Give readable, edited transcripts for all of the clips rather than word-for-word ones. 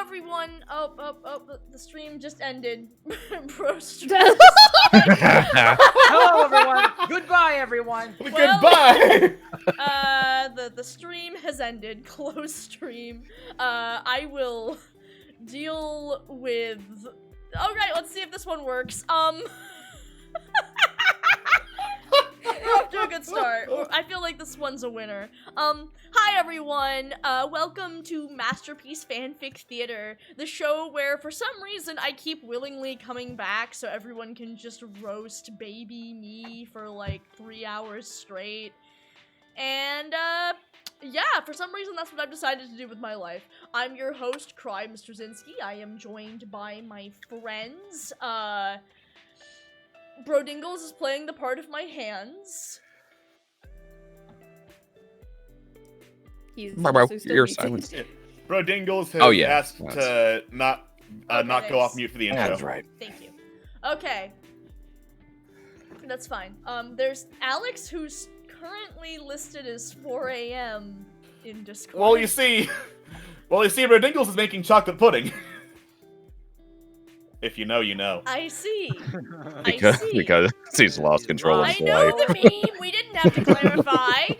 everyone. The stream just ended. Bro, stream. Hello, everyone. Goodbye, everyone. Goodbye. The stream has ended. Close stream. I will deal with. Alright, let's see if this one works. We're off to a good start. I feel like this one's a winner. Hi everyone. Welcome to Masterpiece Fanfic Theater, the show where for some reason I keep willingly coming back so everyone can just roast baby me for like 3 hours straight. And yeah, for some reason that's what I've decided to do with my life. I'm your host, Cry Mr. Zinski. I am joined by my friends. Bro Dingles is playing the part of my hands. You're silenced. Bro Dingles has asked to not go off mute for the intro. That's right. Thank you. Okay. That's fine. There's Alex, who's currently listed as 4 a.m. in Discord. Well, you see, Bro Dingles is making chocolate pudding. If you know, you know. I see. Because he's lost control of his life. I know the meme. We didn't have to clarify.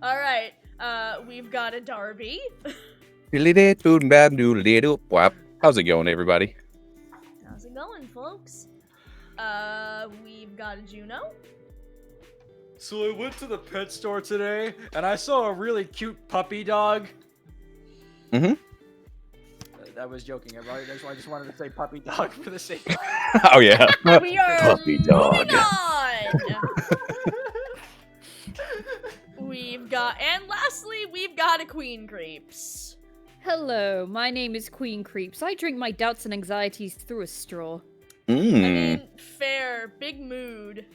All right. We've got a Darby. How's it going, everybody? How's it going, folks? We've got a Juno. So I went to the pet store today, and I saw a really cute puppy dog. Mm-hmm. I was joking, right? I just wanted to say puppy dog for the sake of Oh, yeah. We are puppy dog. moving on. And lastly, we've got a Queen Creeps. Hello, my name is Queen Creeps. I drink my doubts and anxieties through a straw. I mean, fair. Big mood.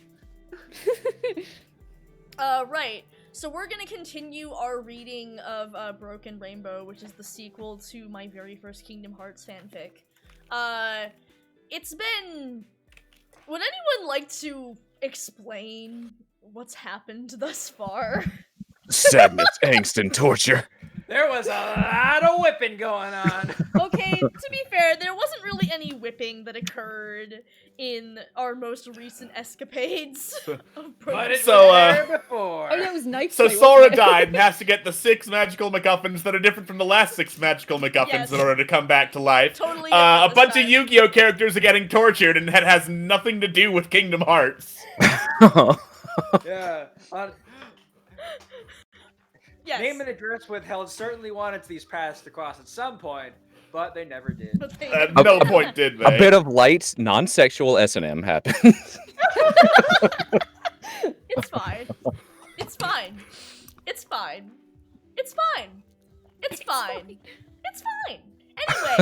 Right. So we're gonna continue our reading of Broken Rainbow, which is the sequel to my very first Kingdom Hearts fanfic. It's been... Would anyone like to explain what's happened thus far? Sadness, angst, and torture. There was a lot of whipping going on. Okay, to be fair, there wasn't really any whipping that occurred in our most recent escapades of But it's So, there before. Oh yeah, it was nice. So Sora died and has to get the 6 magical MacGuffins that are different from the last 6 magical MacGuffins Yes. in order to come back to life. Totally A different bunch this of Yu-Gi-Oh characters are getting tortured, and it has nothing to do with Kingdom Hearts. Yeah. Yes. Name and address withheld certainly wanted these paths to cross at some point, but they never did. But they- At no point did they. A bit of light, non-sexual S&M happens. It's fine. It's fine. It's fine. It's fine. It's fine. It's fine. Anyway,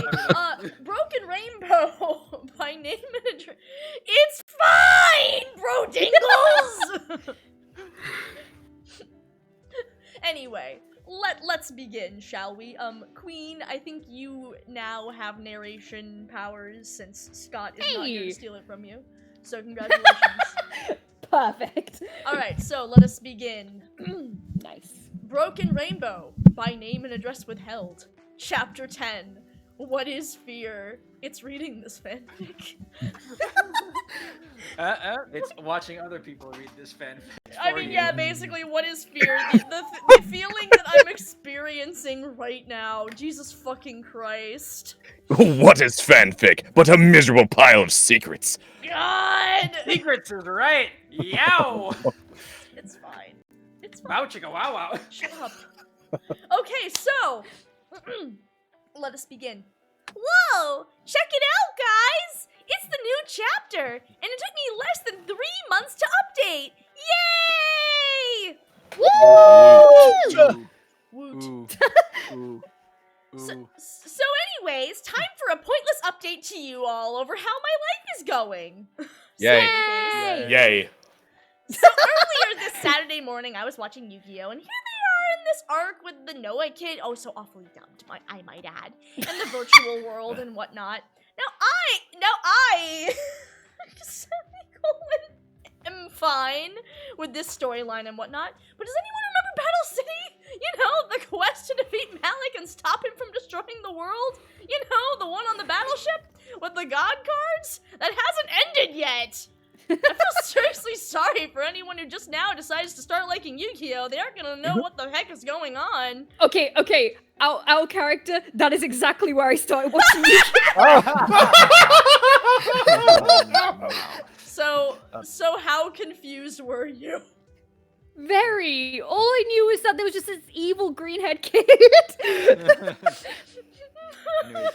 Broken Rainbow by name and address. It's fine, Bro Dingles! Anyway, let's begin, shall we? Queen, I think you now have narration powers since Scott is not here to steal it from you. So congratulations. Perfect. Alright, so let us begin. Nice. Broken Rainbow by name and address withheld. Chapter 10. What is fear? It's reading this fanfic. It's watching other people read this fanfic. I mean, you. yeah, basically, what is fear? The feeling that I'm experiencing right now. Jesus fucking Christ. What is fanfic but a miserable pile of secrets? God! Secrets is right. Yow. It's fine. It's fine. Wow chicka wow wow. Shut up. Okay, so... let us begin. Whoa! Check it out, guys! It's the new chapter, and it took me less than 3 months to update! Yay! Woo! Woot. Ooh. So anyways, time for a pointless update to you all over how my life is going. Yay. Yay! Yay. So earlier this Saturday morning, I was watching Yu-Gi-Oh! And here they are in this arc with the Noah kid. Oh, so awfully dubbed, I might add. And the virtual world and whatnot. Now I am fine with this storyline and whatnot. But does anyone remember Battle City? You know, the quest to defeat Malik and stop him from destroying the world? You know, the one on the battleship with the god cards? That hasn't ended yet! I feel seriously sorry for anyone who just now decides to start liking Yu-Gi-Oh! They aren't gonna know what the heck is going on. Okay. Our character, that is exactly where I started watching So how confused were you? Very. All I knew was that there was just this evil green-haired kid. Anyways,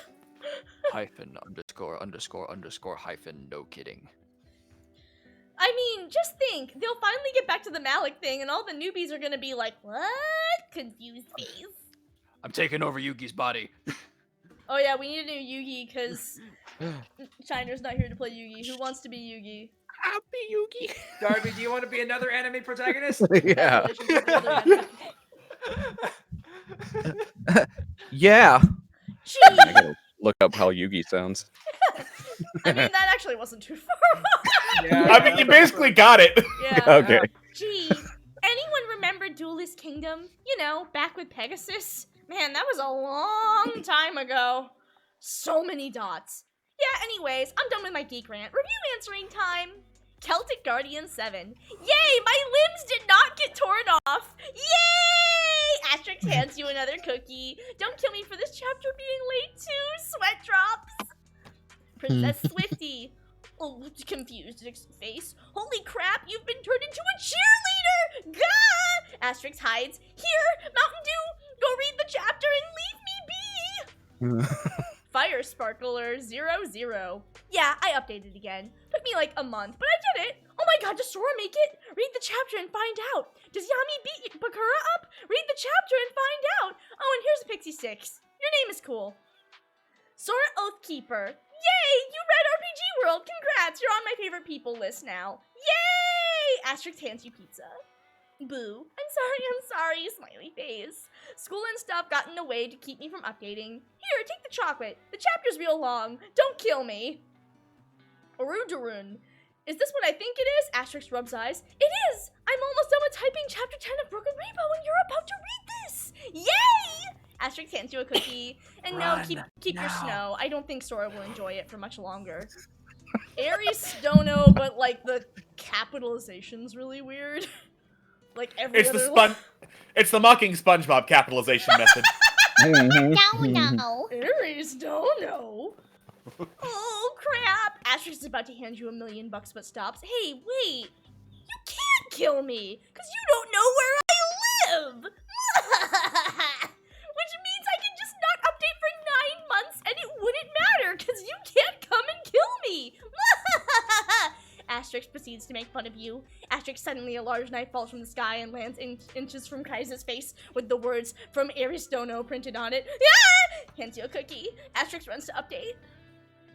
hyphen ___ hyphen no kidding. I mean, just think, they'll finally get back to the Malik thing and all the newbies are gonna be like, what? Confused face. I'm taking over Yugi's body. Oh yeah, we need a new Yugi because Shiner's not here to play Yugi. Who wants to be Yugi? I'll be Yugi. Darby, do you want to be another anime protagonist? Yeah. Congratulations on the other anime. Yeah. Gee, I gotta look up how Yugi sounds. I mean, that actually wasn't too far. I mean, you basically got it. Yeah. Okay. Gee, anyone remember Duelist Kingdom? You know, back with Pegasus? Man, that was a long time ago. So many dots. Yeah, anyways, I'm done with my geek rant. Review answering time. Celtic Guardian 7. Yay, my limbs did not get torn off. Yay! Asterix hands you another cookie. Don't kill me for this chapter being late too. Sweat drops. Princess Swifty. Oh, confused face. Holy crap, you've been turned into a cheerleader! Gah! Asterix hides. Here, Mountain Dew, go read the chapter and leave me be! Fire Sparkler 00. Yeah, I updated again. Took me like a month, but I did it! Oh my god, does Sora make it? Read the chapter and find out. Does Yami beat Bakura up? Read the chapter and find out. Oh, and here's a Pixie 6. Your name is cool. Sora Oathkeeper. Yay! You read RPG World! Congrats! You're on my favorite people list now. Yay! Asterix hands you pizza. Boo. I'm sorry, smiley face. School and stuff got in the way to keep me from updating. Here, take the chocolate. The chapter's real long. Don't kill me. Orudarun. Is this what I think it is? Asterix rubs eyes. It is! I'm almost done with typing chapter 10 of Broken Rainbow and you're about to read this! Yay! Asterix hands you a cookie. And no, keep your snow. I don't think Sora will enjoy it for much longer. Aries Stono, but like the capitalization's really weird. Like every It's other it's the mocking SpongeBob capitalization method. No. Aries Stono. Oh crap! Asterix is about to hand you $1 million but stops. Hey, wait! You can't kill me! Cause you don't know where I live! Which means I can just not update for 9 months and it wouldn't matter, cause you can't come and kill me! Asterix proceeds to make fun of you. Asterix, suddenly a large knife falls from the sky and lands inches from Kaiser's face with the words from Aristono printed on it. Ah! Hands you a cookie. Asterix runs to update.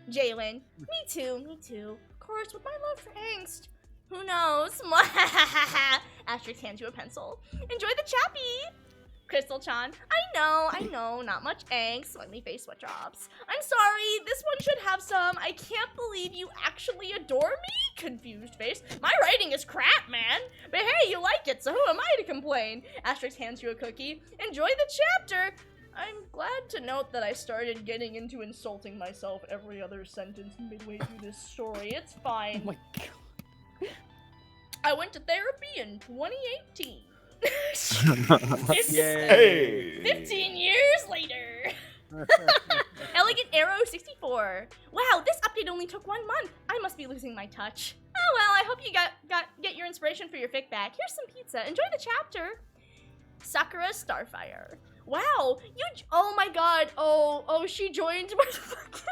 Jalen. Me too. Of course, with my love for angst. Who knows? Asterix hands you a pencil. Enjoy the chappy! Crystal-chan. I know, not much angst. Smiley face, sweat drops. I'm sorry, this one should have some. I can't believe you actually adore me? Confused face. My writing is crap, man. But hey, you like it, so who am I to complain? Asterix hands you a cookie. Enjoy the chapter. I'm glad to note that I started getting into insulting myself every other sentence midway through this story. It's fine. Oh my god. I went to therapy in 2018. It's Hey! 15 years later. Elegant Arrow 64. Wow, this update only took 1 month. I must be losing my touch. Oh well, I hope you get your inspiration for your fic back. Here's some pizza. Enjoy the chapter. Sakura Starfire. Wow, oh my god. Oh, she joined my fucking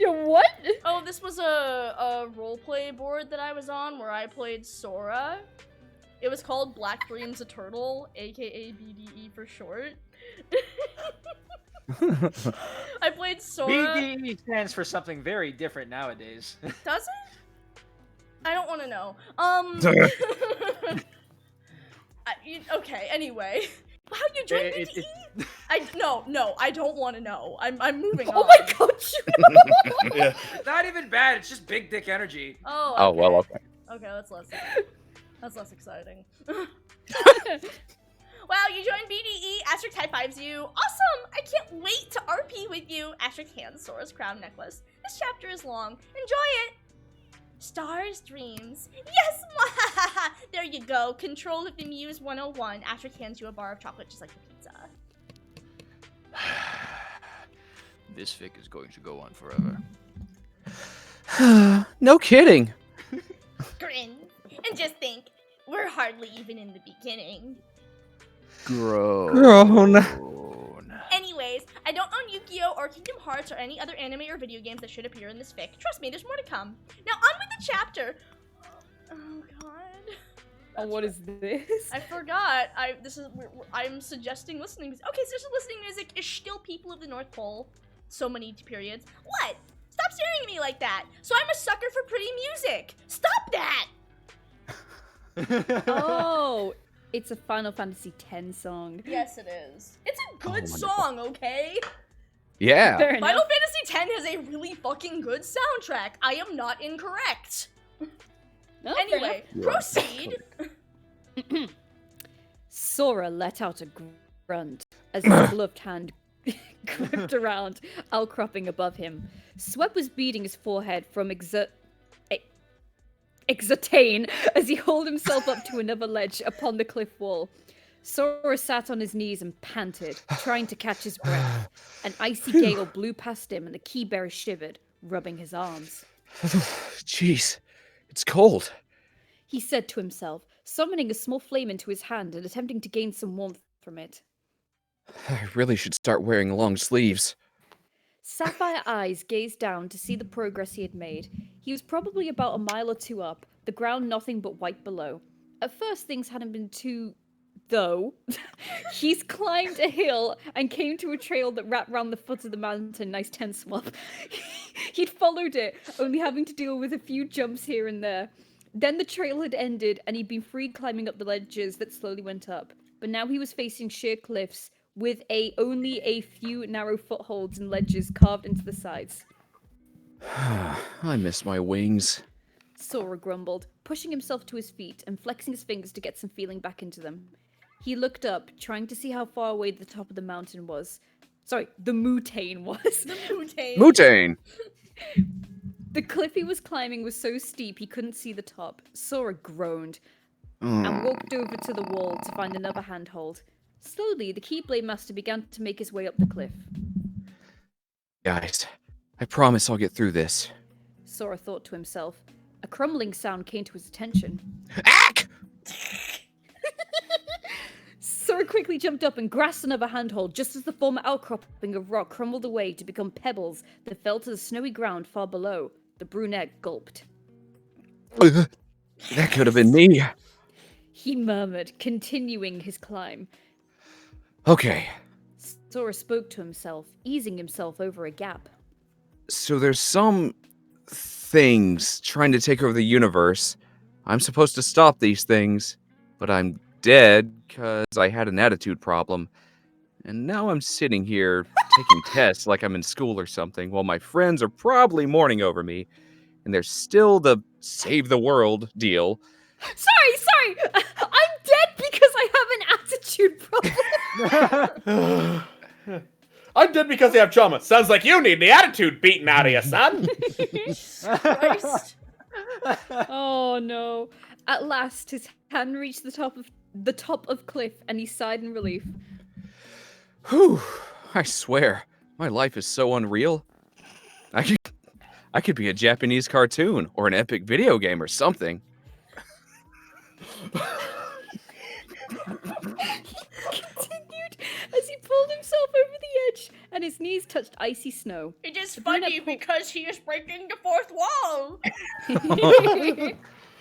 What? Oh, this was a roleplay board that I was on where I played Sora. It was called Black Dreams a Turtle, aka BDE for short. I played Sora. BDE stands for something very different nowadays. Does it? I don't want to know. Okay, anyway. Wow, you joined BDE? No, I don't want to know. I'm moving on. Oh my god, you know. Yeah. It's not even bad, it's just big dick energy. Oh, Oh, well, okay. Okay, that's less exciting. Wow, you joined BDE. Asterix high fives you. Awesome! I can't wait to RP with you. Asterisk hands Sora's crown necklace. This chapter is long. Enjoy it. Stars, dreams. Yes! There you go. Control of the Muse 101. Asterisk hands you a bar of chocolate just like the pizza. This fic is going to go on forever. No kidding. Grin. And just think, we're hardly even in the beginning. Grown. Anyways, I don't own Yu-Gi-Oh! Or Kingdom Hearts or any other anime or video games that should appear in this fic. Trust me, there's more to come. Now on with the chapter. Oh god. Oh, what is this? I forgot. I'm suggesting listening music. Okay, so listening music is still People of the North Pole. So many periods. What? Stop staring at me like that. So I'm a sucker for pretty music. Stop that. Oh, it's a Final Fantasy X song. Yes, it is. It's a good wonderful. song, okay? Yeah. Fair enough. Final Fantasy X has a really fucking good soundtrack. I am not incorrect. No, fair Anyway, proceed. Sora let out a grunt as his gloved hand gripped around, outcropping above him. Sweat was beading his forehead from exertane as he hauled himself up to another ledge upon the cliff wall. Sora sat on his knees and panted, trying to catch his breath. An icy gale blew past him and the key bearer shivered, rubbing his arms. Jeez, it's cold. He said to himself, summoning a small flame into his hand and attempting to gain some warmth from it. I really should start wearing long sleeves. Sapphire eyes gazed down to see the progress he had made. He was probably about a mile or two up, the ground nothing but white below. At first, things hadn't been too... though. He's climbed a hill and came to a trail that wrapped round the foot of the mountain. Nice tense swap. He'd followed it, only having to deal with a few jumps here and there. Then the trail had ended, and he'd been free climbing up the ledges that slowly went up. But now he was facing sheer cliffs, with only a few narrow footholds and ledges carved into the sides. I miss my wings. Sora grumbled, pushing himself to his feet and flexing his fingers to get some feeling back into them. He looked up, trying to see how far away the top of the mountain was. Sorry, the mountain was. The Mutane. Mutane! The cliff he was climbing was so steep he couldn't see the top. Sora groaned and walked over to the wall to find another handhold. Slowly, the Keyblade Master began to make his way up the cliff. Guys, I promise I'll get through this. Sora thought to himself. A crumbling sound came to his attention. Ack! Sora quickly jumped up and grasped another handhold just as the former outcropping of rock crumbled away to become pebbles that fell to the snowy ground far below. The brunette gulped. That could have been me. He murmured, continuing his climb. Okay, Sora spoke to himself, easing himself over a gap. so there's some things trying to take over the universe. I'm supposed to stop these things, but I'm dead because I had an attitude problem. And now I'm sitting here taking tests like I'm in school or something, while my friends are probably mourning over me. And there's still the save the world deal. Sorry! I'm dead because I have an attitude problem! I'm dead because I have trauma. Sounds like you need the attitude beaten out of you, son. Christ. Oh no. At last, his hand reached the top of cliff and he sighed in relief. Whew, I swear, my life is so unreal. I could be a Japanese cartoon or an epic video game or something. He continued as he pulled himself over the edge and his knees touched icy snow. It is The funny brunette because he is breaking the fourth wall.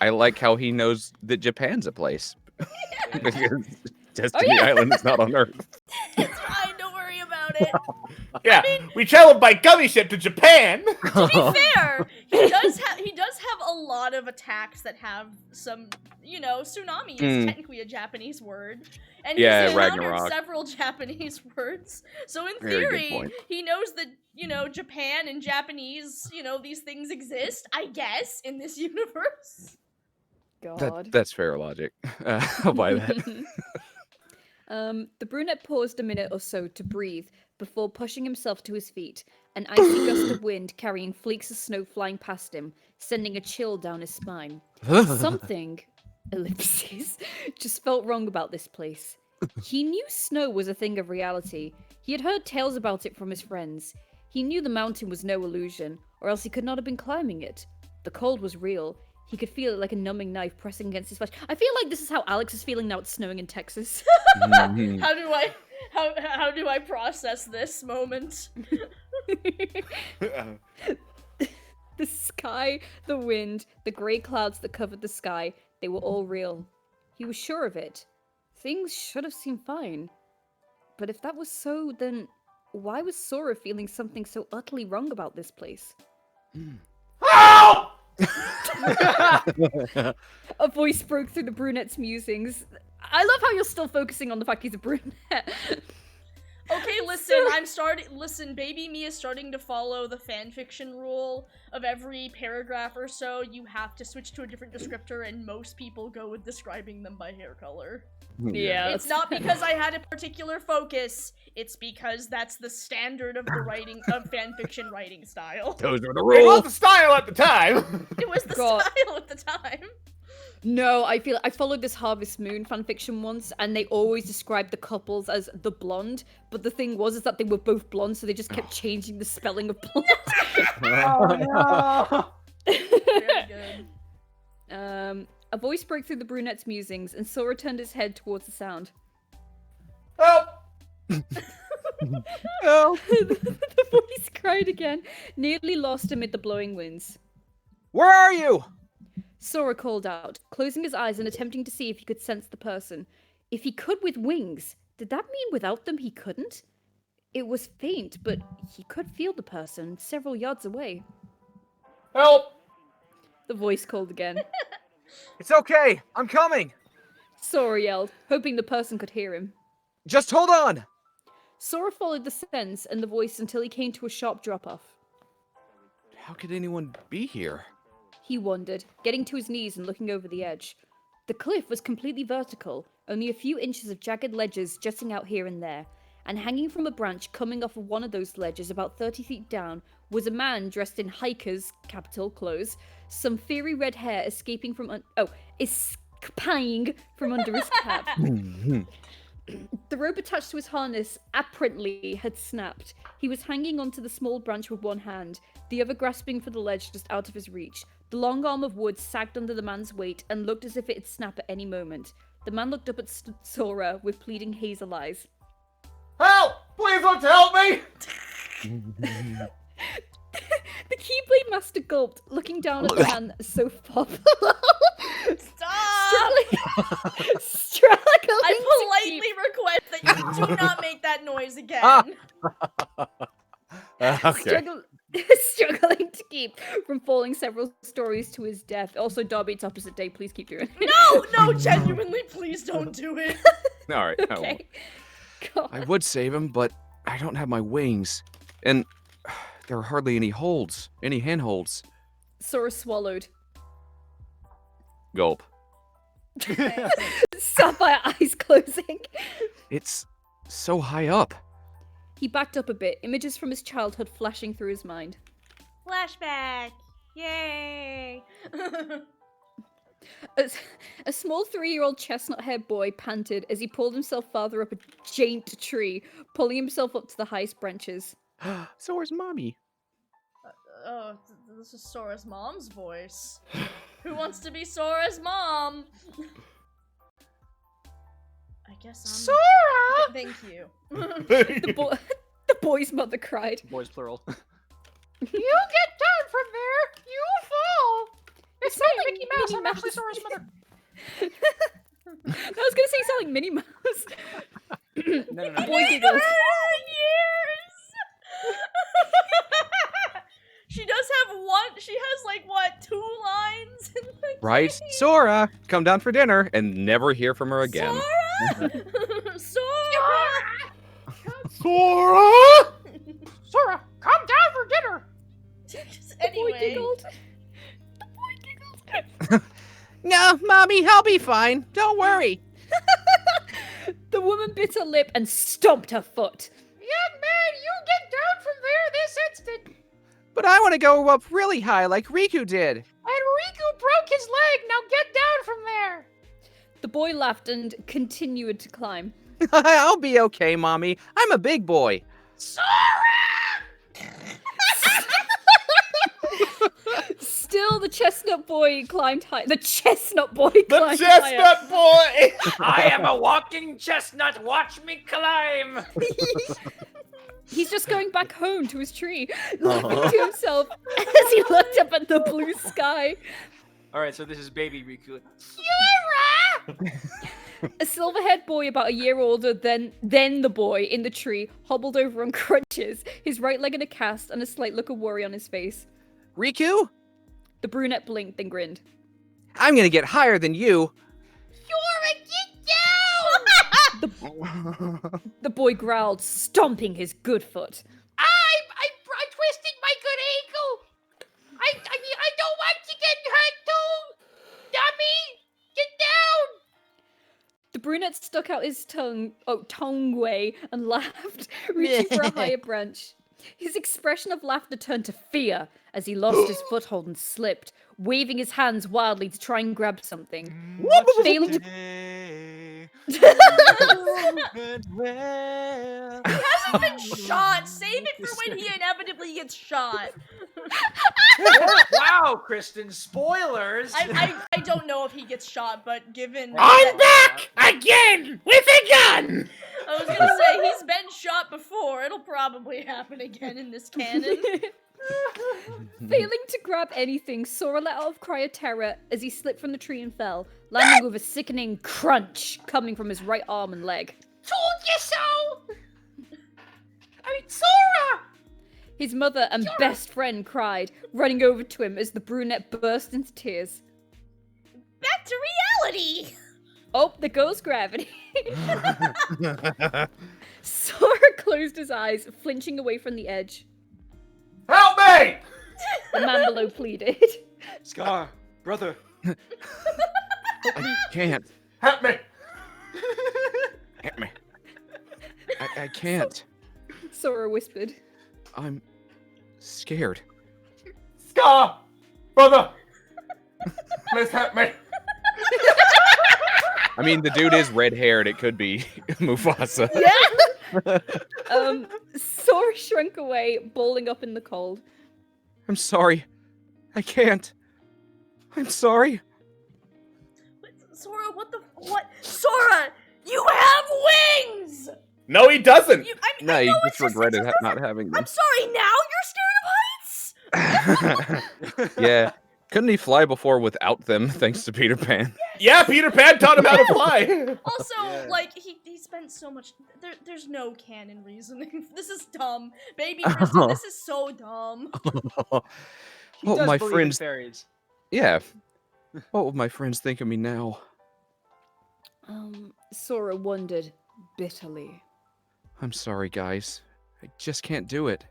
I like how he knows that Japan's a place. Because Destiny yeah. Island is not on Earth. It's fine, don't worry about it. Yeah, we traveled by gummy ship to Japan. To be fair, he does have a lot of attacks that have some, tsunami is technically a Japanese word. And Yeah, he's encountered Ragnarok. several Japanese words. So in Very good theory, point. he knows that, Japan and Japanese, these things exist, I guess, in this universe. God. That's fair logic. I'll buy that. The brunette paused a minute or so to breathe before pushing himself to his feet, an icy gust of wind carrying flakes of snow flying past him, sending a chill down his spine. Something, ellipses, just felt wrong about this place. He knew snow was a thing of reality. He had heard tales about it from his friends. He knew the mountain was no illusion, or else he could not have been climbing it. The cold was real. He could feel it like a numbing knife pressing against his flesh. I feel like this is how Alex is feeling now it's snowing in Texas. How do I process this moment? The sky, the wind, the grey clouds that covered the sky, they were all real. He was sure of it. Things should have seemed fine. But if that was so, then why was Sora feeling something so utterly wrong about this place? Help! A voice broke through the brunette's musings. I love how you're still focusing on the fact he's a brunette. Okay, listen, baby me is starting to follow the fanfiction rule of every paragraph or so, you have to switch to a different descriptor, and most people go with describing them by hair color. Yeah. It's not because I had a particular focus, it's because that's the standard of the writing, of fanfiction writing style. Those are the It was rules. the style at the time. It was the God. style at the time. No, I followed this Harvest Moon fanfiction once, and they always described the couples as the blonde, but the thing was is that they were both blonde, so they just kept changing the spelling of blonde. Oh no! Very good. A voice broke through the brunette's musings, and Sora turned his head towards the sound. Help! Oh, The voice cried again, nearly lost amid the blowing winds. where are you? Sora called out, closing his eyes and attempting to see if he could sense the person. If he could with wings, did that mean without them he couldn't? It was faint, but he could feel the person several yards away. Help! The voice called again. It's okay. I'm coming. Sora yelled, hoping the person could hear him. Just hold on. Sora followed the sense and the voice until he came to a sharp drop-off. How could anyone be here? He wondered, getting to his knees and looking over the edge. The cliff was completely vertical, only a few inches of jagged ledges jutting out here and there, and hanging from a branch coming off of one of those ledges about 30 feet down was a man dressed in hiker's, capital, clothes, some fiery red hair escaping from escaping from under his cap. The rope attached to his harness apparently had snapped. He was hanging onto the small branch with one hand, the other grasping for the ledge just out of his reach. The long arm of wood sagged under the man's weight and looked as if it'd snap at any moment. The man looked up at Sora with pleading hazel eyes. Help! Please don't help me! The Keyblade Master gulped, looking down at the man so popular. Stop! Struggling I to politely keep- request that you do not make that noise again. Okay. struggling to keep from falling several stories to his death. Also, Darby, it's opposite day. Please keep doing it. No, genuinely, please don't do it. All right. I won't. Okay. God. I would save him, but I don't have my wings. And there are hardly any handholds. Sora swallowed. Gulp. Sapphire eyes closing. It's so high up. He backed up a bit, images from his childhood flashing through his mind. Flashback. Yay. A small 3-year-old chestnut-haired boy panted as he pulled himself farther up a giant tree, pulling himself up to the highest branches. Sora's mommy. Oh, this is Sora's mom's voice. Who wants to be Sora's mom? I guess I'm... Sora! Thank you. The boy's mother cried. Boys plural. You get down from there! You fall! You sound like Mickey Mouse. I'm actually Sora's mother. I was gonna say you sound like Minnie Mouse. No. Boy giggled. Years! She does have one. She has like what, 2 lines in the Right? game? Sora, come down for dinner and never hear from her again. Sora! Sora! Sora! Sora, come down for dinner. Anyway. The boy giggled. The boy giggled. No, mommy, I'll be fine. Don't worry. The woman bit her lip and stomped her foot. Young man, you get down from there this instant. But I want to go up really high like Riku did. And Riku broke his leg. Now get down from there. The boy laughed and continued to climb. I'll be okay, Mommy. I'm a big boy. Sora! Still, the chestnut boy climbed high. The chestnut boy The climbed higher. chestnut boy! I am a walking chestnut. Watch me climb. He's just going back home to his tree, laughing to himself as he looked up at the blue sky. All right, so this is baby Riku. Sora! A silver-haired boy about a year older than the boy in the tree hobbled over on crutches, his right leg in a cast and a slight look of worry on his face. Riku? The brunette blinked, then grinned. I'm gonna get higher than you. Sora, get down! The boy growled, stomping his good foot. I twisted my good ankle. I don't want to get hurt too. Dummy, get down. The brunette stuck out his tongue way, and laughed, reaching for a higher branch. His expression of laughter turned to fear as he lost his foothold and slipped, waving his hands wildly to try and grab something. Failing to... He hasn't been shot. Save it for when he inevitably gets shot. Wow, Kristen, spoilers. I don't know if he gets shot, but given I'm back again with a gun. I was gonna say he's been shot before. It'll probably happen again in this canon. Failing to grab anything, Sora let out a cry of terror as he slipped from the tree and fell, landing with a sickening crunch coming from his right arm and leg. Told you so. Sora. His mother and best friend cried, running over to him as the brunette burst into tears. Back to reality. Oh, there goes gravity. Sora closed his eyes, flinching away from the edge. Help me! The man below pleaded. Scar, brother. I can't. Help me! Help me. I can't. Sora whispered. I'm scared. Scar! Brother! Please help me! I mean, the dude is red-haired. It could be Mufasa. Sora shrunk away, balling up in the cold. I'm sorry. I can't. I'm sorry. Sora, what? Sora, you have wings! No, he doesn't! No, I you know just regretted not having them. I'm sorry, now you're scared of heights? Yeah. Couldn't he fly before without them, thanks to Peter Pan? Yeah, Peter Pan taught him how to fly! Also, like, he spent so much... There's no canon reasoning. This is dumb. Baby Kristen, this is so dumb. He What will does my believe in friends... fairies. Yeah. What will my friends think of me now? Sora wondered bitterly. I'm sorry, guys. I just can't do it.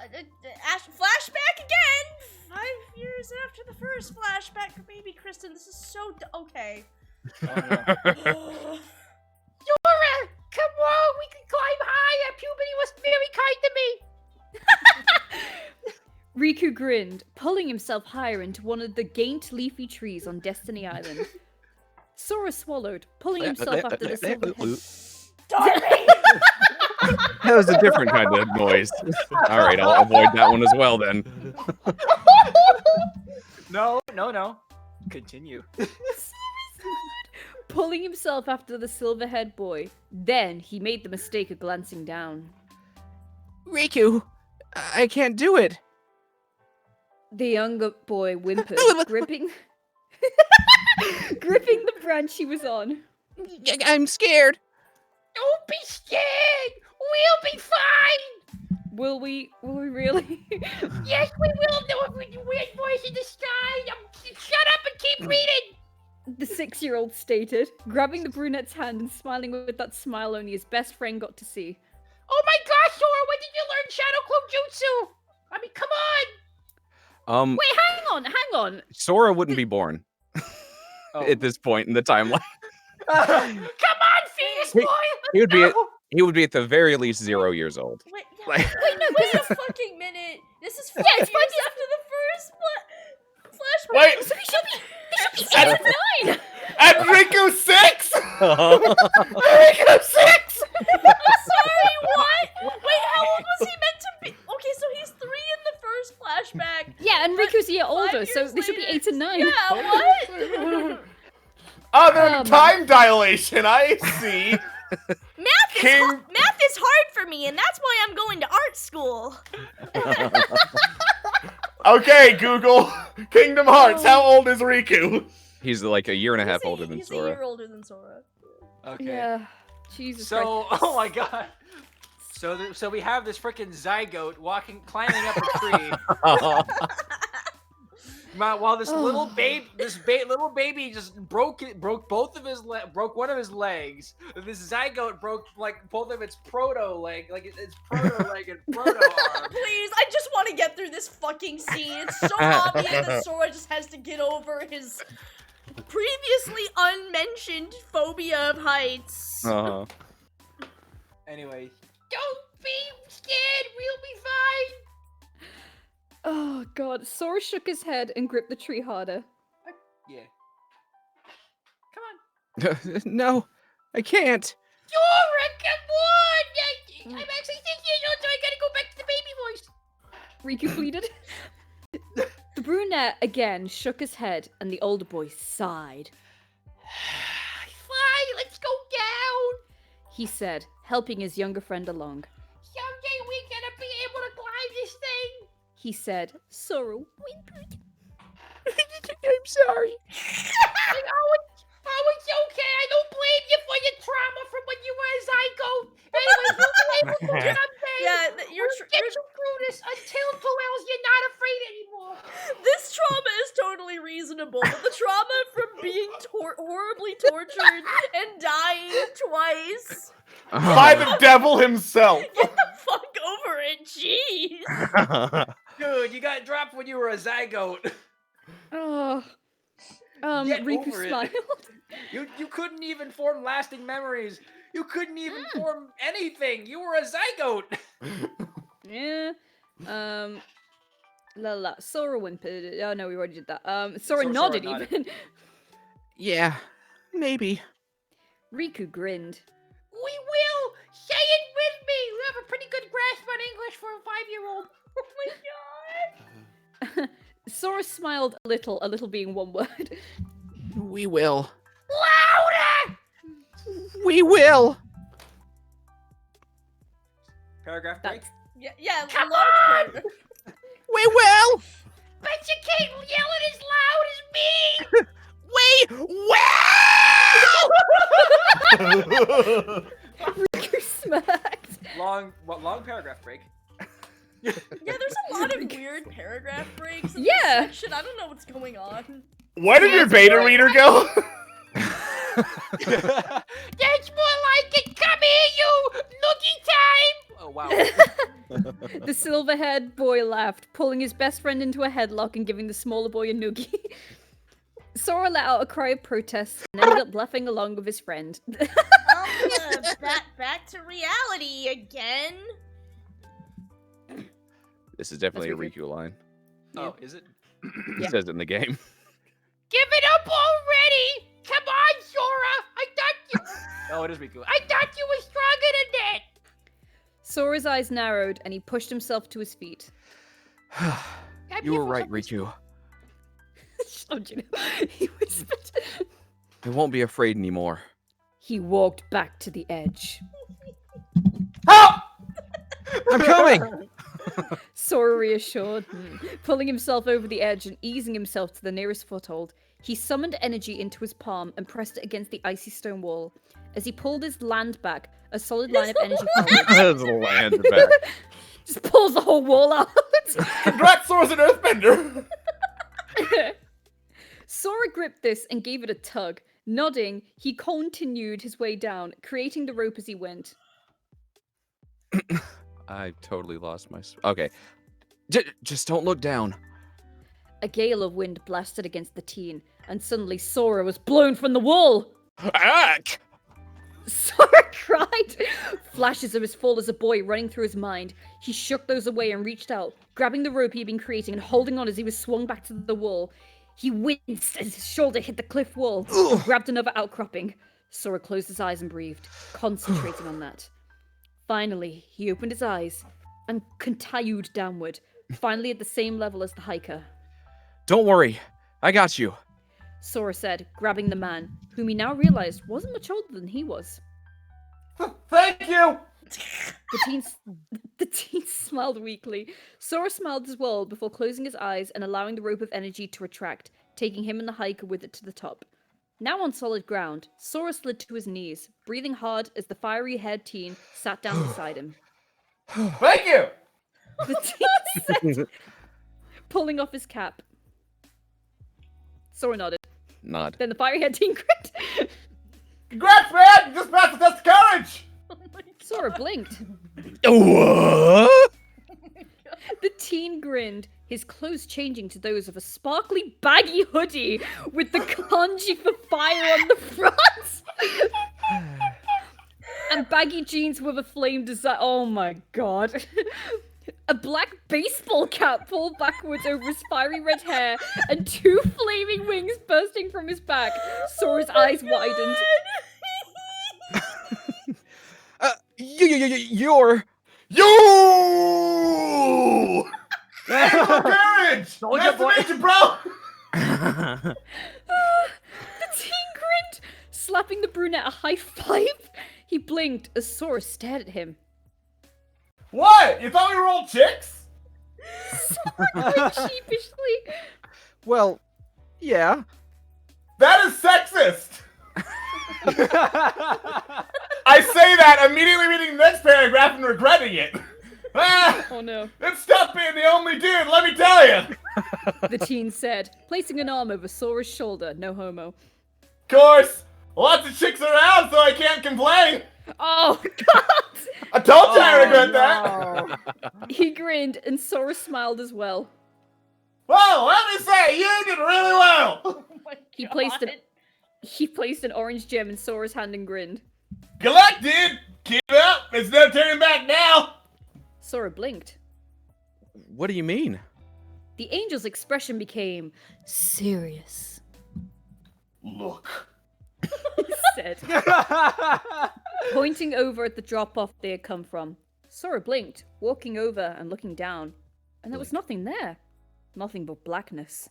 Flashback again! 5 years after the first flashback for Baby Kristen. This is so okay. Sora, come on, we can climb higher. Puberty was very kind to me. Riku grinned, pulling himself higher into one of the gaint leafy trees on Destiny Island. Sora swallowed, pulling himself after the silver head. Darling! That was a different kind of noise. Alright, I'll avoid that one as well then. No. Continue. Pulling himself after the silver-haired boy. Then he made the mistake of glancing down. Riku, I can't do it. The younger boy whimpered, gripping the branch he was on. I'm scared. Don't be scared. We'll be fine. Will we really? Yes, we will. No weird voice in the sky. Shut up and keep reading. The 6-year-old stated, grabbing the brunette's hand and smiling with that smile only his best friend got to see. Oh my gosh, Sora, when did you learn Shadow Clone Jutsu? I mean, come on. Wait, hang on. Sora wouldn't be born Oh. at this point in the timeline. Come on, fetus He- boy. He would be at, No. he would be at the very least 0 years old. Wait, yeah, Like- wait a fucking minute. This is 5 it's years after the first flashback. Wait. So he should be 8 or 9. And Riku 6? Riku 6? Sorry, what? Wait, how old was he meant to be? Okay, so he's 3 in the first flashback. Yeah, and Riku's a year 5 older, so years they should be later- 8 and 9. Yeah, what? Oh, they're Um, time dilation. I see. Math King- is hard for me, and that's why I'm going to art school. Okay, Google. Kingdom Hearts. How old is Riku? He's like a year and a half older than He's a Sora. year older than Sora. Okay. Yeah. Jesus So, Christ. oh my god. So we have this freaking zygote climbing up a tree, while this little baby just broke one of his legs. This zygote broke like both of its proto leg, like its proto leg and proto arm. Please, I just want to get through this fucking scene. It's so obvious that Sora just has to get over his previously unmentioned phobia of heights. Uh-huh. Anyway, Don't be scared. We'll be fine. Oh god. Sora shook his head and gripped the tree harder. yeah. Come on. No, I can't. Sora, come on. I'm actually 6 years old, so I gotta go back to the baby voice. Riku pleaded. The brunette again shook his head, and the older boy sighed. Fine, let's go down. He said, helping his younger friend along. Someday we're gonna be able to climb this thing. He said, Sora whimpered. I'm sorry. Oh, it's okay. I don't blame you for your trauma from when you were a zygote. Anyway, you'll be able to someday. Yeah, We'll get you through this until else you're not afraid anymore. this trauma is totally reasonable, but the trauma from being horribly tortured and dying twice. By the devil himself. Get the fuck over it, jeez. Dude, you got dropped when you were a zygote. Oh. Get Riku over it. smiled. You couldn't even form lasting memories. You couldn't even form anything. You were a zygote. Yeah. La. Sora whimpered. Oh no, we already did that. Sora Sora nodded nodded. even. Yeah, maybe. Riku grinned. We will. Say it with me. We have a pretty good grasp on English for a 5-year-old. Oh my god. Sora smiled a little being one word. We will. Louder! We will. Paragraph break. That's Yeah, Come large on! paragraph. We will. Bet you can't yell it as loud as me! We will. Riku smacked. Long paragraph break. Yeah, there's a lot of weird paragraph breaks in Yeah. this section. I don't know what's going on. Where did your beta reader go? That's more like it. Come here, you! Noogie time! Oh wow. The silver-haired boy laughed, pulling his best friend into a headlock and giving the smaller boy a noogie. Sora let out a cry of protest and ended up laughing along with his friend. Back to reality again. This is definitely a That's Riku line. Oh, is it? He says it in the game. Give it up already! Come on, Sora! Oh, it is Riku. I thought you were stronger than that! Sora's eyes narrowed and he pushed himself to his feet. I'm You here were for right, something Riku. Oh, Juno. He whispered. I won't be afraid anymore. He walked back to the edge. I'm coming. Sora reassured, pulling himself over the edge and easing himself to the nearest foothold. He summoned energy into his palm and pressed it against the icy stone wall. As he pulled his land back, a solid line of energy followed. That's land back. Just pulls the whole wall out. Congrats, Sora's an earthbender. Sora gripped this and gave it a tug. Nodding, he continued his way down, creating the rope as he went. I totally lost my. Okay. Just don't look down. A gale of wind blasted against the teen, and suddenly Sora was blown from the wall. Ack! Sora cried. Flashes of his fall as a boy running through his mind. He shook those away and reached out, grabbing the rope he had been creating and holding on as he was swung back to the wall. He winced as his shoulder hit the cliff wall and grabbed another outcropping. Sora closed his eyes and breathed, concentrating on that. Finally, he opened his eyes and continued downward, finally at the same level as the hiker. Don't worry, I got you. Sora said, grabbing the man, whom he now realized wasn't much older than he was. Thank you! The teen smiled weakly. Sora smiled as well before closing his eyes and allowing the rope of energy to retract, taking him and the hiker with it to the top. Now on solid ground, Sora slid to his knees, breathing hard as the fiery-haired teen sat down beside him. Thank you! The teen said, pulling off his cap. Sora nodded. Nod. Then the fiery-haired teen grinned. Congrats, man! You just passed the test of courage! Sora blinked. What? The teen grinned, his clothes changing to those of a sparkly, baggy hoodie with the kanji for fire on the front. And baggy jeans with a flame design. Oh my god. A black baseball cap pulled backwards over his fiery red hair and two flaming wings bursting from his back. Sora's eyes widened. You're... You! Courage! Soldier Nice to boy. meet you, bro! The teen grinned, slapping the brunette a high five. He blinked as Sora stared at him. What? You thought we were all chicks? Sora grinned sheepishly. Well, yeah. That is sexist! I say that immediately reading the next paragraph and regretting it. Ah, Oh no. it's tough being the only dude, let me tell you. The teen said, placing an arm over Sora's shoulder, no homo. Of course, lots of chicks around, so I can't complain. Oh, God! I told you I regret that. He grinned, and Sora smiled as well. Well, let me say, you did really well. Oh my He God. placed an orange gem in Sora's hand and grinned. Good luck, dude. Keep it up. There's no turning back now. Sora blinked. What do you mean? The angel's expression became serious. Look. He said, pointing over at the drop-off they had come from. Sora blinked, walking over and looking down, and there was nothing there. Nothing but blackness.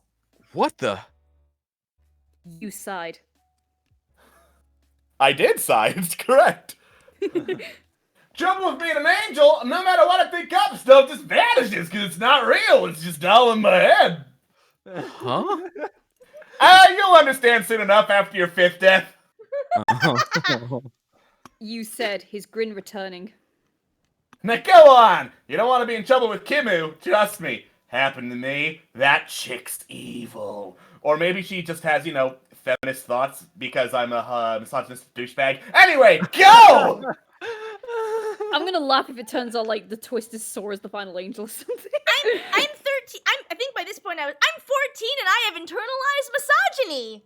What the? You sighed. I did sigh, it's correct. Trouble with being an angel, no matter what I think up, stuff just vanishes because it's not real. It's just all in my head. Huh? You'll understand soon enough after your fifth death. You said, his grin returning. Now go on. You don't want to be in trouble with Kimu. Trust me. Happened to me. That chick's evil. Or maybe she just has, feminist thoughts because I'm a misogynist douchebag. Anyway, go! I'm gonna laugh if it turns out like the twist is Sora's the final angel or something. I'm 13. I think by this point I'm 14 and I have internalized misogyny.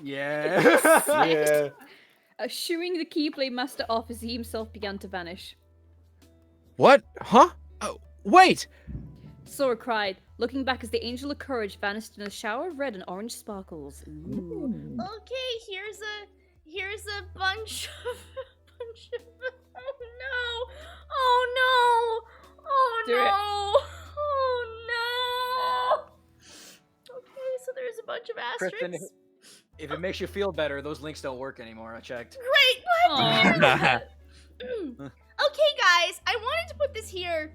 Yeah. Shooing the Keyblade Master off as he himself began to vanish. What? Huh? Wait! Sora cried, looking back as the Angel of Courage vanished in a shower of red and orange sparkles. Ooh. Okay, here's a bunch of oh no. Do it. Oh no. Okay, so there's a bunch of asterisks. Kristen, if it makes you feel better, those links don't work anymore. I checked. Great. What? Aw. Okay, guys, I wanted to put this here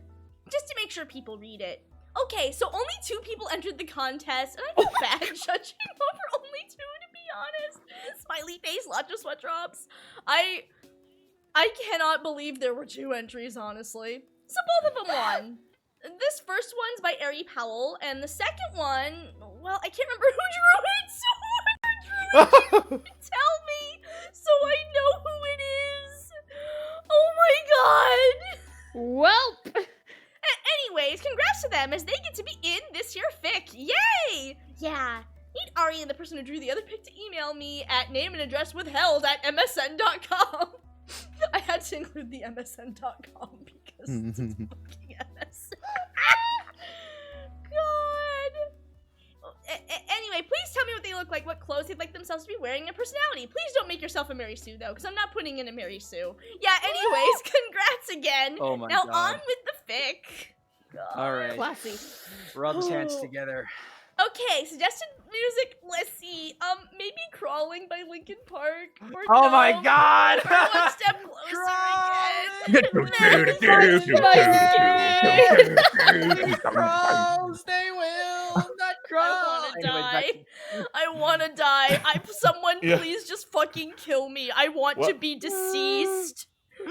just to make sure people read it. Okay, so only 2 people entered the contest, and I feel bad judging over only 2, to be honest. Smiley face, lots of sweat drops. I cannot believe there were 2 entries, honestly. So both of them won. This first one's by Ari Powell, and the second one, well, I can't remember who drew it, so whoever drew it, tell me, so I know who it is. Oh my god. Welp! Anyways, congrats to them as they get to be in this year fic. Yay! Yeah. Need Ari and the person who drew the other pic to email me at nameandaddresswithheld@msn.com. I had to include the msn.com because it's fucking MSN. God. Anyway, please tell me what they look like, what clothes they'd like themselves to be wearing, and personality. Please don't make yourself a Mary Sue, though, because I'm not putting in a Mary Sue. Yeah, anyways, congrats again. Oh my now God. on with the fic. God. All right. Classy. Rub his hands together. Okay, suggested music, let's see. Maybe Crawling by Linkin Park. Or Oh my no, God! Or One Step Closer Crawls, they will not crawl. I wanna die. Someone please just fucking kill me. I want to be deceased.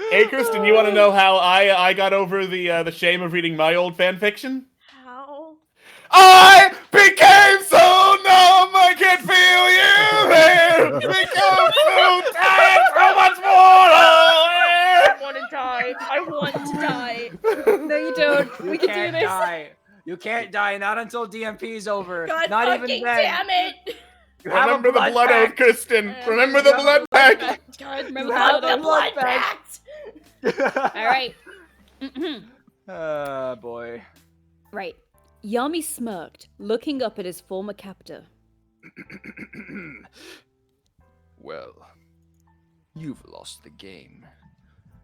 Hey, Kristen, you want to know how I got over the shame of reading my old fan fiction? How? I became so numb I can't feel you there. Become so tired, so much more. I wanna die. I want to die. No, you don't. We can do can't this. die. You can't die, not until DMP's over. God not fucking even then. damn it! You have a Remember the blood oath, pact. Kristen. Remember You the have a blood pact. God, Remember you have the the blood blood pact! All right. Boy. Right. Yami smirked, looking up at his former captor. Well, you've lost the game.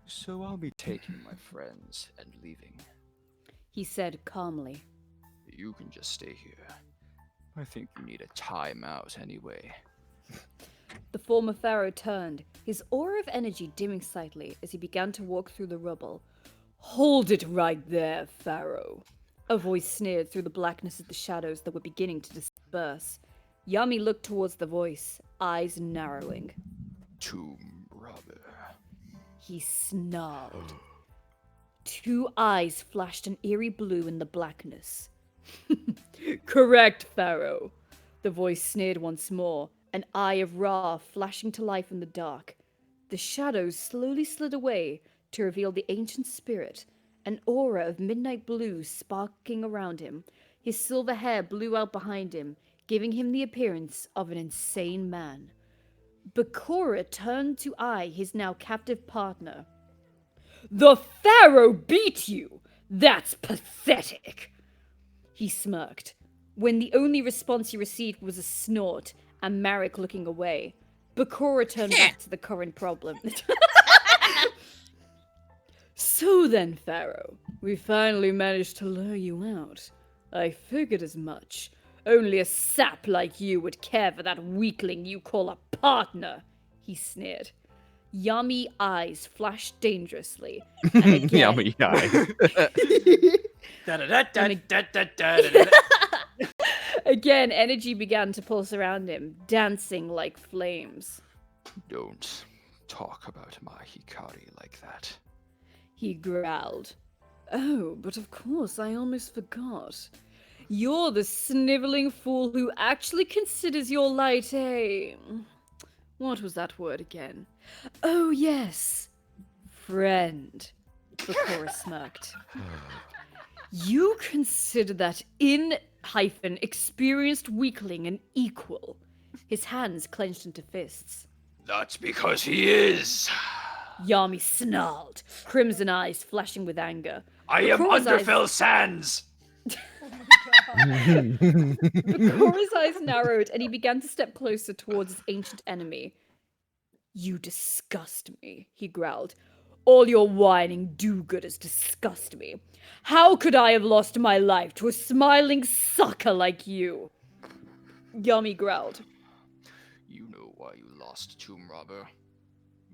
So I'll be taking my friends and leaving. He said calmly. You can just stay here. I think you need a timeout anyway. The former pharaoh turned, his aura of energy dimming slightly as he began to walk through the rubble. Hold it right there, pharaoh. A voice sneered through the blackness of the shadows that were beginning to disperse. Yami looked towards the voice, eyes narrowing. Tomb robber. He snarled. Two eyes flashed an eerie blue in the blackness. Correct, Pharaoh. The voice sneered once more, an eye of Ra flashing to life in the dark. The shadows slowly slid away to reveal the ancient spirit, an aura of midnight blue sparkling around him. His silver hair blew out behind him, giving him the appearance of an insane man. Bakura turned to eye his now captive partner. The Pharaoh beat you! That's pathetic! He smirked, when the only response he received was a snort and Marek looking away. Bakura turned back to the current problem. So then, Pharaoh, we finally managed to lure you out. I figured as much. Only a sap like you would care for that weakling you call a partner, he sneered. Yami eyes flashed dangerously. And again, Yummy eye. again, energy began to pulse around him, dancing like flames. Don't talk about my Hikari like that. He growled. Oh, but of course, I almost forgot. You're the sniveling fool who actually considers your light a... What was that word again? Oh, yes. Friend. Bakura smirked. You consider that experienced weakling an equal. His hands clenched into fists. That's because he is. Yami snarled, crimson eyes flashing with anger. I am Bakura's Underfell Sands. Bakura's eyes narrowed and he began to step closer towards his ancient enemy. You disgust me, he growled. All your whining do-gooders disgust me. How could I have lost my life to a smiling sucker like you? Yami growled. You know why you lost, Tomb Robber?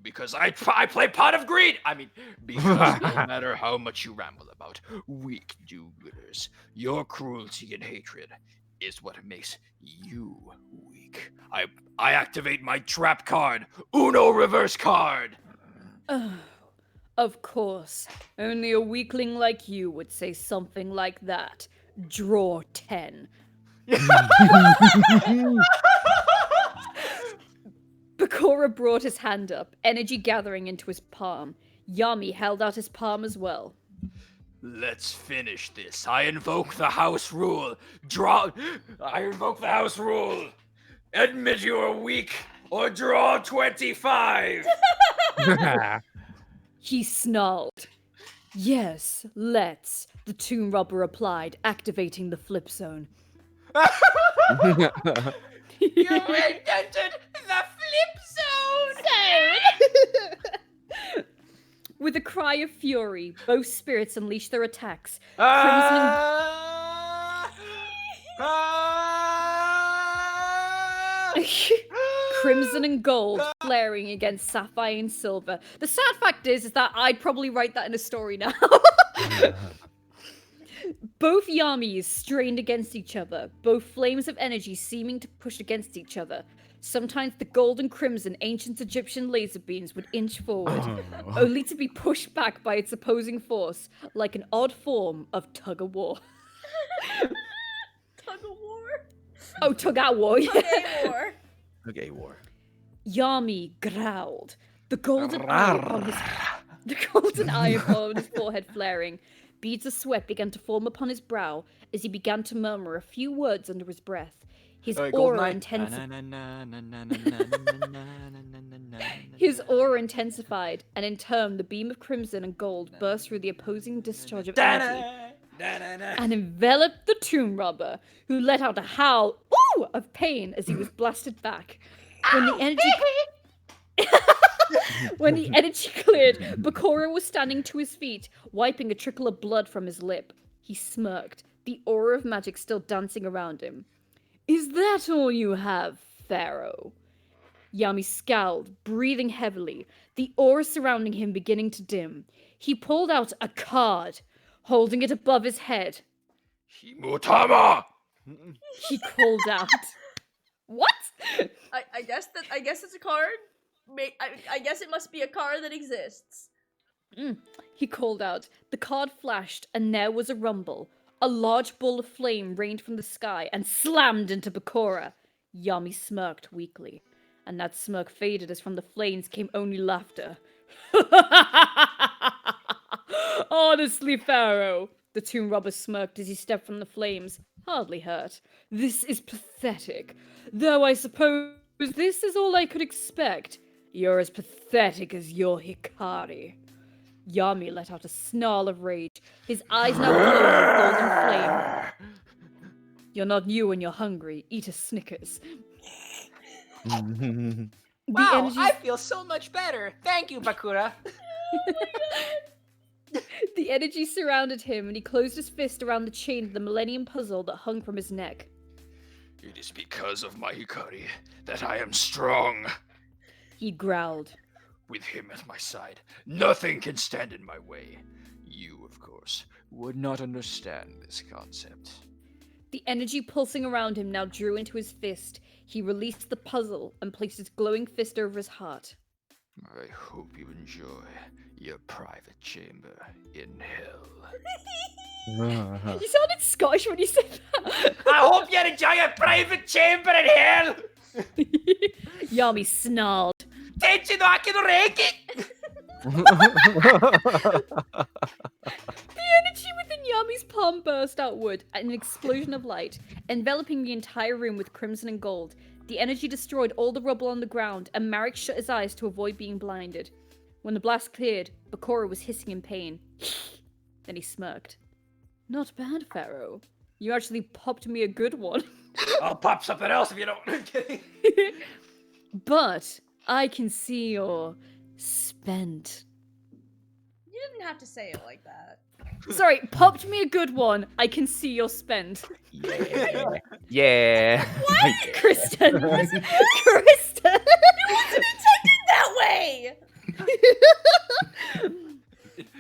Because I play Pot of Greed! I mean, because no matter how much you ramble about weak do-gooders, your cruelty and hatred is what makes you weak. I activate my trap card, Uno reverse card! Oh, of course. Only a weakling like you would say something like that. Draw 10. Bakura brought his hand up, energy gathering into his palm. Yami held out his palm as well. Let's finish this. I invoke the house rule. I invoke the house rule. Admit you are weak, or draw 25. He snarled. Yes, let's, the tomb robber replied, activating the flip zone. You entered the flip zone! With a cry of fury, both spirits unleashed their attacks. Crimson Crimson and gold flaring against sapphire and silver. The sad fact is that I'd probably write that in a story now. Both Yamis strained against each other, both flames of energy seeming to push against each other. Sometimes the gold and crimson ancient Egyptian laser beams would inch forward, only to be pushed back by its opposing force, like an odd form of tug-of-war. Tug-of-war? Oh, tug-at-war, yeah. Tug-a-war. Okay, war. Yami growled, the golden eye upon his forehead flaring. Beads of sweat began to form upon his brow as he began to murmur a few words under his breath. His aura intensified, and in turn, the beam of crimson and gold burst through the opposing discharge of energy and enveloped the tomb robber, who let out a howl of pain as he was blasted back. When the energy cleared, Bakura was standing to his feet, wiping a trickle of blood from his lip. He smirked, the aura of magic still dancing around him. Is that all you have, Pharaoh? Yami scowled, breathing heavily, the aura surrounding him beginning to dim. He pulled out a card, holding it above his head. Himotama! He called out. What? I guess it's a card. I guess it must be a card that exists. He called out. The card flashed, and there was a rumble. A large ball of flame rained from the sky and slammed into Bakura. Yami smirked weakly, and that smirk faded as from the flames came only laughter. Honestly, Pharaoh, the tomb robber smirked as he stepped from the flames, hardly hurt. This is pathetic. Though I suppose this is all I could expect. You're as pathetic as your Hikari. Yami let out a snarl of rage, his eyes now glowing with golden flame. You're not new when you're hungry. Eat a Snickers. Wow, I feel so much better. Thank you, Bakura. The energy surrounded him, and he closed his fist around the chain of the Millennium Puzzle that hung from his neck. It is because of my Hikari that I am strong. He growled. With him at my side, nothing can stand in my way. You, of course, would not understand this concept. The energy pulsing around him now drew into his fist. He released the puzzle and placed his glowing fist over his heart. I hope you enjoy your private chamber in hell. You sounded Scottish when you said that. I hope you enjoy your private chamber in hell. Yami snarled. Tenchi no Aki no Reiki. The energy within Yami's palm burst outward at an explosion of light, enveloping the entire room with crimson and gold. The energy destroyed all the rubble on the ground, and Marek shut his eyes to avoid being blinded. When the blast cleared, Bakura was hissing in pain. Then he smirked. Not bad, Pharaoh. You actually popped me a good one. I'll pop something else if you don't. I'm kidding. But I can see you're spent. You didn't have to say it like that. Sorry, popped me a good one. I can see you're spent. Yeah. What? Kristen. Kristen. It wasn't intended that way!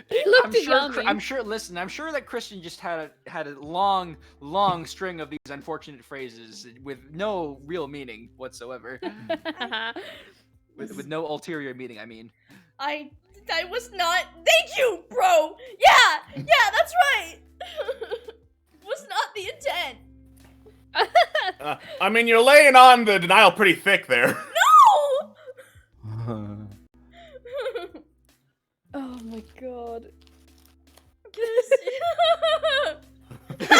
He looked at Yami. I'm sure. Listen, I'm sure that Christian just had a long string of these unfortunate phrases with no real meaning whatsoever, with no ulterior meaning. I mean, I was not. Thank you, bro. Yeah, that's right. Was not the intent. I mean, you're laying on the denial pretty thick there. No. Oh my god. Thank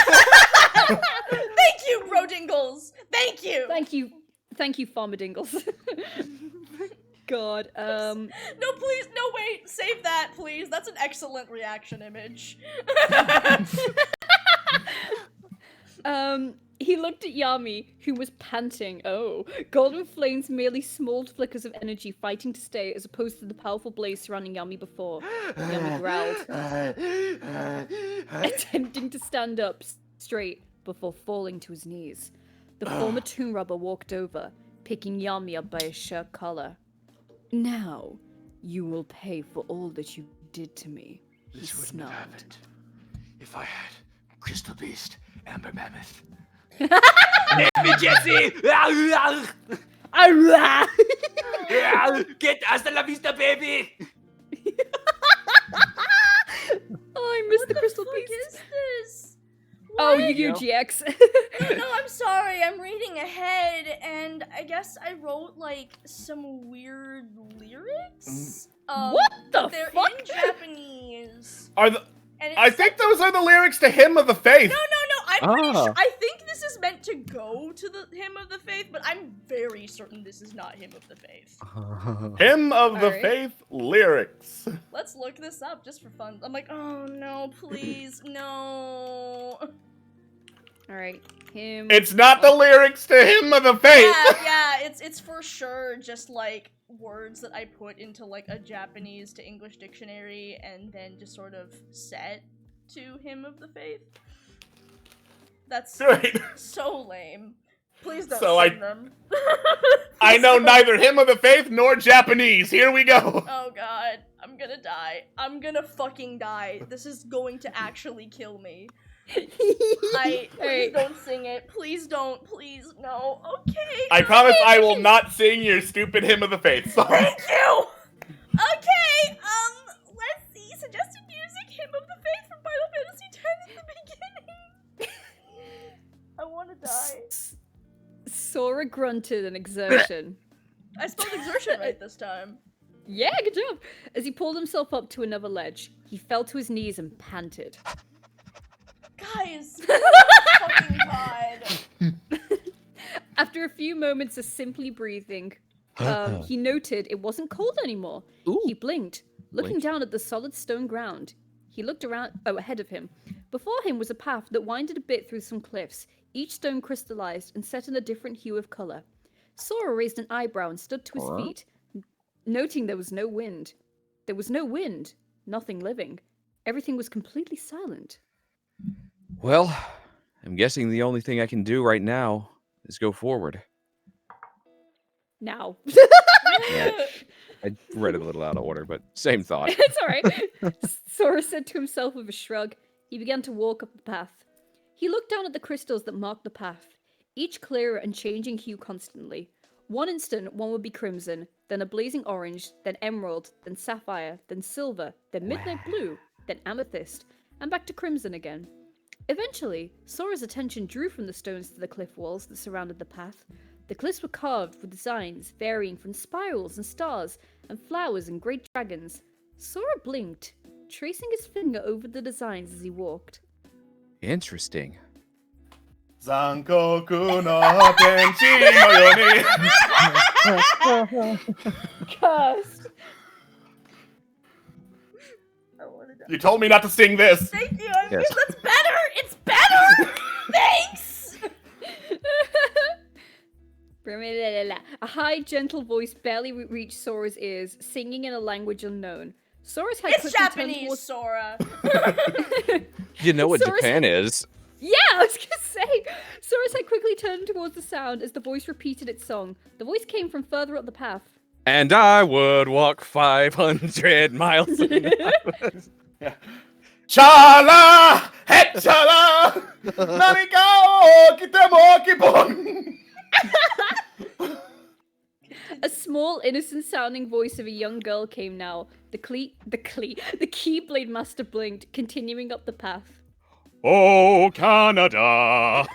you, bro Dingles. Thank you. Thank you. Thank you, Farmer Dingles. God. No, please, no, wait, save that, please. That's an excellent reaction image. He looked at Yami, who was panting. Oh, golden flames merely small flickers of energy fighting to stay, as opposed to the powerful blaze surrounding Yami before. Yami growled, attempting to stand up straight before falling to his knees. The former tomb robber walked over, picking Yami up by his shirt collar. Now, you will pay for all that you did to me. This wouldn't have happened if I had Crystal Beast, Amber Mammoth. Name me Jesse! Get hasta la vista, baby! Oh, I missed the crystal What beast. is this? Oh, What? you GX. No, I'm sorry. I'm reading ahead, and I guess I wrote like some weird lyrics. What the They're fuck? in Japanese. And I think those are the lyrics to Hymn of the Faith. No. I'm pretty Ah. sure. I think this is meant to go to the Hymn of the Faith, but I'm very certain this is not Hymn of the Faith. Hymn of the Alright. Faith lyrics. Let's look this up just for fun. I'm like, oh no, please, no. Alright, him. It's not the lyrics to Hymn of the Faith. Yeah, it's for sure just like words that I put into like a Japanese to English dictionary and then just sort of set to Hymn of the Faith. That's Great. so lame. Please don't So sing them. I Please know don't. neither Hymn of the Faith nor Japanese. Here we go. Oh god, I'm gonna die. I'm gonna fucking die. This is going to actually kill me. Please Alright. don't sing it. Please don't. Please, no. Okay. I promise I will not sing your stupid Hymn of the Faith song. Thank you! Okay, let's see. Suggested music, Hymn of the Faith from Final Fantasy X in the beginning. I wanna die. Sora grunted an exertion. I spelled exertion right this time. Yeah, good job. As he pulled himself up to another ledge, he fell to his knees and panted. Guys! Fucking god. After a few moments of simply breathing, he noted it wasn't cold anymore. Ooh. He blinked, looking Blink. down at the solid stone ground. He looked around, ahead of him. Before him was a path that winded a bit through some cliffs, each stone crystallized and set in a different hue of color. Sora raised an eyebrow and stood to his Huh? feet, noting there was no wind. There was no wind, nothing living. Everything was completely silent. Well, I'm guessing the only thing I can do right now is go forward. Now. Yeah. I read it a little out of order, but same thought. It's alright. Sora said to himself with a shrug. He began to walk up the path. He looked down at the crystals that marked the path, each clearer and changing hue constantly. One instant, one would be crimson, then a blazing orange, then emerald, then sapphire, then silver, then midnight blue, then amethyst, and back to crimson again. Eventually, Sora's attention drew from the stones to the cliff walls that surrounded the path. The cliffs were carved with designs varying from spirals and stars and flowers and great dragons. Sora blinked, tracing his finger over the designs as he walked. Interesting. Zankoku no tenchi no yoni. Cursed! I wanna die. You told me not to sing this. Thank you. Yes. That's better. It's better. Thanks. A high, gentle voice barely reached Sora's ears, singing in a language unknown. Sora's head It's quickly turned Japanese, towards... Sora. You know what Sora's- Japan is. Yeah, I was gonna say! Sora's head quickly turned towards the sound as the voice repeated its song. The voice came from further up the path. And I would walk 500 miles an hour. Chala! Hechala! Nanika o kitemo kipon! A small, innocent-sounding voice of a young girl came now. The Keyblade Master blinked, continuing up the path. Oh, Canada!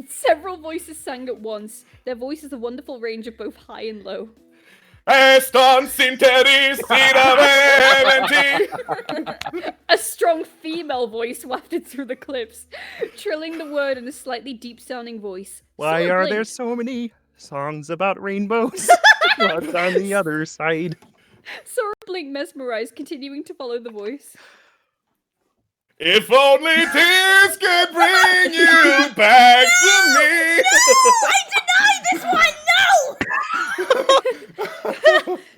Several voices sang at once, their voices a wonderful range of both high and low. Eston sinteris ira strong female voice wafted through the cliffs, trilling the word in a slightly deep-sounding voice. Why Sora are there blinked. so many songs about rainbows? What's on the other side? Sora blinked, mesmerized, continuing to follow the voice. If only tears could bring you back to me. I deny this one! No!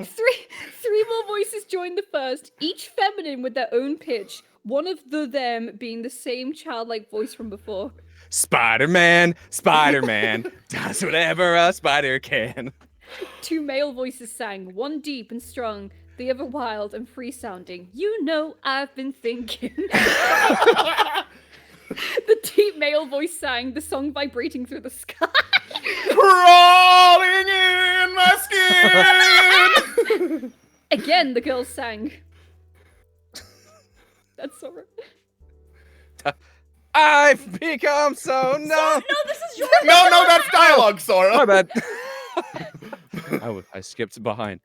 Three more voices joined the first, each feminine with their own pitch, one of them being the same childlike voice from before. Spider-Man, Spider-Man, does whatever a spider can. Two male voices sang, one deep and strong, the other wild and free-sounding. You know I've been thinking. The deep male voice sang, the song vibrating through the sky. Crawling in my skin. Again, the girls sang. That's Sora. I've become so numb. No, this is your No, that's dialogue, Sora. My bad. I skipped behind.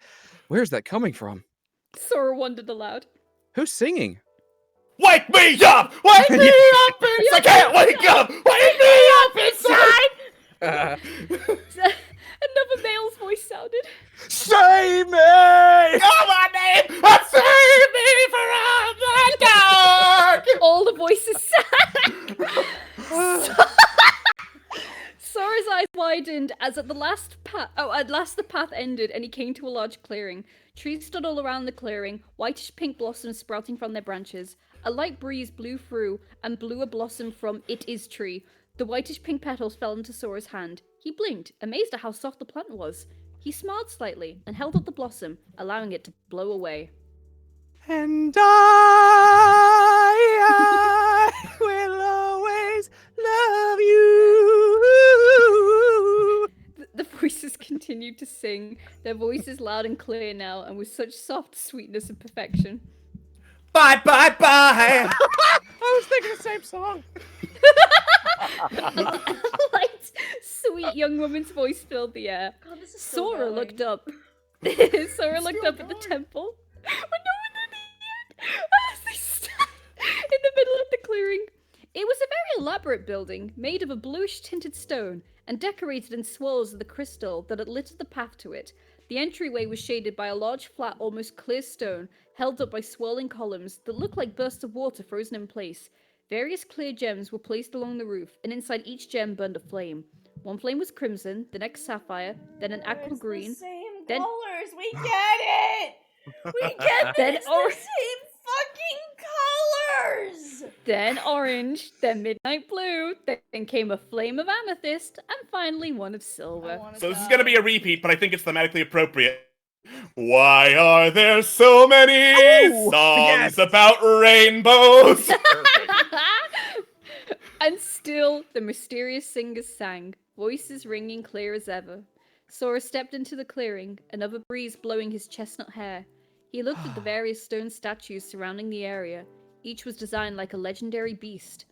Where's that coming from? Sora wondered aloud. Who's singing? Wake me up! Wake me up inside! I can't wake up! Wake me up inside! Another male's voice sounded. Save me! Come on, name! Save me from the dark! All the voices sang. Sora's eyes widened as at last the path ended and he came to a large clearing. Trees stood all around the clearing, whitish pink blossoms sprouting from their branches. A light breeze blew through and blew a blossom from It Is tree. The whitish pink petals fell into Sora's hand. He blinked, amazed at how soft the plant was. He smiled slightly and held up the blossom, allowing it to blow away. And I will always love you. The voices continued to sing, their voices loud and clear now, and with such soft sweetness and perfection. Bye, bye, bye! I was thinking the same song. A light, sweet young woman's voice filled the air. God, this is still Sora going. looked up. Sora looked up at the temple. But no one did it yet. As they stood in the middle of the clearing. It was a very elaborate building, made of a bluish tinted stone, and decorated in swirls of the crystal that had lit the path to it. The entryway was shaded by a large, flat, almost clear stone, held up by swirling columns that looked like bursts of water frozen in place. Various clear gems were placed along the roof, and inside each gem burned a flame. One flame was crimson, the next sapphire, then an aqua green, The same then- colors. We get it. We get Then that it's or- the same fucking colors. then orange, then midnight blue, then came a flame of amethyst, and finally one of silver. So this is gonna be a repeat, but I think it's thematically appropriate. Why are there so many songs yes. about rainbows? And still, the mysterious singers sang, voices ringing clear as ever. Sora stepped into the clearing, another breeze blowing his chestnut hair. He looked at the various stone statues surrounding the area. Each was designed like a legendary beast.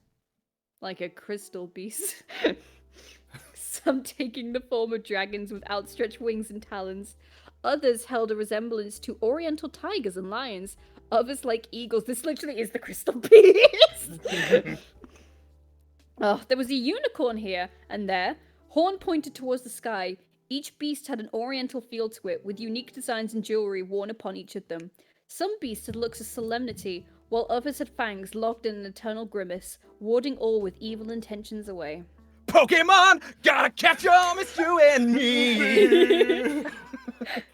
Like a crystal beast. Some taking the form of dragons with outstretched wings and talons. Others held a resemblance to oriental tigers and lions. Others like eagles. This literally is the crystal beast! Oh, there was a unicorn here and there. Horn pointed towards the sky. Each beast had an oriental feel to it, with unique designs and jewelry worn upon each of them. Some beasts had looks of solemnity, while others had fangs locked in an eternal grimace, warding all with evil intentions away. Pokemon, gotta catch 'em, it's you and me.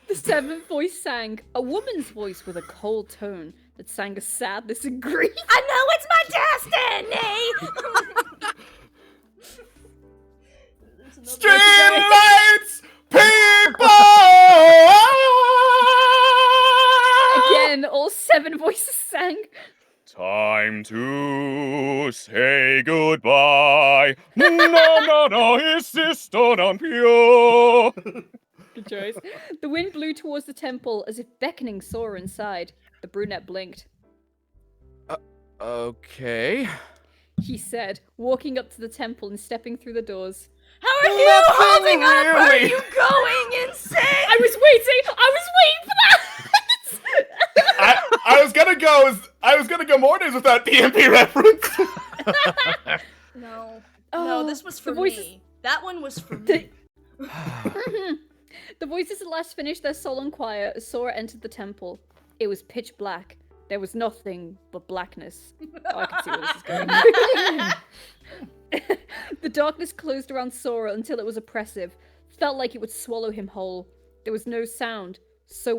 The seventh voice sang, a woman's voice with a cold tone that sang of sadness and grief. I know it's my destiny. Streetlights, people! Again, all seven voices sang. Time to say goodbye. No, insisto non più. Good choice. The wind blew towards the temple as if beckoning Sora inside. The brunette blinked. Okay. He said, walking up to the temple and stepping through the doors. How are you holding up? Are really. you going insane? I was waiting for that! I was gonna I was gonna go Mortis without DMP reference. No. Oh, No, this was for the voices- me. That one was for me. The voices at last finished their solemn choir as Sora entered the temple. It was pitch black. There was nothing but blackness. Oh, I can see where this is going. The darkness closed around Sora until it was oppressive. Felt like it would swallow him whole. There was no sound. There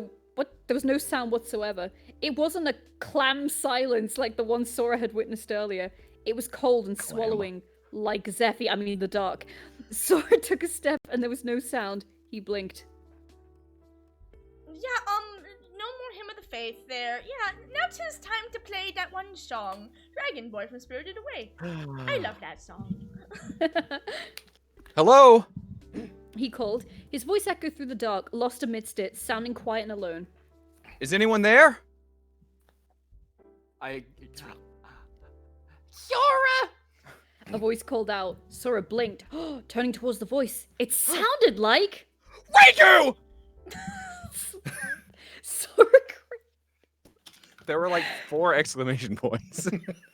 was no sound whatsoever. It wasn't a clam silence like the one Sora had witnessed earlier. It was cold and swallowing, like Zephyr. I mean, the dark. Sora took a step and there was no sound. He blinked. Yeah, no more Hymn of the Faith there. Yeah, now 'tis time to play that one song, Dragon Boy from Spirited Away. I love that song. Hello? He called. His voice echoed through the dark, lost amidst it, sounding quiet and alone. Is anyone there? Sora! A voice called out. Sora blinked, turning towards the voice. It sounded like... Riku! Sora There were like 4 exclamation points.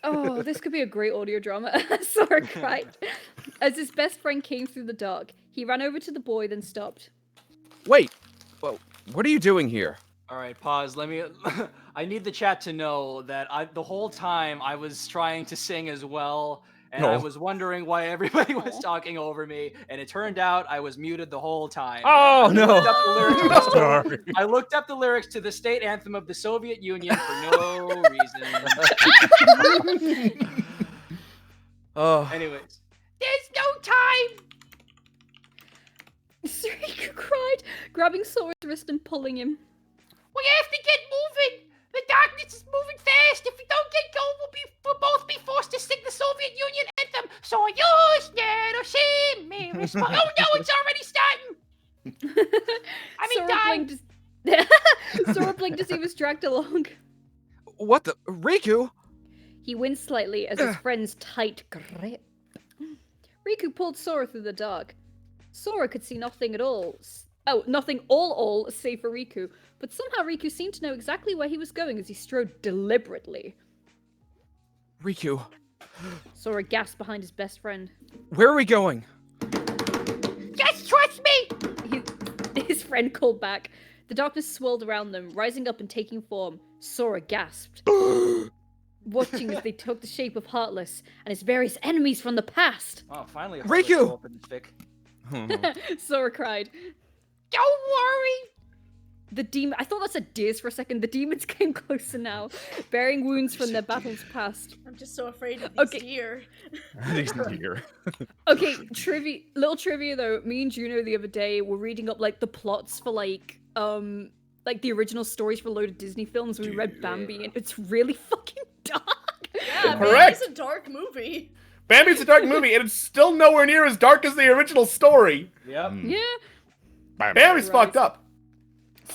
Oh, this could be a great audio drama. Sora cried. As his best friend came through the dark, he ran over to the boy, then stopped. Wait, well, what are you doing here? All right, pause. Let me. I need the chat to know that the whole time I was trying to sing as well, and I Oh. was wondering why everybody was talking over me, and it turned out I was muted the whole time. Oh, I looked no. up the lyrics to the- Sorry. I looked up the lyrics to the state anthem of the Soviet Union for no reason. Oh. Anyways, There's no time! Riku cried, grabbing Sora's wrist and pulling him. We have to get moving! The darkness is moving fast! If we don't get going, we'll both be forced to sing the Soviet Union anthem! So use never see me respond. Oh no, it's already starting! I mean, die! Sora blinked as he was dragged along. What the? Riku? He winced slightly as his friend's tight grip. Riku pulled Sora through the dark. Sora could see nothing at all. Nothing all save for Riku. But somehow Riku seemed to know exactly where he was going as he strode deliberately. Riku, Sora gasped behind his best friend. where are we going? Just trust me! His friend called back. The darkness swirled around them, rising up and taking form. Sora gasped, watching as they took the shape of Heartless and his various enemies from the past. oh, finally, a Riku! Heartless open fic. Sora cried. Don't worry! The demon. I thought that said deers for a second. The demons came closer now, bearing wounds from their battles past. I'm just so afraid of these Okay. deer. These deer. Okay, little trivia though. Me and Juno the other day were reading up like the plots for like the original stories for a load of Disney films. We read Bambi, and it's really fucking dark. Yeah, Correct. It's a dark movie. Bambi's a dark movie, and it's still nowhere near as dark as the original story. Yep. Yeah. Bambi's Right. fucked up.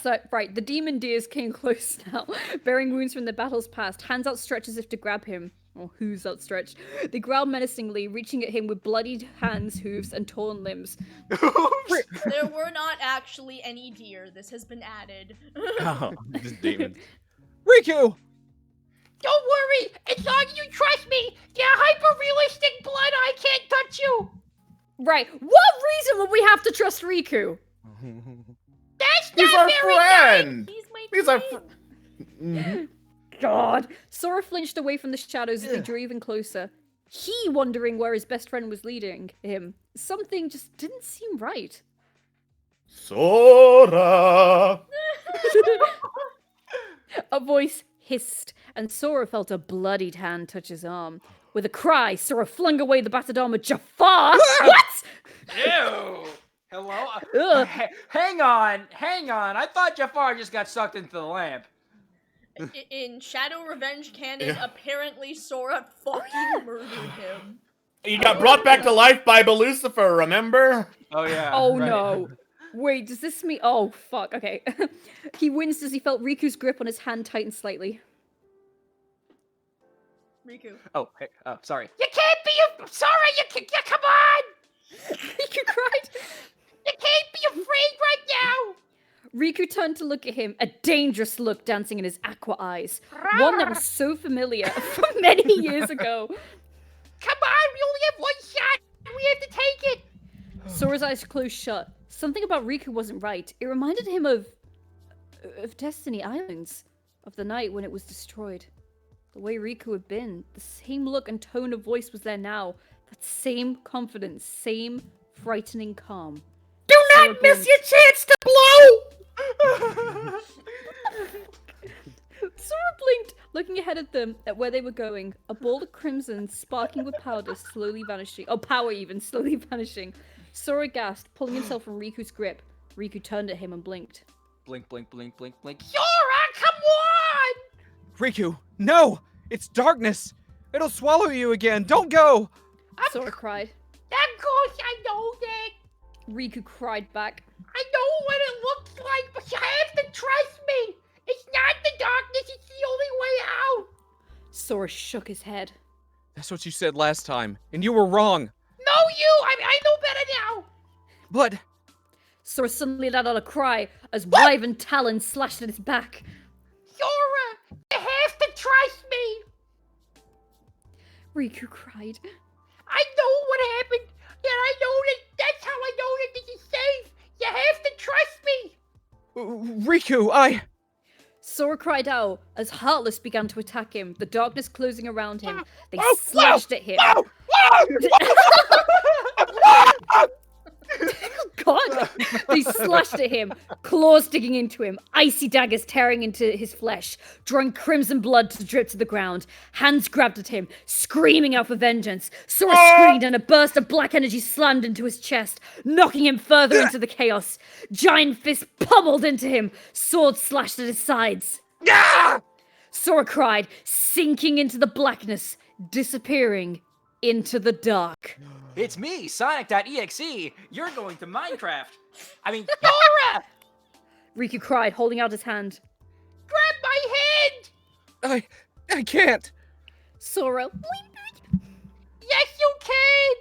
So, right, the demon deers came close now, bearing wounds from their battles past, hands outstretched as if to grab him. Or who's outstretched? They growled menacingly, reaching at him with bloodied hands, hooves, and torn limbs. There were not actually any deer. This has been added. Oh, this demon. Riku! Don't worry! As long as you trust me! You're hyper-realistic blood, I can't touch you! Right, what reason would we have to trust Riku? That's He's not our very nice! friend. He's my He's our. friend. God. Sora flinched away from the shadows as they drew even closer. He wondering where his best friend was leading him. Something just didn't seem right. Sora. A voice hissed, and Sora felt a bloodied hand touch his arm. With a cry, Sora flung away the battered arm of Jafar. What? Ew. Hello? Ugh. Hang on. I thought Jafar just got sucked into the lamp. In Shadow Revenge canon, apparently Sora fucking murdered him. He got brought back to life by Lucifer, remember? Oh yeah. Oh right. no. Wait, does this mean? Oh fuck. Okay. He winced as he felt Riku's grip on his hand tighten slightly. Riku. Oh, hey, sorry. You can't be sorry, come on! Riku cried. You can't be afraid right now! Riku turned to look at him, a dangerous look dancing in his aqua eyes. One that was so familiar from many years ago. Come on, we only have one shot. We have to take it. Sora's eyes closed shut. Something about Riku wasn't right. It reminded him of Destiny Islands, of the night when it was destroyed. The way Riku had been, the same look and tone of voice was there now. That same confidence, same frightening calm. Do not miss your chance to blow. Sora blinked, looking ahead at them at where they were going. A ball of crimson, sparking with powder, slowly vanishing. Oh, power even, slowly vanishing. Sora gasped, pulling himself from Riku's grip. Riku turned at him and blinked. Blink, blink, blink, blink, blink. Sora, come on. Riku, no! It's darkness! It'll swallow you again! Don't go! Sora cried. Of course I know that. Riku cried back. I know what it looks like, but you have to trust me. It's not the darkness, it's the only way out. Sora shook his head. That's what you said last time, and you were wrong. No, I know better now. But Sora suddenly let out a cry as wyvern talons slashed at his back. Sora, you have to trust me. Riku cried. I know what happened, and I know that's how I know that this is safe. You have to trust me. Riku, Sora cried out as Heartless began to attack him, the darkness closing around him. They slashed at him. God! They slashed at him, claws digging into him, icy daggers tearing into his flesh, drawing crimson blood to drip to the ground. Hands grabbed at him, screaming out for vengeance. Sora screamed and a burst of black energy slammed into his chest, knocking him further into the chaos. Giant fists pummeled into him, swords slashed at his sides. Sora cried, sinking into the blackness, disappearing into the dark. It's me, Sonic.exe. You're going to Minecraft. I mean, Sora, Riku cried, holding out his hand. grab my hand. I can't. Sora. Yes, you can.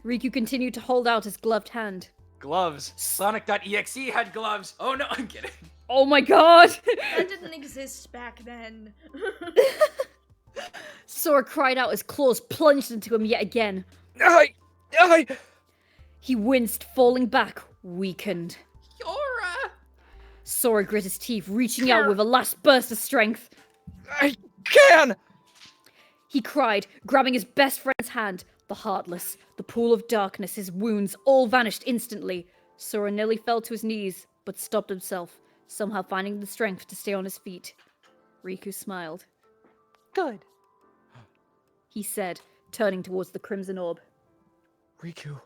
Riku continued to hold out his gloved hand. gloves. Sonic.exe had gloves. Oh no, I'm kidding. Oh my god! That didn't exist back then. Sora cried out as claws plunged into him yet again. He winced, falling back, weakened. Sora. Sora grit his teeth, reaching out with a last burst of strength. I can! He cried, grabbing his best friend's hand. The Heartless, the pool of darkness, his wounds, all vanished instantly. Sora nearly fell to his knees, but stopped himself, somehow finding the strength to stay on his feet. Riku smiled. Good. He said, turning towards the crimson orb. Riku.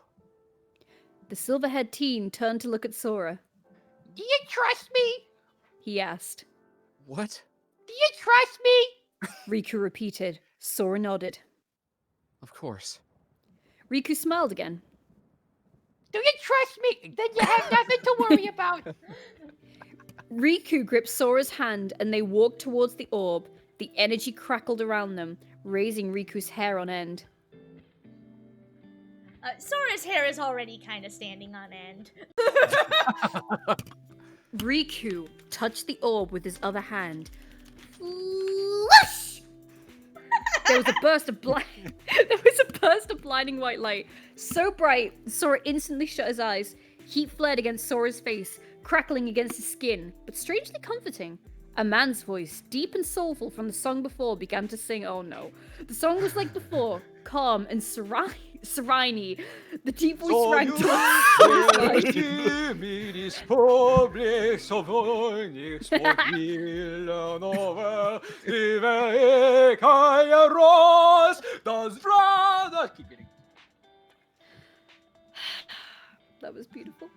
The silver-haired teen turned to look at Sora. Do you trust me? He asked. What? Do you trust me? Riku repeated. Sora nodded. Of course. Riku smiled again. Do you trust me? Then you have nothing to worry about. Riku gripped Sora's hand and they walked towards the orb. The energy crackled around them, raising Riku's hair on end. Sora's hair is already kind of standing on end. Riku touched the orb with his other hand. Flush! There was a burst of blinding white light, so bright Sora instantly shut his eyes. Heat flared against Sora's face, crackling against his skin, but strangely comforting. A man's voice, deep and soulful from the song before, began to sing. Oh no. The song was like before, calm and serene. The deep voice rang That was beautiful.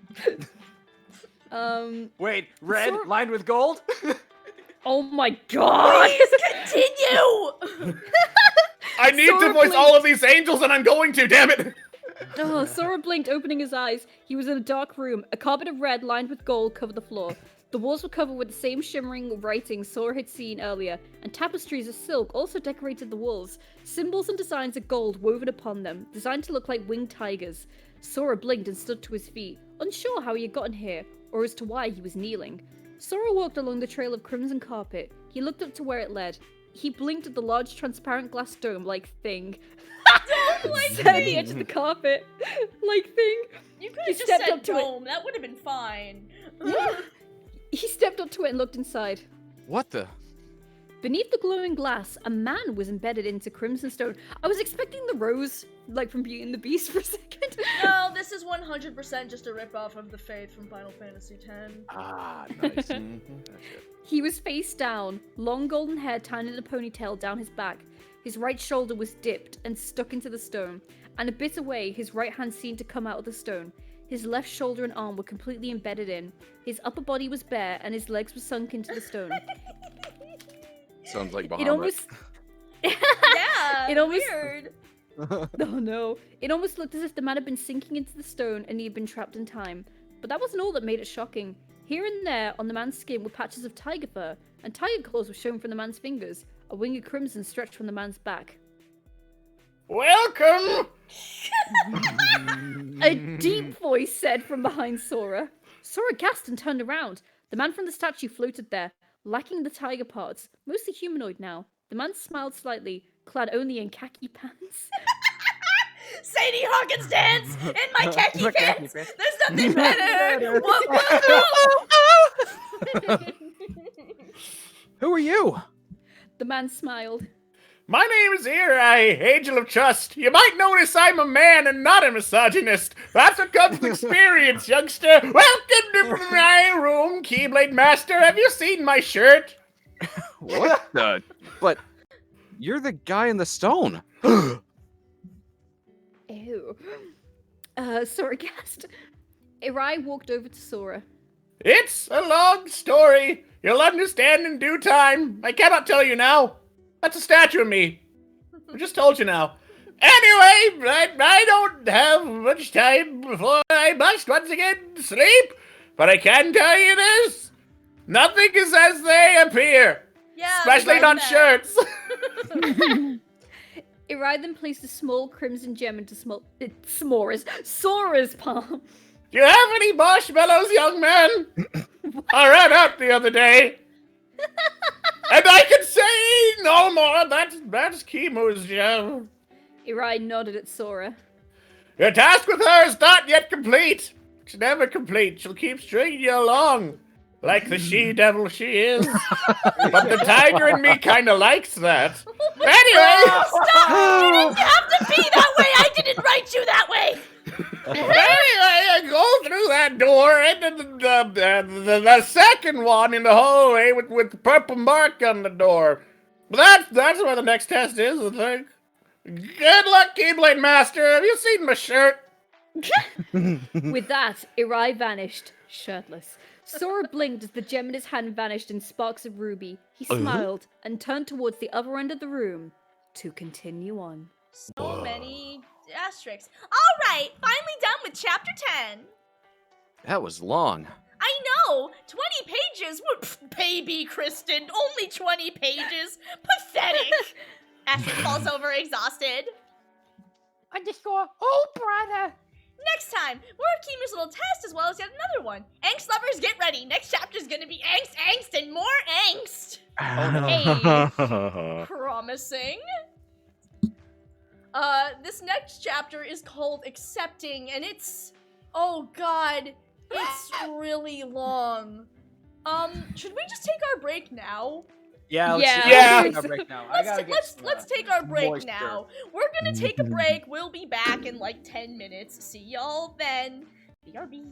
Wait, red Sora- lined with gold? Oh my god! Please continue! I need Sora to voice blinked. all of these angels, and I'm going to, damn it! Oh, Sora blinked, opening his eyes. He was in a dark room. A carpet of red lined with gold covered the floor. The walls were covered with the same shimmering writing Sora had seen earlier, and tapestries of silk also decorated the walls. Symbols and designs of gold woven upon them, designed to look like winged tigers. Sora blinked and stood to his feet, unsure how he had gotten here, or as to why he was kneeling. Sora walked along the trail of crimson carpet. He looked up to where it led. He blinked at the large transparent glass dome-like thing. Set at the edge of the carpet. Like thing. You could He have just stepped said up to it. dome. That would have been fine. He stepped up to it and looked inside. What the? Beneath the glowing glass, a man was embedded into crimson stone. I was expecting the rose, like from Beauty and the Beast for a second. No, this is 100% just a ripoff of the Faith from Final Fantasy X. Ah, nice. He was face down, long golden hair tied in a ponytail down his back. His right shoulder was dipped and stuck into the stone, and a bit away, his right hand seemed to come out of the stone. His left shoulder and arm were completely embedded in. His upper body was bare, and his legs were sunk into the stone. Sounds like Bahamut. It almost... Yeah, It almost- weird. Oh no. It almost looked as if the man had been sinking into the stone and he had been trapped in time. But that wasn't all that made it shocking. Here and there on the man's skin were patches of tiger fur, and tiger claws were shown from the man's fingers. A wing of crimson stretched from the man's back. Welcome! A deep voice said from behind Sora. Sora gasped and turned around. The man from the statue floated there, lacking the tiger parts, mostly humanoid now. The man smiled slightly, clad only in khaki pants. Sadie Hawkins dance in my khaki pants. There's nothing better. Whoa, Who are you? The man smiled. My name is Eri, Angel of Trust. You might notice I'm a man and not a misogynist. That's what comes with experience, youngster. Welcome to my room, Keyblade Master. Have you seen my shirt? What the? But you're the guy in the stone. Ew. Sora gasped. Eri walked over to Sora. It's a long story. You'll understand in due time. I cannot tell you now. That's a statue of me. I just told you now. Anyway, I don't have much time before I must once again sleep. But I can tell you this. Nothing is as they appear. yeah, Especially like not that. shirts. Eri then placed a small crimson gem into Sora's palm. Do you have any marshmallows, young man? I ran out the other day. And I can say no more. That's Kimu's gem. Eri nodded at Sora. Your task with her is not yet complete. It's never complete. She'll keep stringing you along. Like the she-devil she is. But the tiger in me kind of likes that. Anyway. Stop! You didn't have to be that way. I didn't write you that way. Anyway, I go through that door into the second one in the hallway with the purple mark on the door. But that's where the next test is, I think. Good luck, Keyblade Master. Have you seen my shirt? With that, Eri vanished, shirtless. Sora blinked as the gem in his hand vanished in sparks of ruby. He smiled and turned towards the other end of the room to continue on. So many asterisks. All right, finally done with chapter 10. That was long. I know, 20 pages. Pff, baby Kristen, only 20 pages. Pathetic. Astrid falls over exhausted. Underscore, oh brother. Next time, more of Kimu's little test as well as yet another one. Angst lovers, get ready. Next chapter's gonna be angst, angst, and more angst. Hey. Promising. This next chapter is called Accepting, and it's... Oh god, it's really long. Should we just take our break now? Yeah, Yeah. let's take a break now. I gotta get Let's take our break moisture. now. We're gonna take a break. We'll be back in like 10 minutes. See y'all then. BRB.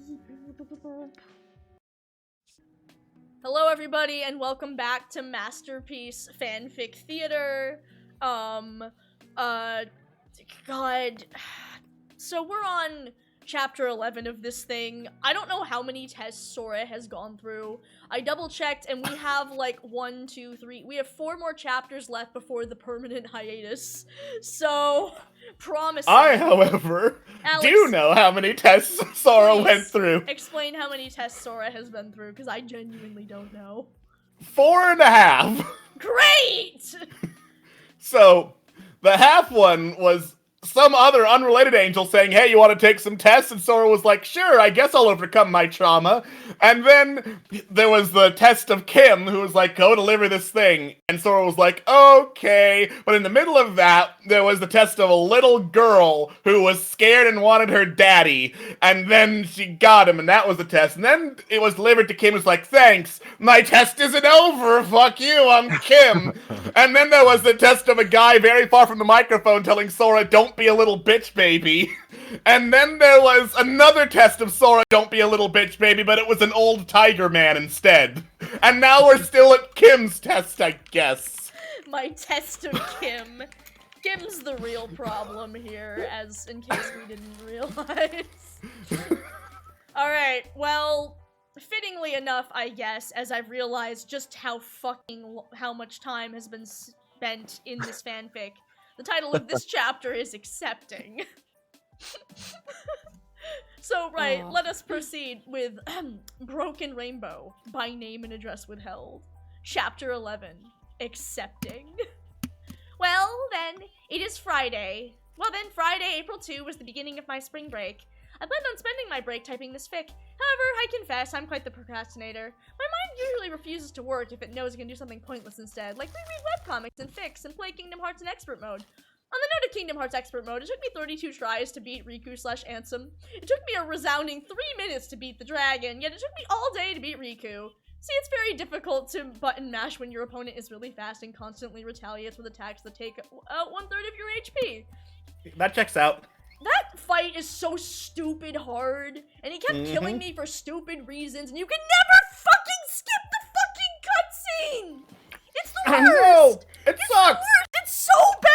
Hello everybody and welcome back to Masterpiece Fanfic Theater. God. So we're on chapter 11 of this thing. I don't know how many tests Sora has gone through. I double checked and we have like 1, 2, 3. We have 4 more chapters left before the permanent hiatus. So, promising. I, however, Alex, do know how many tests Sora please went through. Explain how many tests Sora has been through, because I genuinely don't know. 4.5. Great! So, the half one was some other unrelated angel saying, hey, you want to take some tests? And Sora was like, sure, I guess I'll overcome my trauma. And then there was the test of Kim, who was like, go deliver this thing. And Sora was like, okay. But in the middle of that, there was the test of a little girl who was scared and wanted her daddy. And then she got him, and that was the test. And then it was delivered to Kim, who's like, thanks, my test isn't over. Fuck you, I'm Kim. And then there was the test of a guy very far from the microphone telling Sora, don't be a little bitch baby. And then there was another test of Sora, don't be a little bitch baby, but it was an old tiger man instead. And now we're still at Kim's test, I guess. My test of Kim. Kim's the real problem here, as in case we didn't realize. Alright, well, fittingly enough, I guess, as I've realized just how much time has been spent in this fanfic, the title of this chapter is Accepting. So, right, let us proceed with Broken Rainbow, by name and address withheld. Chapter 11, Accepting. Well, then, it is Friday. Well then, Friday, April 2 was the beginning of my spring break. I planned on spending my break typing this fic. However, I confess, I'm quite the procrastinator. My mind usually refuses to work if it knows it can do something pointless instead, like reread webcomics and fics and play Kingdom Hearts in Expert Mode. On the note of Kingdom Hearts Expert Mode, it took me 32 tries to beat Riku/Ansem. It took me a resounding 3 minutes to beat the dragon, yet it took me all day to beat Riku. See, it's very difficult to button mash when your opponent is really fast and constantly retaliates with attacks that take 1/3 of your HP. That checks out. That fight is so stupid hard, and he kept killing me for stupid reasons, and you can never fucking skip the fucking cutscene! It's the worst! I know! It It's sucks! the worst! It's so bad!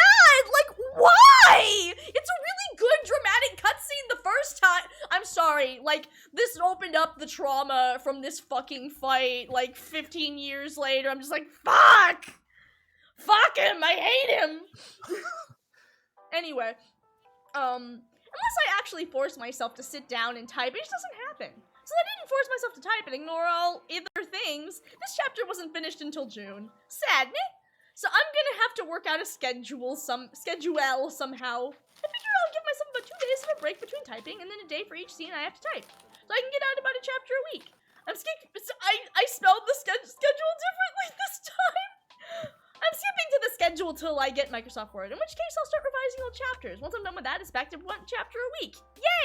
Like, why? It's a really good dramatic cutscene the first time. I'm sorry, like, this opened up the trauma from this fucking fight, like, 15 years later. I'm just like, fuck! Fuck him! I hate him! Anyway, unless I actually force myself to sit down and type, it just doesn't happen. Since I didn't force myself to type and ignore all other things, this chapter wasn't finished until June. Sad, ne? So I'm gonna have to work out a schedule somehow. I figure I'll give myself about 2 days of a break between typing, and then a day for each scene I have to type. So I can get out about a chapter a week. I spelled the schedule differently this time. I'm skipping to the schedule till I get Microsoft Word, in which case I'll start revising old chapters. Once I'm done with that, it's back to 1 chapter a week.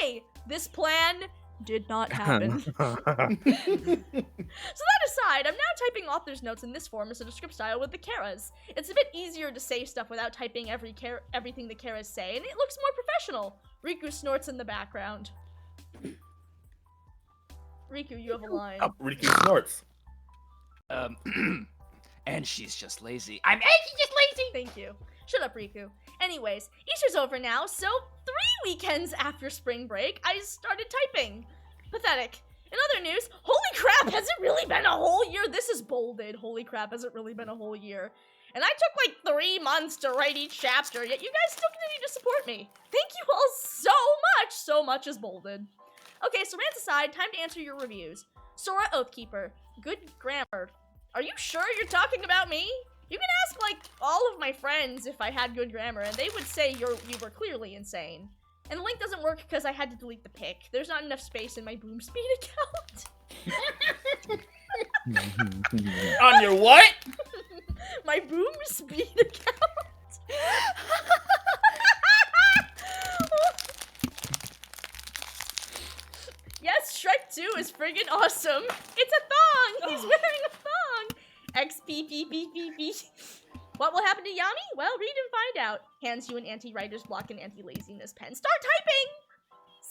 Yay! This plan did not happen. So that aside, I'm now typing author's notes in this form instead of script style with the Karas. It's a bit easier to say stuff without typing everything the Karas say, and it looks more professional. Riku snorts in the background. Riku, you have a line. Oh, Riku snorts. And she's just lazy. I'm actually just lazy. Thank you. Shut up, Riku. Anyways, Easter's over now, so 3 weekends after spring break, I started typing. Pathetic. In other news, holy crap, has it really been a whole year? This is bolded. Holy crap, has it really been a whole year? And I took like 3 months to write each chapter, yet you guys still continue to support me. Thank you all so much. So much is bolded. Okay, so rants aside, time to answer your reviews. Sora Oathkeeper. Good grammar. Are you sure you're talking about me? You can ask, like, all of my friends if I had good grammar, and they would say you were clearly insane. And the link doesn't work because I had to delete the pic. There's not enough space in my Boom Speed account. On your what? My Boom Speed account. Yes, Shrek 2 is friggin' awesome. It's a thong. He's wearing a thong. XPPPPP. What will happen to Yami? Well, read and find out. Hands you an anti-writer's block and anti-laziness pen. Start typing!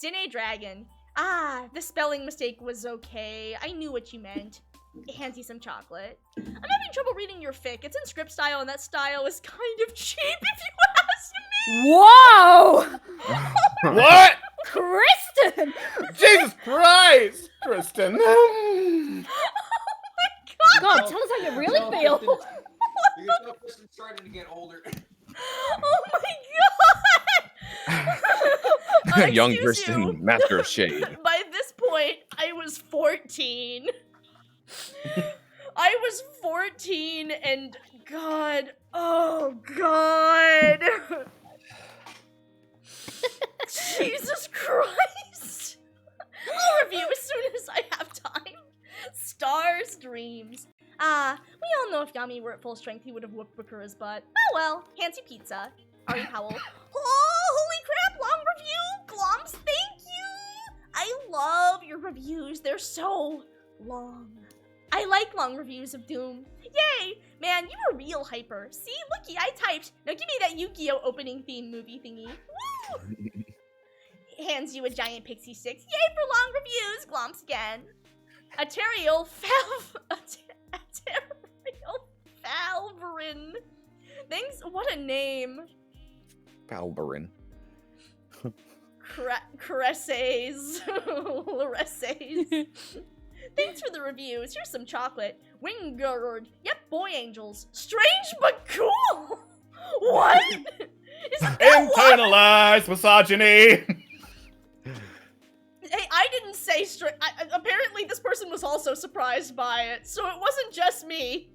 Cine Dragon. Ah, the spelling mistake was okay. I knew what you meant. It hands you some chocolate. I'm having trouble reading your fic. It's in script style, and that style is kind of cheap, if you ask me. Whoa! What? Kristen! Jesus Christ, Kristen. God, tell us how you really feel. You can tell Kristen's starting to get older. Oh my god! Young Excuse Kristen, you. master of shade. By this point, I was 14. I was 14 and God, oh god. Jesus Christ! I'll review as soon as I have time. Stars Dreams. We all know if Yami were at full strength, he would have whooped Bakura's butt. Oh well. Handsy Pizza. Ari Powell. Oh, holy crap! Long review! Glomps, thank you! I love your reviews. They're so long. I like long reviews of Doom. Yay! Man, you were real hyper. See, looky, I typed. Now give me that Yu-Gi-Oh! Opening theme movie thingy. Woo! Hands you a giant pixie sticks. Yay for long reviews! Glomps again. Aterial Falverin. Thanks. What a name. Falberin. Caresses. Laresses. Thanks for the reviews. Here's some chocolate. Wingird. Yep, boy angels. Strange but cool. What? Isn't that Internalized misogyny. Hey, I didn't say apparently this person was also surprised by it, so it wasn't just me.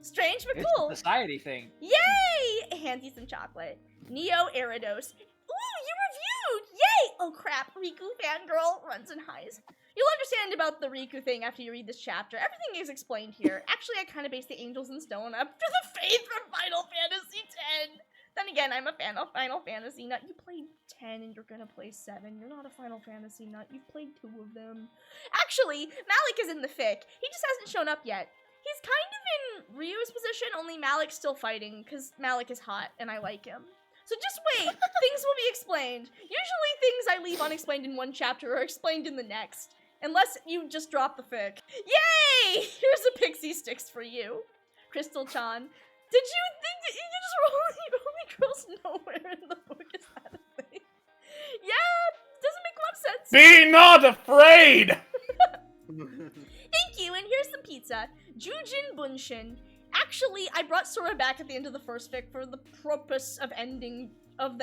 Strange but It's cool. a society thing. Yay! Hands you some chocolate. Neo Eridos. Ooh, you reviewed! Yay! Oh crap, Riku fangirl runs and highs. You'll understand about the Riku thing after you read this chapter. Everything is explained here. Actually, I kind of based the Angels in Stone after the Faith from Final Fantasy X. Then again, I'm a fan of Final Fantasy nut. You played 10 and you're gonna play 7. You're not a Final Fantasy nut. You've played 2 of them. Actually, Malik is in the fic. He just hasn't shown up yet. He's kind of in Ryu's position, only Malik's still fighting, because Malik is hot, and I like him. So just wait, things will be explained. Usually things I leave unexplained in one chapter are explained in the next. Unless you just drop the fic. Yay! Here's a pixie sticks for you. Crystal-chan. Did you think that you just roll the only girls nowhere in the book? Is that a thing? Yeah, doesn't make a lot of sense. Be not afraid! Thank you, and here's some pizza. Jujin Bunshin. Actually, I brought Sora back at the end of the first fic for the purpose of the ending of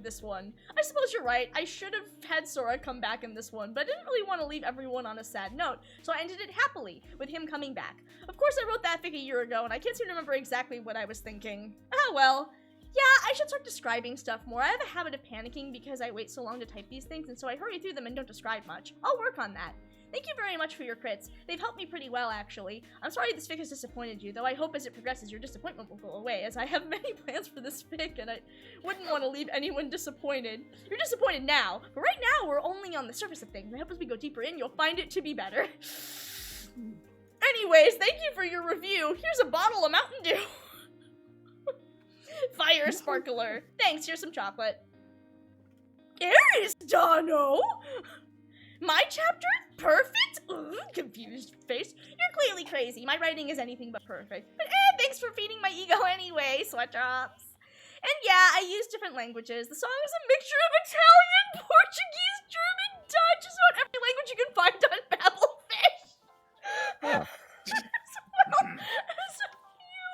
this one. I suppose you're right. I should have had Sora come back in this one, but I didn't really want to leave everyone on a sad note, so I ended it happily, with him coming back. Of course, I wrote that fic a year ago, and I can't seem to remember exactly what I was thinking. Oh well. Yeah, I should start describing stuff more. I have a habit of panicking because I wait so long to type these things, and so I hurry through them and don't describe much. I'll work on that. Thank you very much for your crits. They've helped me pretty well, actually. I'm sorry this fic has disappointed you, though I hope as it progresses your disappointment will go away, as I have many plans for this fic, and I wouldn't want to leave anyone disappointed. You're disappointed now, but right now we're only on the surface of things, and I hope as we go deeper in, you'll find it to be better. Anyways, thank you for your review. Here's a bottle of Mountain Dew. Fire Sparkler. Thanks, here's some chocolate. Aries Dono! My chapter? Perfect? Ooh, confused face. You're clearly crazy. My writing is anything but perfect. But thanks for feeding my ego anyway, Sweatdrops. And yeah, I use different languages. The song is a mixture of Italian, Portuguese, German, Dutch, just about every language you can find on Babelfish. Yeah. As a few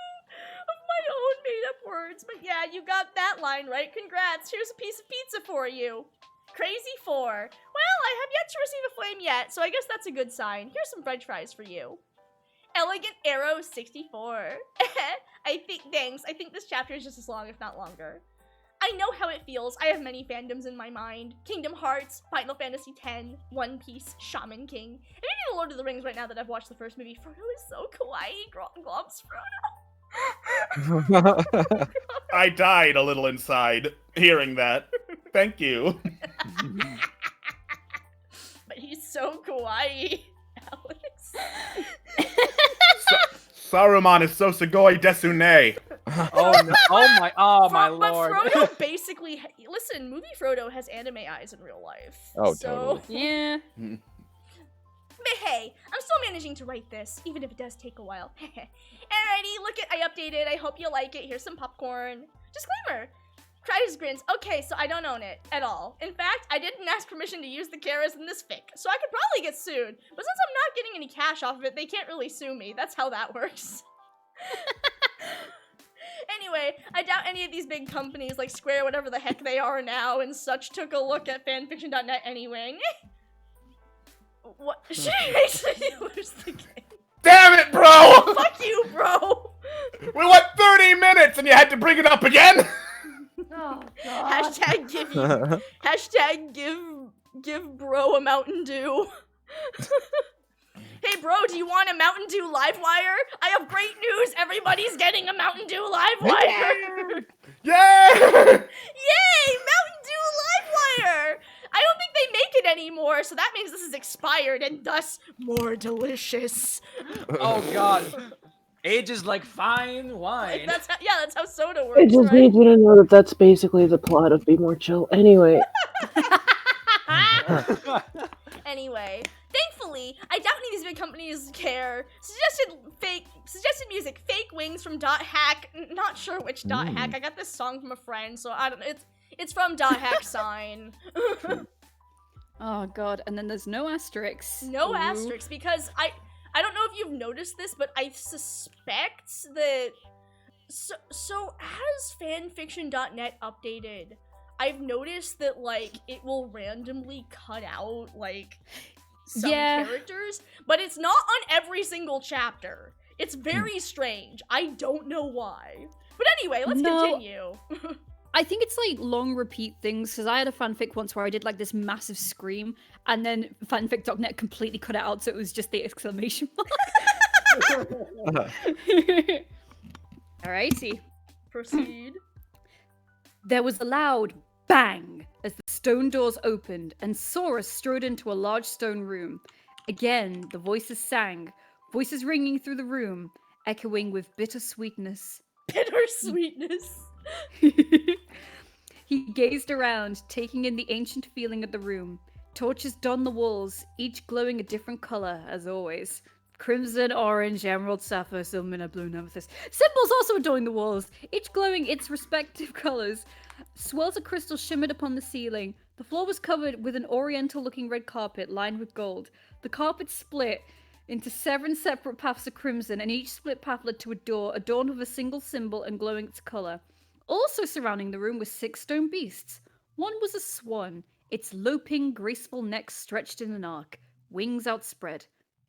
of my own made-up words. But yeah, you got that line right. Congrats. Here's a piece of pizza for you. Crazy 4. Well, I have yet to receive a flame yet, so I guess that's a good sign. Here's some french fries for you. Elegant Arrow 64. Thanks. I think this chapter is just as long, if not longer. I know how it feels. I have many fandoms in my mind. Kingdom Hearts, Final Fantasy X, One Piece, Shaman King. And maybe The Lord of the Rings right now that I've watched the first movie. Frodo is so kawaii. Glomps Frodo. I died a little inside hearing that. Thank you. But he's so kawaii, Alex. Saruman is so Sugoi Desune. Oh no! Oh my But lord! Frodo basically, listen, movie Frodo has anime eyes in real life. Oh, so... totally. Yeah. But hey, I'm still managing to write this, even if it does take a while. Alrighty, look it, I updated. I hope you like it. Here's some popcorn. Disclaimer. Cries grins. Okay, so I don't own it at all. In fact, I didn't ask permission to use the caras in this fic, so I could probably get sued. But since I'm not getting any cash off of it, they can't really sue me. That's how that works. Anyway, I doubt any of these big companies like Square, whatever the heck they are now and such, took a look at fanfiction.net anyway. What? She actually lose the game. Damn it, bro! Fuck you, bro! We went 30 minutes and you had to bring it up again? Oh God. Hashtag give bro a Mountain Dew. Hey bro, do you want a Mountain Dew live wire? I have great news. Everybody's getting a Mountain Dew live wire. Yeah! Yay! Mountain Dew live wire. I don't think they make it anymore, so that means this is expired and thus more delicious. Oh God. Age is like fine wine. That's how soda I works, just right? need you to know that that's basically the plot of Be More Chill. Anyway, Anyway, thankfully, I doubt any of these big companies care. Suggested music, Fake Wings from Dot Hack. Not sure which Dot Hack. I got this song from a friend, so I don't know. It's from Dot Hack Sign. Oh god, and then there's no asterisks. No Ooh. asterisks, because I don't know if you've noticed this, but I suspect that so as fanfiction.net updated, I've noticed that like it will randomly cut out like some characters, but it's not on every single chapter. It's very strange. I don't know why. But anyway, let's continue. I think it's like long repeat things, because I had a fanfic once where I did like this massive scream, and then fanfic.net completely cut it out, so it was just the exclamation mark. Alrighty. Proceed. There was a loud bang as the stone doors opened, and Sora strode into a large stone room. Again, the voices sang, voices ringing through the room, echoing with bittersweetness. Bittersweetness. He gazed around, taking in the ancient feeling of the room. Torches donned the walls, each glowing a different color, as always. Crimson, orange, emerald, sapphire, silver, blue, and amethyst. Symbols also adorning the walls, each glowing its respective colors. Swirls of crystal shimmered upon the ceiling. The floor was covered with an oriental-looking red carpet lined with gold. The carpet split into 7 separate paths of crimson, and each split path led to a door adorned with a single symbol and glowing its color. Also surrounding the room were 6 stone beasts. One was a swan, its loping, graceful neck stretched in an arc, wings outspread.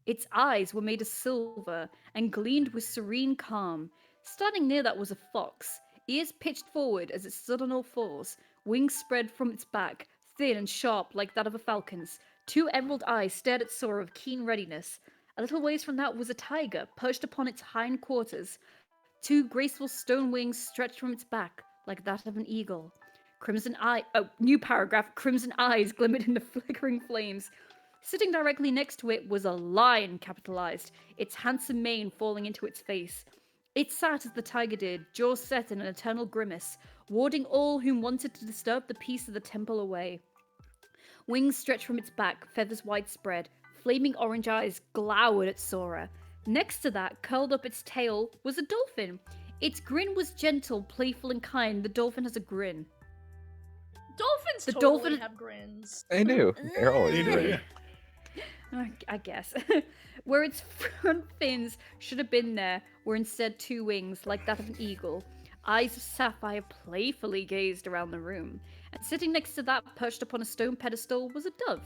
Its eyes were made of silver and gleamed with serene calm. Standing near that was a fox, ears pitched forward as it stood on all fours, wings spread from its back, thin and sharp like that of a falcon's. 2 emerald eyes stared at Sora with keen readiness. A little ways from that was a tiger, perched upon its hind quarters. 2 graceful stone wings stretched from its back, like that of an eagle. New paragraph, crimson eyes glimmered in the flickering flames. Sitting directly next to it was a lion, capitalized, its handsome mane falling into its face. It sat as the tiger did, jaws set in an eternal grimace, warding all whom wanted to disturb the peace of the temple away. Wings stretched from its back, feathers widespread, flaming orange eyes glowered at Sora. Next to that, curled up its tail, was a dolphin. Its grin was gentle, playful, and kind. The dolphin has a grin. Dolphins totally have grins. They do. They're always great. I guess. Where its front fins should have been there were instead 2 wings, like that of an eagle. Eyes of sapphire playfully gazed around the room. And sitting next to that, perched upon a stone pedestal, was a dove.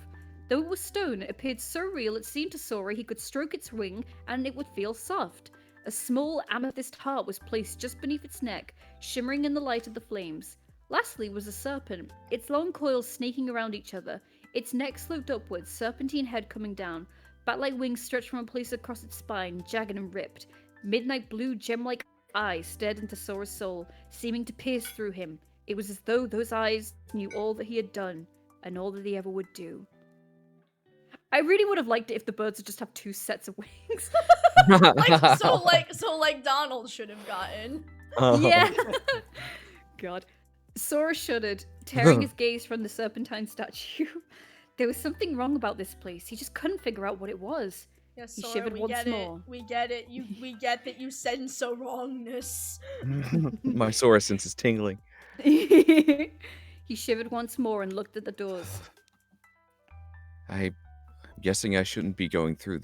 Though it was stone, it appeared so real it seemed to Sora he could stroke its wing and it would feel soft. A small amethyst heart was placed just beneath its neck, shimmering in the light of the flames. Lastly was a serpent, its long coils snaking around each other, its neck sloped upwards, serpentine head coming down, bat-like wings stretched from a place across its spine, jagged and ripped. Midnight blue gem-like eyes stared into Sora's soul, seeming to pierce through him. It was as though those eyes knew all that he had done, and all that he ever would do. I really would have liked it if the birds would just have 2 sets of wings. like Donald should have gotten. Yeah. God. Sora shuddered, tearing his gaze from the serpentine statue. There was something wrong about this place. He just couldn't figure out what it was. Yes, He Sora, shivered we once get more. it. We get it. We get that you sense a wrongness. My Sora sense is tingling. He shivered once more and looked at the doors. I'm guessing I shouldn't be going through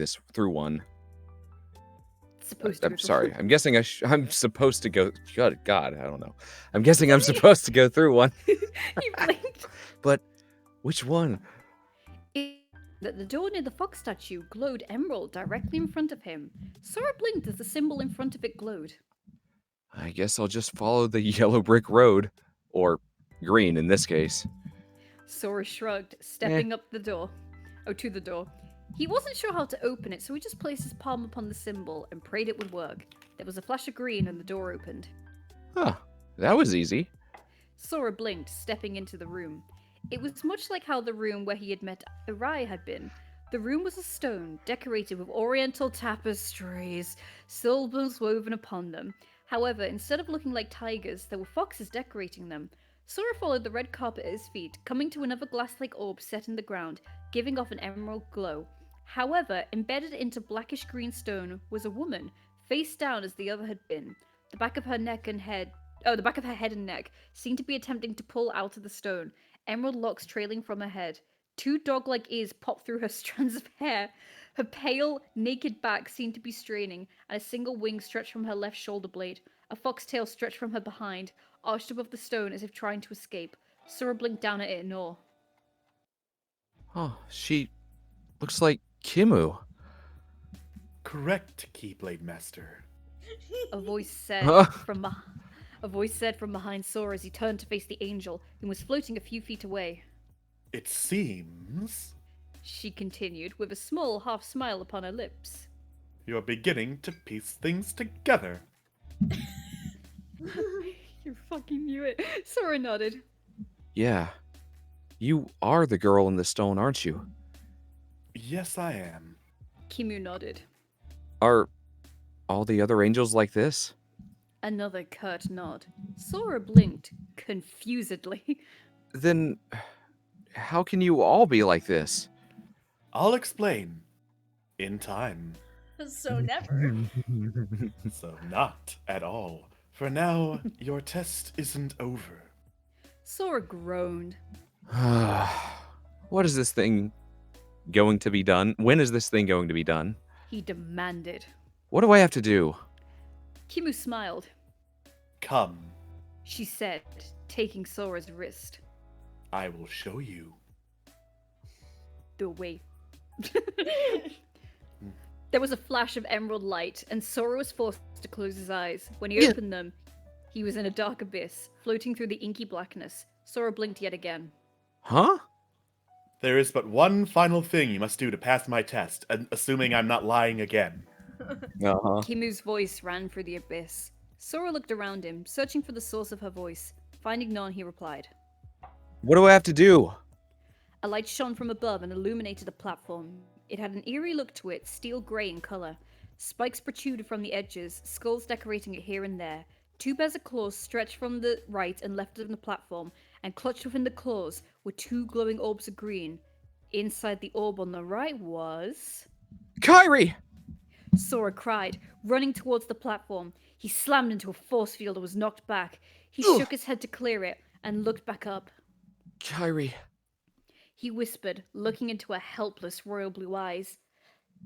one. Supposed to I'm go sorry. I'm guessing I'm supposed to go. God, I don't know. I'm guessing I'm supposed to go through one. He blinked. But which one? That the door near the fox statue glowed emerald directly in front of him. Sora blinked as the symbol in front of it glowed. I guess I'll just follow the yellow brick road. Or green in this case. Sora shrugged, stepping up the door. Oh, to the door. He wasn't sure how to open it, so he just placed his palm upon the symbol and prayed it would work. There was a flash of green and the door opened. Huh, that was easy. Sora blinked, stepping into the room. It was much like how the room where he had met Arai had been. The room was a stone, decorated with oriental tapestries, symbols woven upon them. However, instead of looking like tigers, there were foxes decorating them. Sora followed the red carpet at his feet, coming to another glass-like orb set in the ground, giving off an emerald glow. However, embedded into blackish green stone was a woman, face down as the other had been. The back of her head and neck seemed to be attempting to pull out of the stone, emerald locks trailing from her head. 2 dog-like ears popped through her strands of hair. Her pale, naked back seemed to be straining, and a single wing stretched from her left shoulder blade. A foxtail stretched from her behind, arched above the stone as if trying to escape. Sora blinked down at it in awe. Oh, she looks like Kimu. Correct, Keyblade Master. A voice said from behind Sora as he turned to face the angel, who was floating a few feet away. It seems She continued, with a small half-smile upon her lips. you're beginning to piece things together. You fucking knew it. Sora nodded. Yeah. You are the girl in the stone, aren't you? Yes, I am. Kimu nodded. Are all the other angels like this? Another curt nod. Sora blinked, confusedly. Then how can you all be like this? I'll explain. In time. So never. So not at all. For now, your test isn't over. Sora groaned. What is this thing going to be done? When is this thing going to be done? He demanded. What do I have to do? Kimu smiled. Come, She said, taking Sora's wrist. I will show you. The way. There was a flash of emerald light, and Sora was forced to close his eyes. When he opened them, he was in a dark abyss, floating through the inky blackness. Sora blinked yet again. Huh? There is but one final thing you must do to pass my test, assuming I'm not lying again. Uh-huh. Kimu's voice ran through the abyss. Sora looked around him, searching for the source of her voice. Finding none, he replied. What do I have to do? A light shone from above and illuminated the platform. It had an eerie look to it, steel grey in colour. Spikes protruded from the edges, skulls decorating it here and there. 2 pairs of claws stretched from the right and left of the platform, and clutched within the claws were 2 glowing orbs of green. Inside the orb on the right was... Kyrie! Sora cried, running towards the platform. He slammed into a force field and was knocked back. He shook his head to clear it and looked back up. Kyrie. He whispered, looking into her helpless royal blue eyes.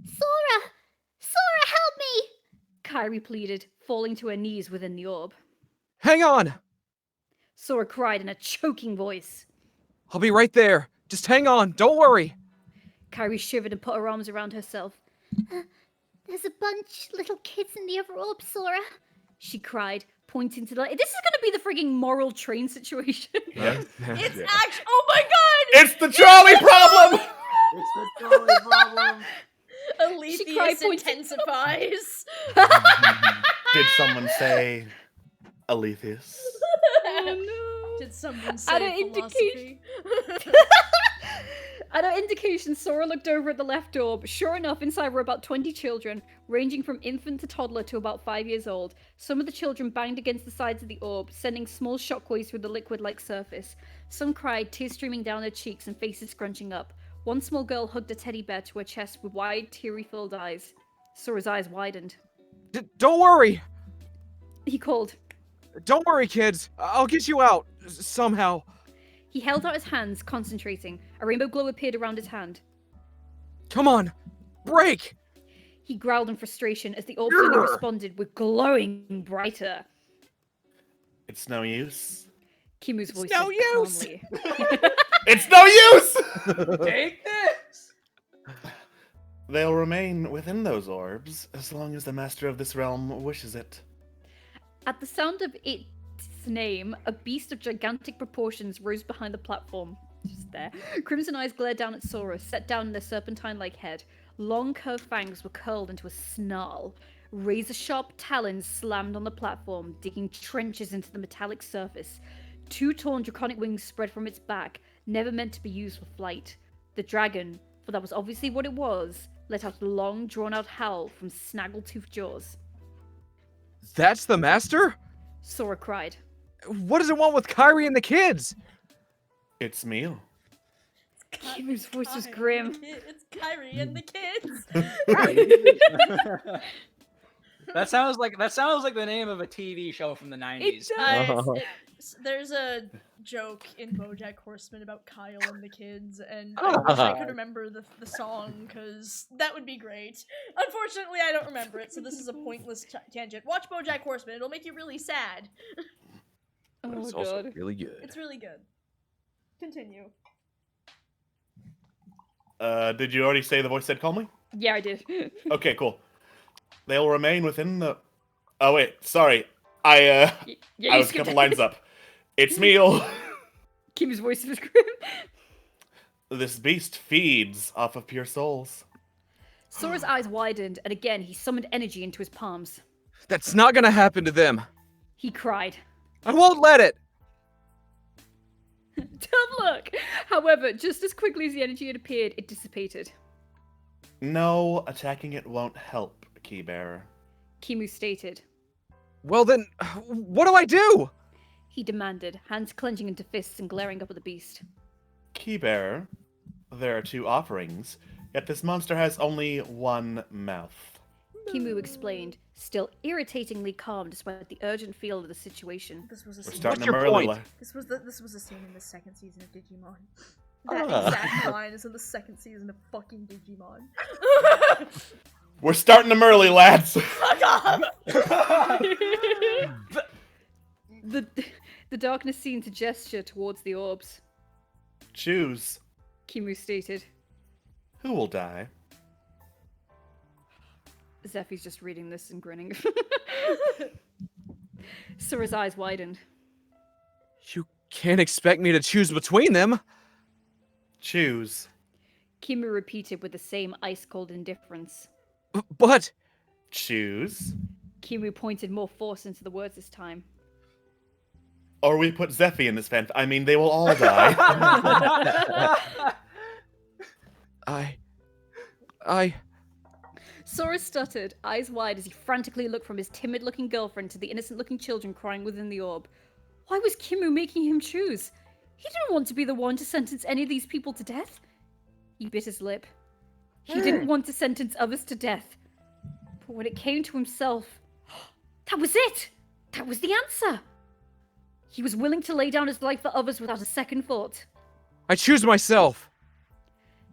Sora! Sora, help me! Kyrie pleaded, falling to her knees within the orb. Hang on! Sora cried in a choking voice. I'll be right there. Just hang on. Don't worry. Kyrie shivered and put her arms around herself. There's a bunch little kids in the other orb, Sora. She cried, pointing to the... This is going to be the frigging moral train situation. Yeah. It's actually. Oh my god! It's the trolley problem! It's the trolley problem. She cried, Aletheus pointing- intensifies. Did someone say Aletheus? Oh no. Did someone Out of say indication. philosophy? At our indication, Sora looked over at the left orb. Sure enough, inside were about 20 children, ranging from infant to toddler to about 5 years old. Some of the children banged against the sides of the orb, sending small shockwaves through the liquid-like surface. Some cried, tears streaming down their cheeks and faces scrunching up. One small girl hugged a teddy bear to her chest with wide, teary-filled eyes. Sora's eyes widened. Don't worry. He called. Don't worry, kids. I'll get you out. Somehow. He held out his hands, concentrating. A rainbow glow appeared around his hand. Come on. Break. He growled in frustration as the orb only responded with glowing brighter. It's no use. Kimu's voice no said use! calmly. It's no use! Take this! They'll remain within those orbs as long as the master of this realm wishes it. At the sound of it its name, a beast of gigantic proportions rose behind the platform. Just there. Crimson eyes glared down at Sora, set down in their serpentine-like head. Long curved fangs were curled into a snarl. Razor-sharp talons slammed on the platform, digging trenches into the metallic surface. Two torn draconic wings spread from its back, never meant to be used for flight. The dragon, for that was obviously what it was, let out a long, drawn-out howl from snaggle-toothed jaws. That's the master? Sora cried. What does it want with Kyrie and the kids? It's me. Kimu's voice was grim. It's Kyrie and the kids. That sounds like the name of a TV show from the 90s. There's a joke in BoJack Horseman about Kyle and the kids, and I wish I could remember the song, because that would be great. Unfortunately, I don't remember it, so this is a pointless tangent. Watch BoJack Horseman; it'll make you really sad. Oh It's god. also really good. It's really good. Continue. Did you already say the voice said calmly? Yeah, I did. Okay, cool. They'll remain within the... Oh, wait, sorry. I was a couple lines up. It's meal. Kimu's voice was grim. This beast feeds off of pure souls. Sora's eyes widened, and again he summoned energy into his palms. That's not gonna happen to them. He cried. I won't let it. Dumb luck! However, just as quickly as the energy had appeared, it dissipated. No, attacking it won't help, Keybearer. Kimu stated. Well then, what do I do? He demanded, hands clenching into fists and glaring up at the beast. Keybearer, there are 2 offerings, yet this monster has only 1 mouth. Kimu explained, still irritatingly calm despite the urgent feel of the situation. This was a We're scene. starting What's them your early. point? This was a scene in the second season of Digimon. That exact line is in the second season of fucking Digimon. We're starting them early, lads! Fuck off! The darkness seemed to gesture towards the orbs. Choose. Kimu stated. Who will die? Zephy's just reading this and grinning. Sora's eyes widened. You can't expect me to choose between them. Choose. Kimu repeated with the same ice-cold indifference. But Choose. Kimu pointed more force into the words this time. Or we put Zephy in this I mean, they will all die. I... Sora stuttered, eyes wide as he frantically looked from his timid-looking girlfriend to the innocent-looking children crying within the orb. Why was Kimu making him choose? He didn't want to be the one to sentence any of these people to death. He bit his lip. He didn't want to sentence others to death. But when it came to himself, that was it! That was the answer! He was willing to lay down his life for others without a second thought. I choose myself.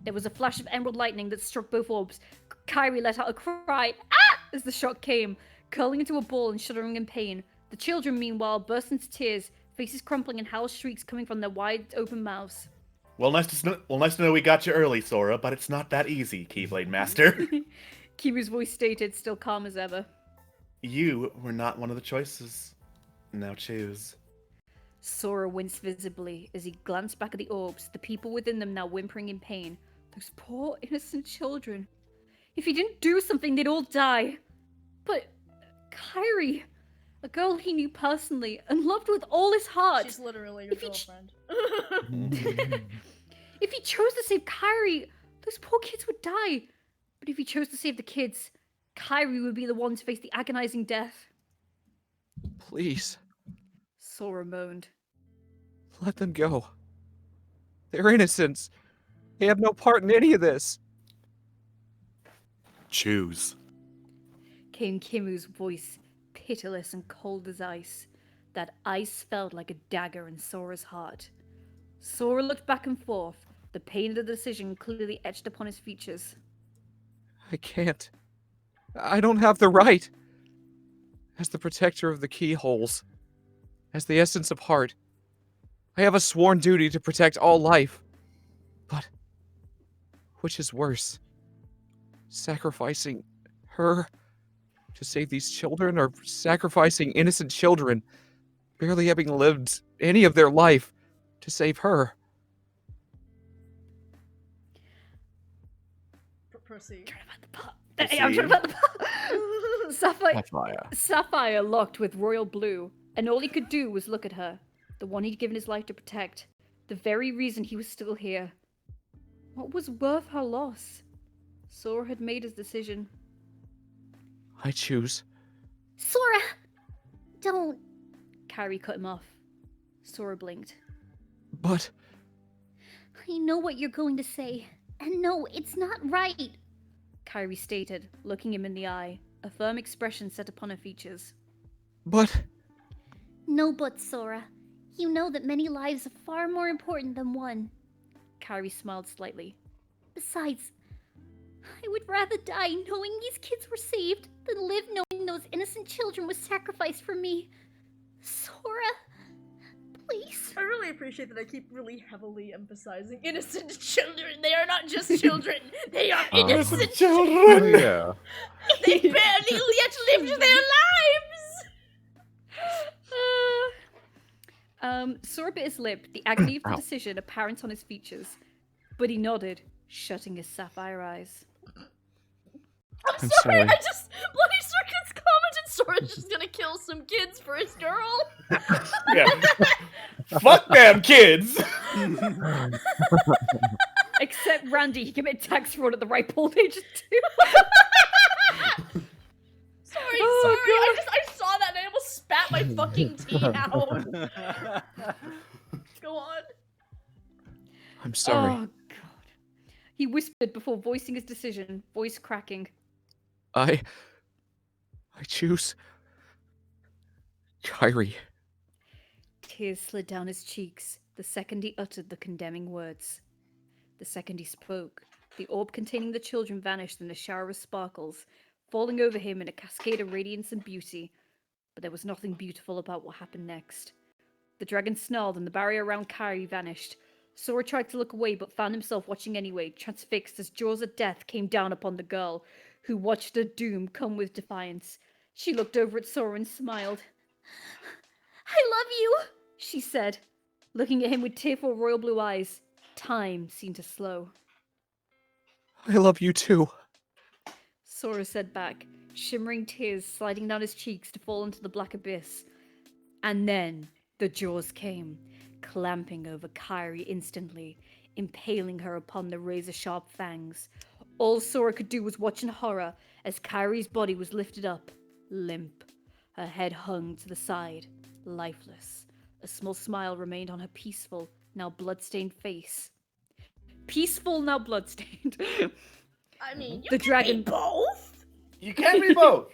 There was a flash of emerald lightning that struck both orbs. Kyrie let out a cry, ah! As the shock came, curling into a ball and shuddering in pain. The children, meanwhile, burst into tears, faces crumpling and howl shrieks coming from their wide-open mouths. Well, nice to know we got you early, Sora, but it's not that easy, Keyblade Master. Kimu's voice stated, still calm as ever. You were not one of the choices. Now choose. Sora winced visibly as he glanced back at the orbs, the people within them now whimpering in pain. Those poor, innocent children. If he didn't do something, they'd all die. But Kyrie, a girl he knew personally and loved with all his heart. She's literally your girlfriend. If he chose to save Kyrie, those poor kids would die. But if he chose to save the kids, Kyrie would be the one to face the agonizing death. Please, Sora moaned. let them go. They're innocents. They have no part in any of this. Choose. Came Kimu's voice, pitiless and cold as ice. That ice felt like a dagger in Sora's heart. Sora looked back and forth, the pain of the decision clearly etched upon his features. I can't. I don't have the right. As the protector of the keyholes, as the essence of heart, I have a sworn duty to protect all life. But which is worse? Sacrificing her to save these children, or sacrificing innocent children barely having lived any of their life to save her. Proceed. Hey, I'm trying to find the part. Sapphire. Sapphire. Sapphire locked with Royal Blue, and all he could do was look at her, the one he'd given his life to protect, the very reason he was still here. What was worth her loss? Sora had made his decision. I choose. Sora! Don't. Kyrie cut him off. Sora blinked. But I know what you're going to say. And no, it's not right. Kyrie stated, looking him in the eye, a firm expression set upon her features. But No buts, Sora. You know that many lives are far more important than one. Kyrie smiled slightly. Besides, I would rather die knowing these kids were saved than live knowing those innocent children were sacrificed for me. Sora, please. I really appreciate that I keep really heavily emphasizing innocent children. They are not just children. They are innocent children. yeah. They barely yet lived their lives. Sora bit his lip, the agony of the decision apparent on his features. But he nodded, shutting his sapphire eyes. I'm sorry. I just Bloody Circuit's commented Sora's just gonna kill some kids for his girl. Yeah. Fuck them kids! Except Randy, he committed tax fraud at the ripe old age of 2. Sorry. Oh, I saw that and I almost spat my fucking tea out. Go on. I'm sorry. Oh, God. He whispered before voicing his decision, voice cracking. I choose Kyrie. Tears slid down his cheeks the second he uttered the condemning words. The second he spoke, the orb containing the children vanished in a shower of sparkles, falling over him in a cascade of radiance and beauty. But there was nothing beautiful about what happened next. The dragon snarled and the barrier around Kyrie vanished. Sora tried to look away but found himself watching anyway, transfixed as jaws of death came down upon the girl, who watched her doom come with defiance. She looked over at Sora and smiled. I love you, she said, looking at him with tearful royal blue eyes. Time seemed to slow. I love you too. Sora said back, shimmering tears sliding down his cheeks to fall into the black abyss. And then the jaws came, clamping over Kyrie instantly, impaling her upon the razor-sharp fangs. All Sora could do was watch in horror as Kyrie's body was lifted up, limp. Her head hung to the side, lifeless. A small smile remained on her peaceful, now blood-stained face. Peaceful, now blood-stained. I mean, you The can dragon- be both. You can be both!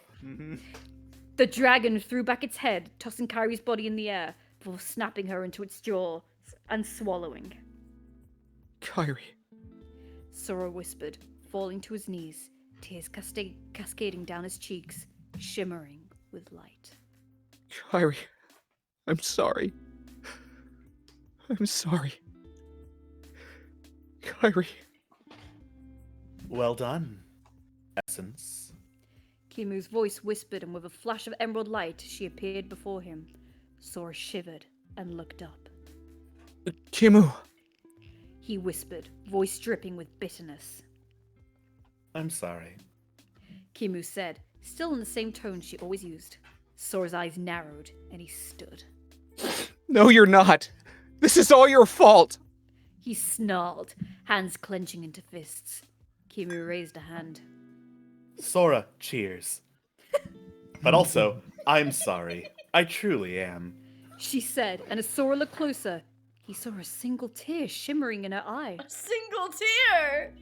The dragon threw back its head, tossing Kyrie's body in the air, before snapping her into its jaw and swallowing. Kyrie. Sora whispered, falling to his knees, tears cascading down his cheeks, shimmering with light. Kyrie. I'm sorry. I'm sorry. Kyrie. Well done, Essence. Kimu's voice whispered, and with a flash of emerald light, she appeared before him. Sora shivered and looked up. Kimu. He whispered, voice dripping with bitterness. I'm sorry. Kimu said, still in the same tone she always used. Sora's eyes narrowed, and he stood. No, you're not. This is all your fault. He snarled, hands clenching into fists. Kimu raised a hand. Sora, cheers. But also, I'm sorry. I truly am. She said, and as Sora looked closer, he saw a single tear shimmering in her eye. A single tear.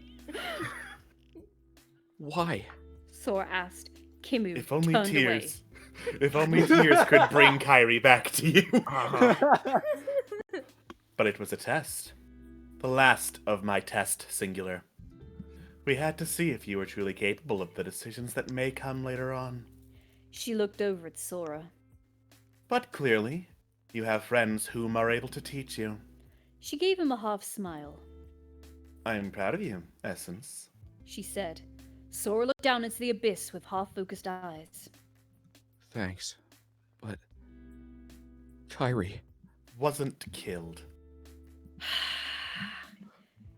Why? Sora asked. Kimu If only turned tears. If only tears could bring Kyrie back to you. But it was a test. The last of my test, singular. We had to see if you were truly capable of the decisions that may come later on. She looked over at Sora. But clearly, you have friends whom are able to teach you. She gave him a half smile. I'm proud of you, Essence. She said. Sora looked down into the abyss with half-focused eyes. Thanks. But Kyrie. Wasn't killed.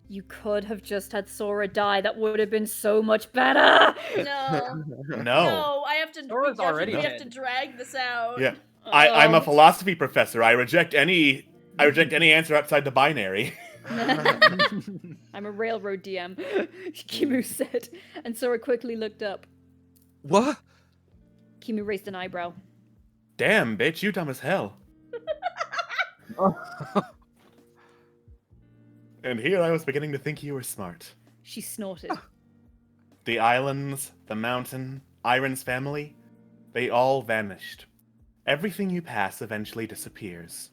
You could have just had Sora die. That would have been so much better. No. No. No, I have to. Sora's already we have dead. to drag this out. Yeah. I'm a Oh. philosophy professor. I reject any answer outside the binary. I'm a railroad DM, Kimu said, and Sora quickly looked up. What? Kimu raised an eyebrow. Damn, bitch, you dumb as hell. And here I was beginning to think you were smart. She snorted. The islands, the mountain, Iron's family, they all vanished. Everything you pass eventually disappears.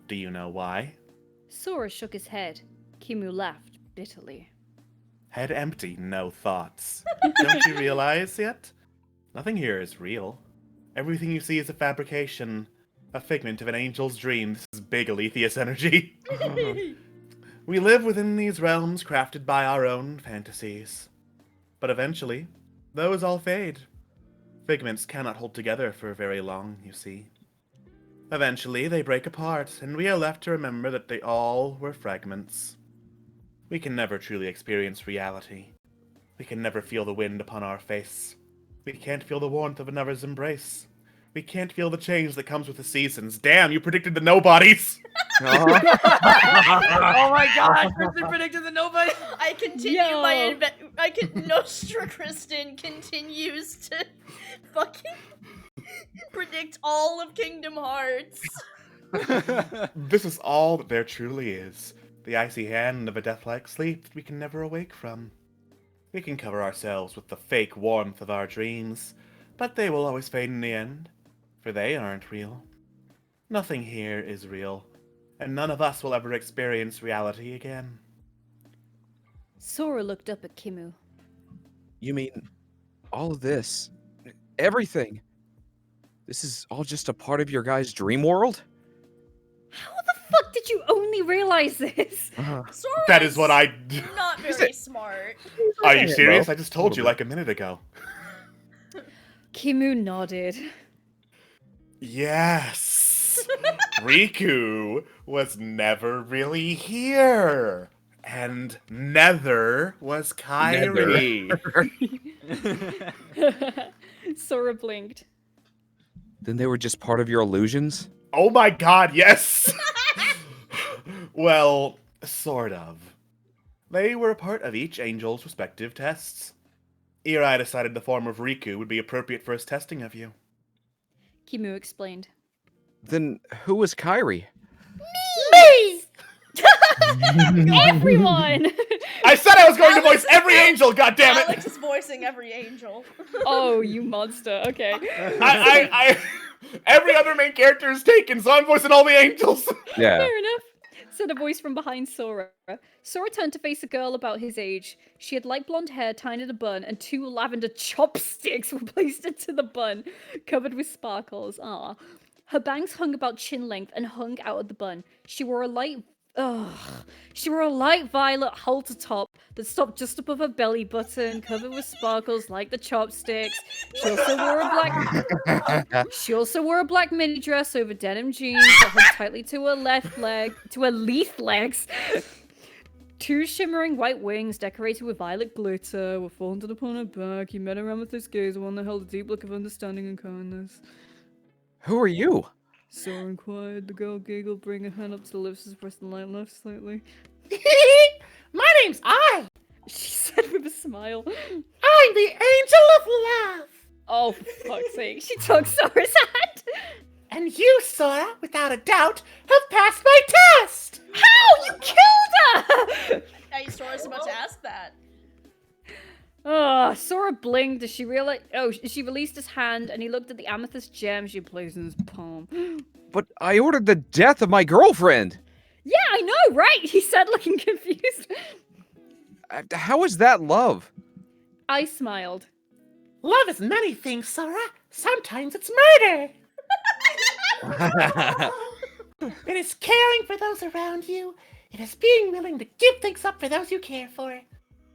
Do you know why? Sora shook his head. Kimu laughed bitterly. Head empty, no thoughts. Don't you realize yet? Nothing here is real. Everything you see is a fabrication, a figment of an angel's dream. This is big Aletheus energy. We live within these realms crafted by our own fantasies. But eventually, those all fade. Figments cannot hold together for very long, you see. Eventually, they break apart, and we are left to remember that they all were fragments. We can never truly experience reality. We can never feel the wind upon our face. We can't feel the warmth of another's embrace. We can't feel the change that comes with the seasons. Damn, you predicted the nobodies! Oh my god, Kristen predicted the nobody. I continue my Nostra Kristen continues to fucking predict all of Kingdom Hearts. This is all that there truly is. The icy hand of a death-like sleep that we can never awake from. We can cover ourselves with the fake warmth of our dreams, but they will always fade in the end, for they aren't real. Nothing here is real, and none of us will ever experience reality again. Sora looked up at Kimu. You mean all of this? Everything? This is all just a part of your guys' dream world? How the fuck did you only realize this? Sora's That is what I... not very smart. Are you serious? I just told you like a minute ago. Kimu nodded. Yes! Riku was never really here. And neither was Kyrie. Sora blinked. Then they were just part of your illusions? Oh my god, yes! Well, sort of. They were a part of each angel's respective tests. Eri decided the form of Riku would be appropriate for his testing of you. Kimu explained. Then who was Kyrie? Me! Everyone! I said I was going to voice every angel, goddammit! Alex is voicing every angel. Oh, you monster. Okay. I every other main character is taken, so I'm voicing all the angels. Yeah. Fair enough, said a voice from behind Sora. Sora turned to face a girl about his age. She had light blonde hair tied in a bun, and 2 lavender chopsticks were placed into the bun, covered with sparkles. Ah. Her bangs hung about chin length and hung out of the bun. She wore a light violet halter top that stopped just above her belly button, covered with sparkles like the chopsticks. She also wore a black mini dress over denim jeans that hung tightly to her leaf legs. 2 shimmering white wings decorated with violet glitter were folded upon her back. He met her amethyst gaze, one that held a deep look of understanding and kindness. Who are you? Sora inquired. The girl giggled, bringing her hand up to the lips to press the light laugh slightly. My name's I. She said with a smile. I'm the angel of love. Oh, for fuck's sake. She took Sora's hand. And you, Sora, without a doubt, have passed my test. How? You killed her! Hey, Sora's about to ask that. Sora blinked as she realized. Oh, she released his hand and he looked at the amethyst gem she placed in his palm. But I ordered the death of my girlfriend! Yeah, I know, right? He said, looking confused. How is that love? I smiled. Love is many things, Sora. Sometimes it's murder. It is caring for those around you. It is being willing to give things up for those you care for.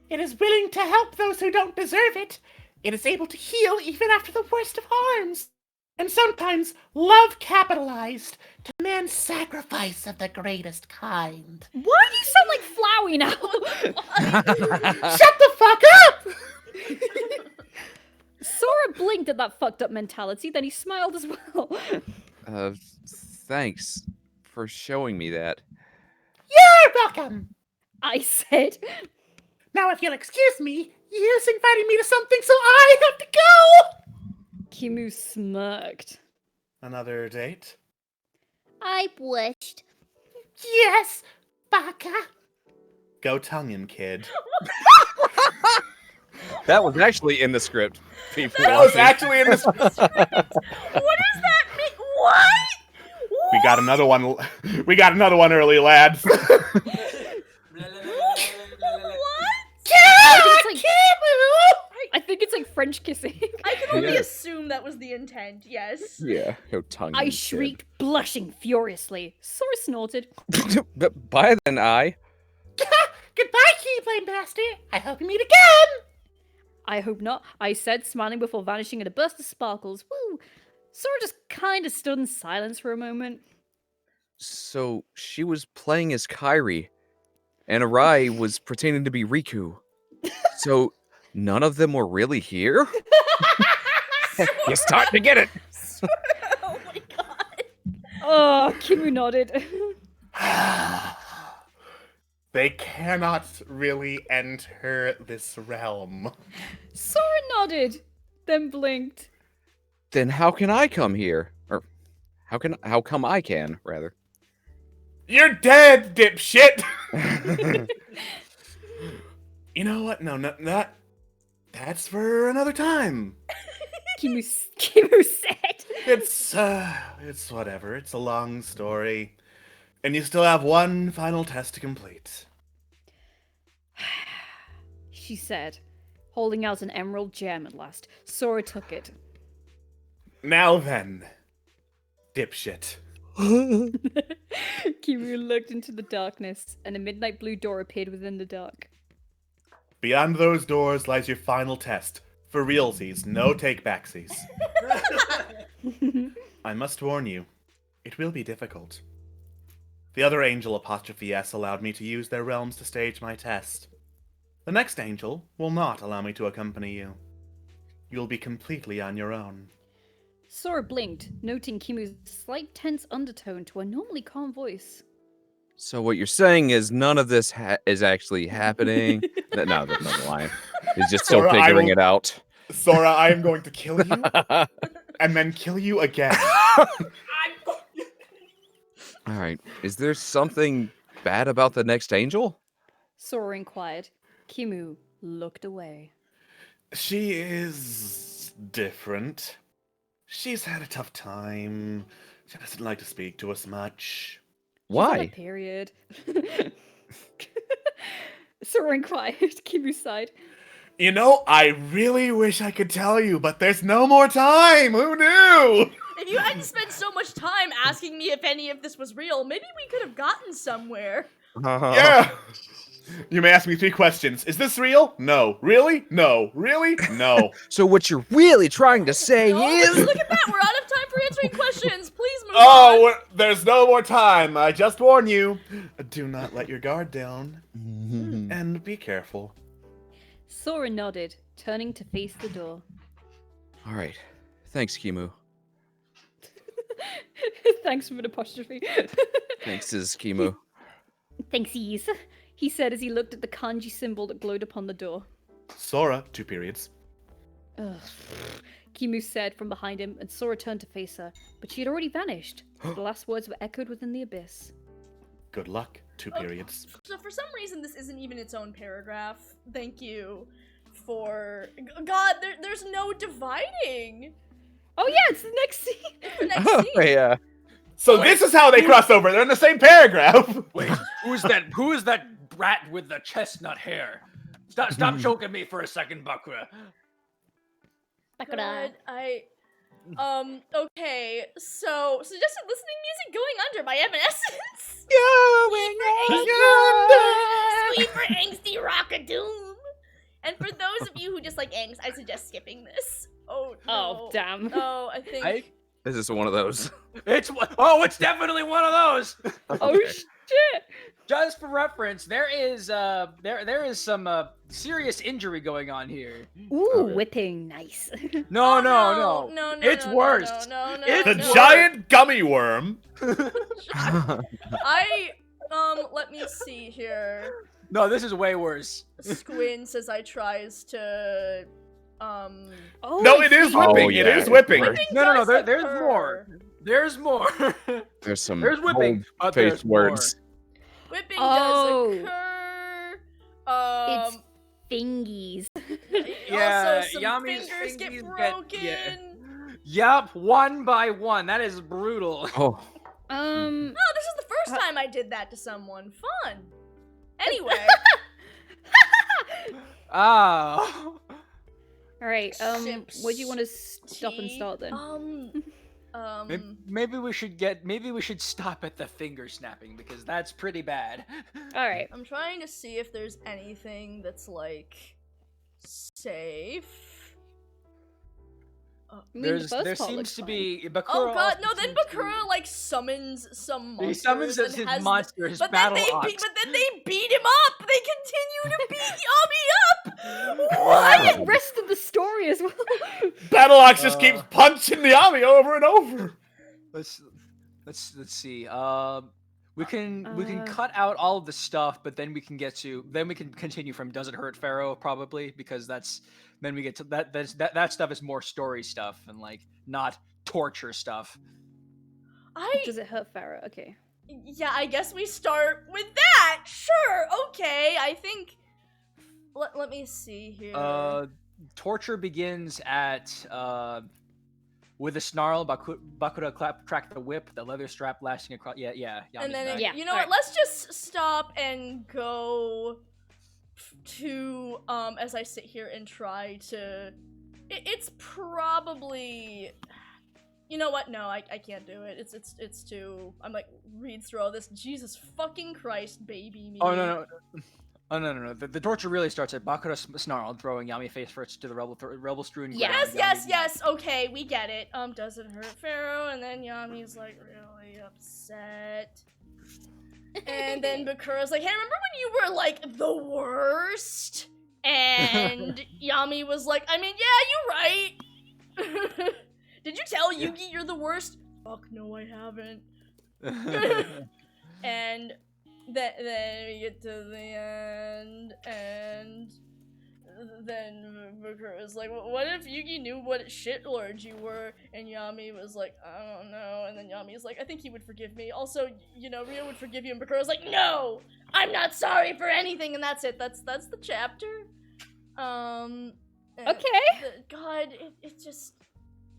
It is willing to help those who don't deserve it. It is able to heal even after the worst of harms. And sometimes love capitalized to man's sacrifice of the greatest kind. Why do you sound like Flowey now? Shut the fuck up! Sora blinked at that fucked up mentality, then he smiled as well. Thanks for showing me that. You're welcome. I said. Now, if you'll excuse me, Yu's inviting me to something, so I have to go! Kimu smirked. Another date? I blushed. Yes, Baka. Go tongue him, kid. That was actually in the script. People That was watching. actually in this. What does that mean? What? We got another one. We got another one early, lads. I think it's like French kissing. I can only Yeah. assume that was the intent, yes. Yeah, go tongue him, I kid. shrieked, blushing furiously. Sora snorted. But by then, Goodbye, Keyblade Master. I hope we meet again. I hope not, I said, smiling before vanishing in a burst of sparkles. Woo! Sora just kind of stood in silence for a moment. So she was playing as Kairi, and Arai was pretending to be Riku. So none of them were really here? You're starting to get it. Oh my god. Oh, Kimu nodded. They cannot really enter this realm. Sora nodded, then blinked. Then how can I come here? Or how come I can, rather? You're dead, dipshit. You know what? No, that's for another time. Kimu said. It's whatever. It's a long story. And you still have one final test to complete. She said, holding out an emerald gem at last. Sora took it. Now then, dipshit. Kimu looked into the darkness, and a midnight blue door appeared within the dark. Beyond those doors lies your final test. For realsies, no take-backsies. I must warn you, it will be difficult. The other angel apostrophe S allowed me to use their realms to stage my test. The next angel will not allow me to accompany you. You'll be completely on your own. Sora blinked, noting Kimu's slight tense undertone to a normally calm voice. So what you're saying is none of this is actually happening? No, that's not lying. He's just still Sora, figuring it out. Sora, I am going to kill you, and then kill you again. All right. Is there something bad about the next angel? Sora inquired. Kimu looked away. She is different. She's had a tough time. She doesn't like to speak to us much. She's on a Why? period. Sora inquired. Kimu sighed. You know, I really wish I could tell you, but there's no more time. Who knew? If you hadn't spent so much time asking me if any of this was real, maybe we could have gotten somewhere. Yeah. You may ask me 3 questions. Is this real? No. Really? No. Really? No. So what you're really trying to say is... Look at that, we're out of time for answering questions. Please move on. Oh, there's no more time. I just warn you. Do not let your guard down. And be careful. Sora nodded, turning to face the door. All right. Thanks, Kimu. Thanks for an apostrophe. Thanks, Kimu. Thanksies, he said as he looked at the kanji symbol that glowed upon the door. Sora, 2 periods. Ugh. Kimu said from behind him, and Sora turned to face her, but she had already vanished. The last words were echoed within the abyss. Good luck, 2 periods. So for some reason, this isn't even its own paragraph. Thank you for... God, there's no dividing. Oh yeah, it's the next scene. The next Oh, scene. yeah. So this is how they cross over. They're in the same paragraph. Wait, who is that brat with the chestnut hair? Stop choking me for a second, Bakura. God, okay, so suggested listening music Going Under by Evanescence. Sweet for angsty rock-a-doom. And for those of you who just like angst, I suggest skipping this. Oh, no. Oh, damn. Oh, I think... This is one of those. It's definitely one of those. Oh shit! Just for reference, there is some serious injury going on here. Ooh, whipping, nice. No, Oh, no. no, It's no, worse. No, It's The no. giant gummy worm. Let me see here. No, this is way worse. Squints as I tries to, Oh, No, it is see? whipping. Oh, it yeah, is whipping. it's No. does There's occur. more. There's more. There's some There's whipping, but face there's more. words. Whipping Oh. does occur. It's fingies. Yeah, also some Yami's fingers get fingies broken. Yup, one by one. That is brutal. Oh, Oh, this is the first time I did that to someone. Fun. Anyway. Oh. All right. Sip What do you want to stop and tea. start then? Maybe we should stop at the finger snapping because that's pretty bad. All right. I'm trying to see if there's anything that's like safe. I mean, the first There part seems looks to fine. be Bakura Oh god, no, also then seems to be- Bakura like summons some monsters He summons and his has monster, his but then battle they ox. beat him up! They continue to beat Yami up! I What? get rest of the story as well. Battle Ox just keeps punching the army over and over. Let's see. We can Uh. cut out all of the stuff, but then we can continue from Does It Hurt Pharaoh probably because then we get to that stuff is more story stuff and like not torture stuff. Does it hurt Farah? Okay. Yeah, I guess we start with that. Sure, okay. I think. Let me see here. Torture begins at with a snarl. Bakura cracked the whip, the leather strap lashing across. Yeah. Yami's And then, back. you know what? Let's just stop and go to as I sit here and try to. It's probably. You know what? No, I can't do it. It's too. I'm like read through all this. Jesus fucking Christ, baby me. Oh no. Oh no. The torture really starts at Bakura snarled, throwing Yami face first to the rebel strewn ground. Yes. Okay, we get it. Does it hurt Pharaoh? And then Yami's like really upset. And then Bakura's like, hey, remember when you were like the worst? And Yami was like, I mean, yeah, you're right. Did you tell Yugi you're the worst? Fuck no, I haven't. And then we get to the end, and then Bakura's like, what if Yugi knew what shitlord you were? And Yami was like, I don't know. And then Yami's like, I think he would forgive me. Also, you know, Rio would forgive you. And Bakura's like, no! I'm not sorry for anything! And that's it. That's the chapter. Okay. God, it just...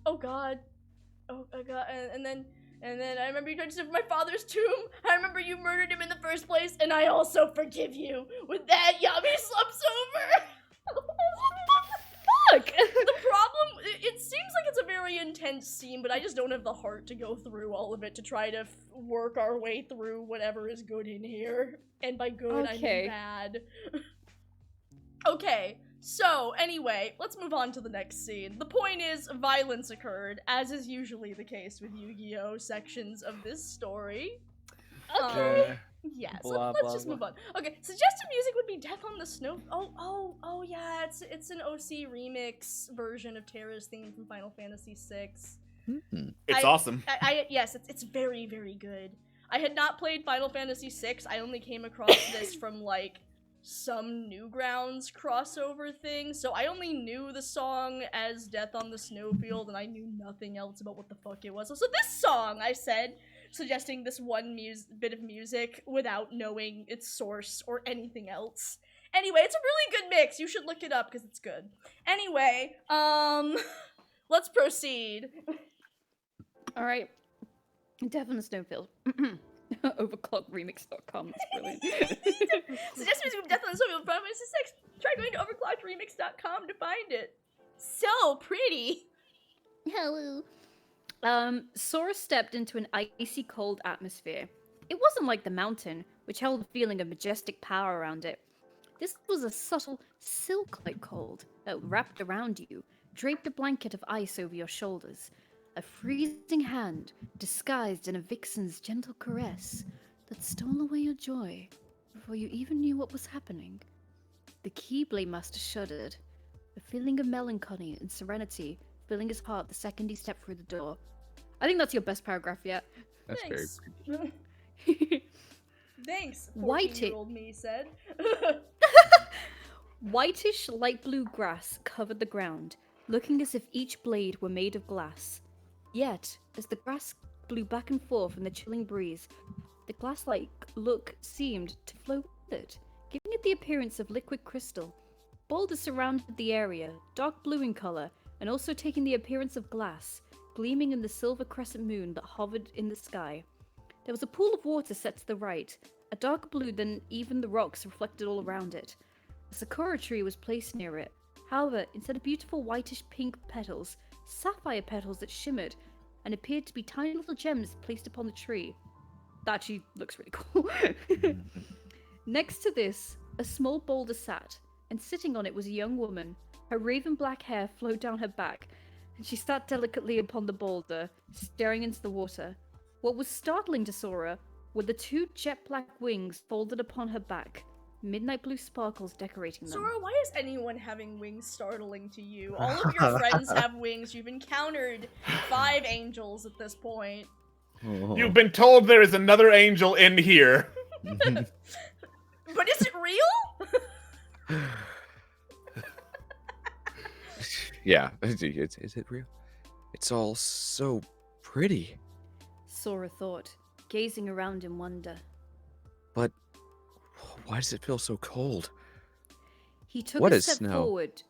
Oh god. Oh god. And then I remember you tried to steal my father's tomb. I remember you murdered him in the first place, and I also forgive you. With that, Yami slumps over. Fuck. The problem, it seems like it's a very intense scene, but I just don't have the heart to go through all of it to try to work our way through whatever is good in here. And by good, I mean bad. Okay. So, anyway, let's move on to the next scene. The point is, violence occurred, as is usually the case with Yu-Gi-Oh! Sections of this story. Okay. Yes, Blah, let's blah, just move blah. on. Okay, suggested music would be Death on the Snow. Oh, yeah, it's an OC remix version of Terra's theme from Final Fantasy VI. It's awesome. Yes, it's very, very good. I had not played Final Fantasy VI. I only came across this from, like, some Newgrounds crossover thing, so I only knew the song as Death on the Snowfield, and I knew nothing else about what the fuck it was. So this song, I said, suggesting this one bit of music without knowing its source or anything else. Anyway, it's a really good mix. You should look it up, because it's good. Anyway, let's proceed. Alright. Death on the Snowfield. Overclockremix.com. That's brilliant. Suggest music from Death on the Snowfield from Final Fantasy VI. Try going to overclockedremix.com to find it. So pretty. Hello. Sora stepped into an icy cold atmosphere. It wasn't like the mountain, which held a feeling of majestic power around it. This was a subtle, silk-like cold that wrapped around you, draped a blanket of ice over your shoulders. A freezing hand, disguised in a vixen's gentle caress, that stole away your joy before you even knew what was happening. The Keyblade Master shuddered, a feeling of melancholy and serenity filling his heart the second he stepped through the door. I think that's your best paragraph yet. That's Thanks. very Thanks, White 14-year-old me said. Whitish light blue grass covered the ground, looking as if each blade were made of glass. Yet, as the grass blew back and forth in the chilling breeze, the glass-like look seemed to flow with it, giving it the appearance of liquid crystal. Boulders surrounded the area, dark blue in color, and also taking the appearance of glass, gleaming in the silver crescent moon that hovered in the sky. There was a pool of water set to the right, a darker blue than even the rocks reflected all around it. A sakura tree was placed near it. However, instead of beautiful whitish pink petals, sapphire petals that shimmered and appeared to be tiny little gems placed upon the tree. That actually looks really cool. Next to this, a small boulder sat, and sitting on it was a young woman. Her raven black hair flowed down her back, and she sat delicately upon the boulder, staring into the water. What was startling to Sora were the two jet black wings folded upon her back, midnight blue sparkles decorating them. Sora, why is anyone having wings startling to you? All of your friends have wings. You've encountered 5 angels at this point. You've been told there is another angel in here. But is it real? Yeah, is it real? It's all so pretty. Sora thought, gazing around in wonder. But why does it feel so cold? He took What a is step snow? forward.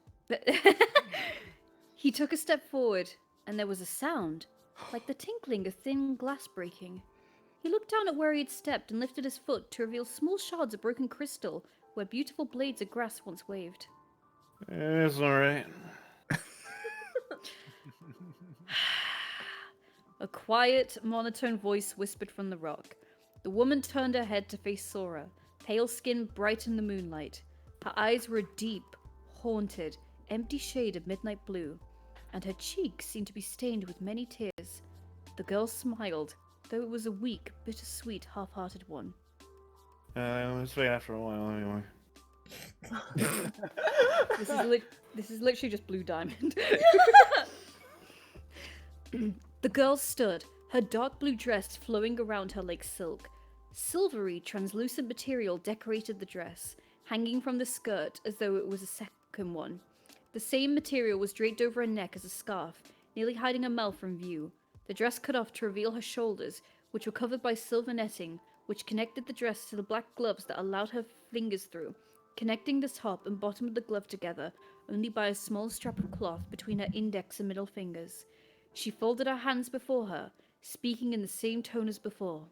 He took a step forward, and there was a sound, like the tinkling of thin glass breaking. He looked down at where he had stepped and lifted his foot to reveal small shards of broken crystal where beautiful blades of grass once waved. It's alright. A quiet, monotone voice whispered from the rock. The woman turned her head to face Sora, pale skin bright in the moonlight. Her eyes were a deep, haunted, empty shade of midnight blue, and her cheeks seemed to be stained with many tears. The girl smiled, though it was a weak, bittersweet, half-hearted one. Let's wait after a while anyway. This is literally just Blue Diamond. The girl stood, her dark blue dress flowing around her like silk. Silvery, translucent material decorated the dress, hanging from the skirt as though it was a second one. The same material was draped over her neck as a scarf, nearly hiding her mouth from view. The dress cut off to reveal her shoulders, which were covered by silver netting, which connected the dress to the black gloves that allowed her fingers through, connecting the top and bottom of the glove together only by a small strap of cloth between her index and middle fingers. She folded her hands before her, speaking in the same tone as before.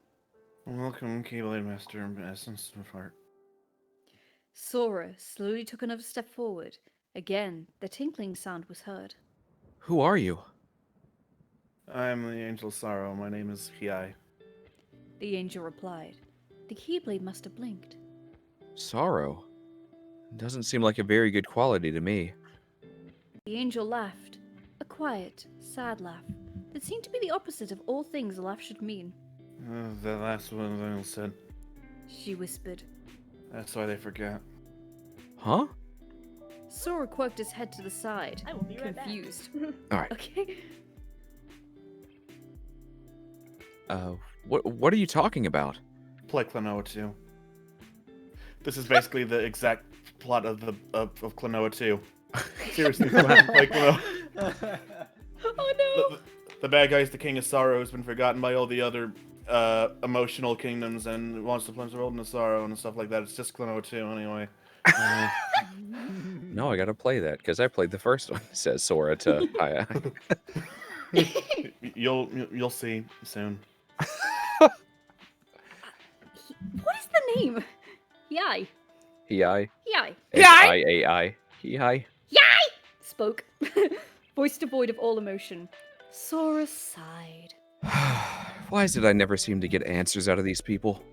Welcome, Keyblade Master and Essence of Heart. Sora slowly took another step forward. Again, the tinkling sound was heard. Who are you? I'm the Angel Sorrow. My name is Hiai. The angel replied. The Keyblade Master blinked. Sorrow? Doesn't seem like a very good quality to me. The angel laughed. A quiet, sad laugh that seemed to be the opposite of all things a laugh should mean. The last one the angel said. She whispered. That's why they forget. Huh? Sora quirked his head to the side, I will be right back. confused. Alright. Okay. What are you talking about? Play Klonoa 2. This is basically the exact plot of Klonoa 2. Seriously, play Klonoa. Oh no! The bad guy's the King of Sorrow who's been forgotten by all the other emotional kingdoms and wants to plunge the world into sorrow and stuff like that. It's just Klonoa 2 anyway. No, I gotta play that, because I played the first one, says Sora to You'll see soon. What is the name? Yai. Hiai. Yai. Hiai. Hiai. Yai! Spoke. Voice devoid of all emotion. Sora sighed. Why is it I never seem to get answers out of these people?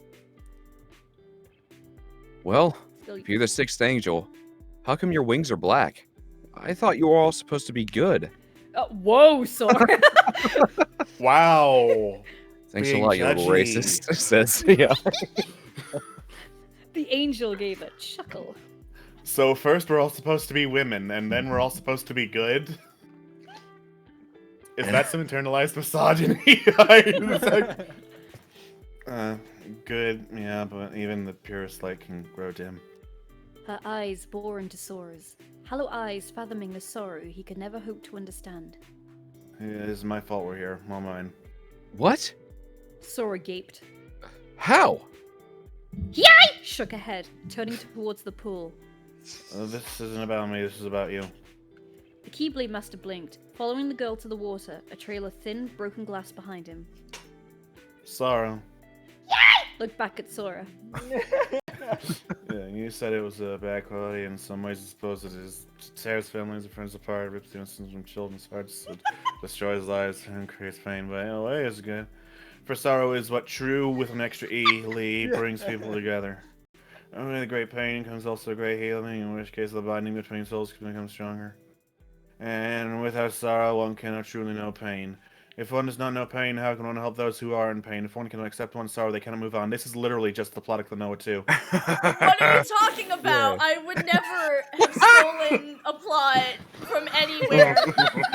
Well, if you're the 6th angel, how come your wings are black? I thought you were all supposed to be good. Whoa, Sora! Wow. Thanks a Being lot, you little judgy. racist. Says, yeah. The angel gave a chuckle. So first we're all supposed to be women, and then we're all supposed to be good? Is that some internalized misogyny? It's like, good, yeah, but even the purest light can grow dim. Her eyes bore into Sora's, hollow eyes fathoming the sorrow he could never hope to understand. It is my fault we're here, all mine. What? Sora gaped. How? Shook her head, turning towards the pool. This isn't about me, this is about you. The Keyblade Master blinked, following the girl to the water, a trail of thin, broken glass behind him. Sorrow. Looked back at Sora. Yeah, you said it was a bad quality. In some ways, I suppose it is. It tears families and friends apart, rips the innocence from children's hearts, it destroys lives, and creates pain. But in a way, it's good. For sorrow is what true, with an extra E, brings people together. Only the great pain comes also great healing, in which case the binding between souls can become stronger. And without sorrow, one cannot truly know pain. If one does not know pain, how can one help those who are in pain? If one cannot accept one's sorrow, they cannot move on. This is literally just the plot of Klonoa 2. What are you talking about? Yeah. I would never have stolen a plot from anywhere,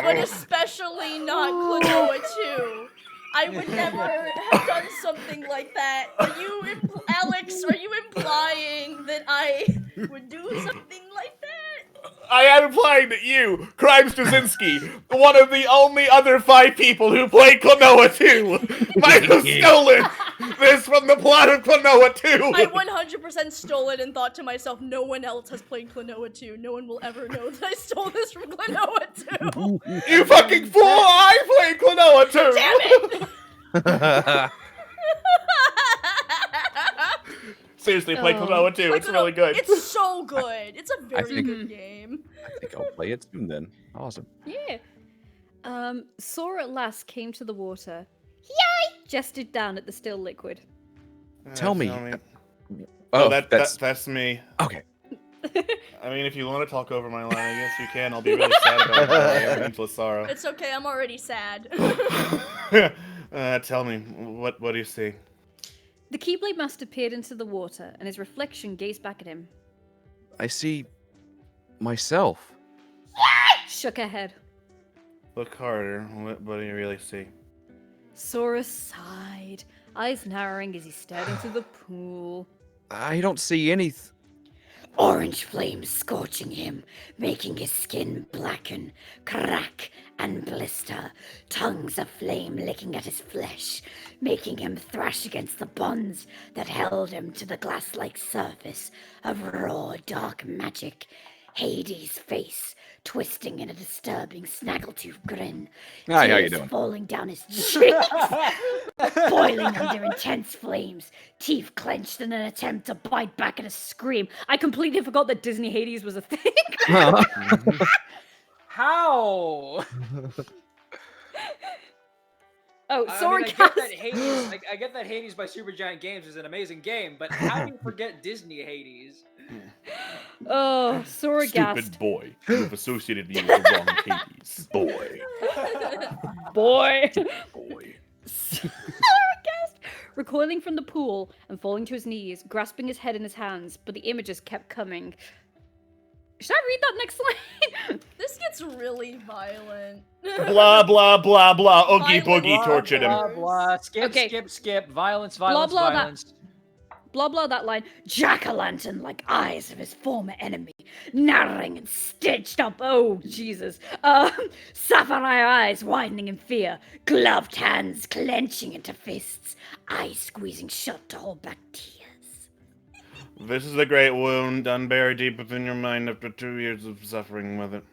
but especially not Klonoa 2. I would never have done something like that. Are you, Alex, are you implying that I would do something like that? I am implying that you, Crimes Straczynski, one of the only other 5 people who played Klonoa 2, might have stolen this from the plot of Klonoa 2! I 100% stole it and thought to myself, no one else has played Klonoa 2. No one will ever know that I stole this from Klonoa 2. You fucking fool! I played Klonoa 2! Damn it! Seriously, play Klonoa 2. It's really good. It's so good. It's a very think- good game. I think I'll play it soon then. Awesome. Yeah. Sora at last came to the water. Yay! Gestured down at the still liquid. Tell me. Oh, Oh, that's me. Okay. I mean, if you want to talk over my line, I guess you can. I'll be really sad about it. I am into sorrow. It's okay, I'm already sad. Tell me, what do you see? The Keyblade Master peered into the water, and his reflection gazed back at him. I see myself. Shook her head. Look harder. What do you really see? Sora sighed, eyes narrowing as he stared into the pool. I don't see anything. Orange flames scorching him, making his skin blacken, crack, and blister. Tongues of flame licking at his flesh, making him thrash against the bonds that held him to the glass-like surface of raw, dark magic. Hades' face twisting in a disturbing snaggletooth grin. Hi, how you Tears doing? falling down his cheeks, boiling under intense flames, teeth clenched in an attempt to bite back at a scream. I completely forgot that Disney Hades was a thing. How? Sora I get cast. that Hades. I get that Hades by Supergiant Games is an amazing game, but how do you forget Disney Hades? Oh, Sora gasped. Stupid boy. You have associated me with the wrong Hades. Boy. Boy. Boy. Sora gasped, recoiling from the pool and falling to his knees, grasping his head in his hands, but the images kept coming. Should I read that next line? This gets really violent. Blah, blah, blah, blah. Oogie Violent Boogie tortured him. Blah blah. Skip, Okay. skip. Violence, violence, blah, that- violence. Blah blah that line. Jack-o'-lantern like eyes of his former enemy, narrowing and stitched up. Oh Jesus. Sapphire eyes widening in fear, gloved hands clenching into fists, eyes squeezing shut to hold back tears. This is the great wound done buried deep within your mind after 2 years of suffering with it.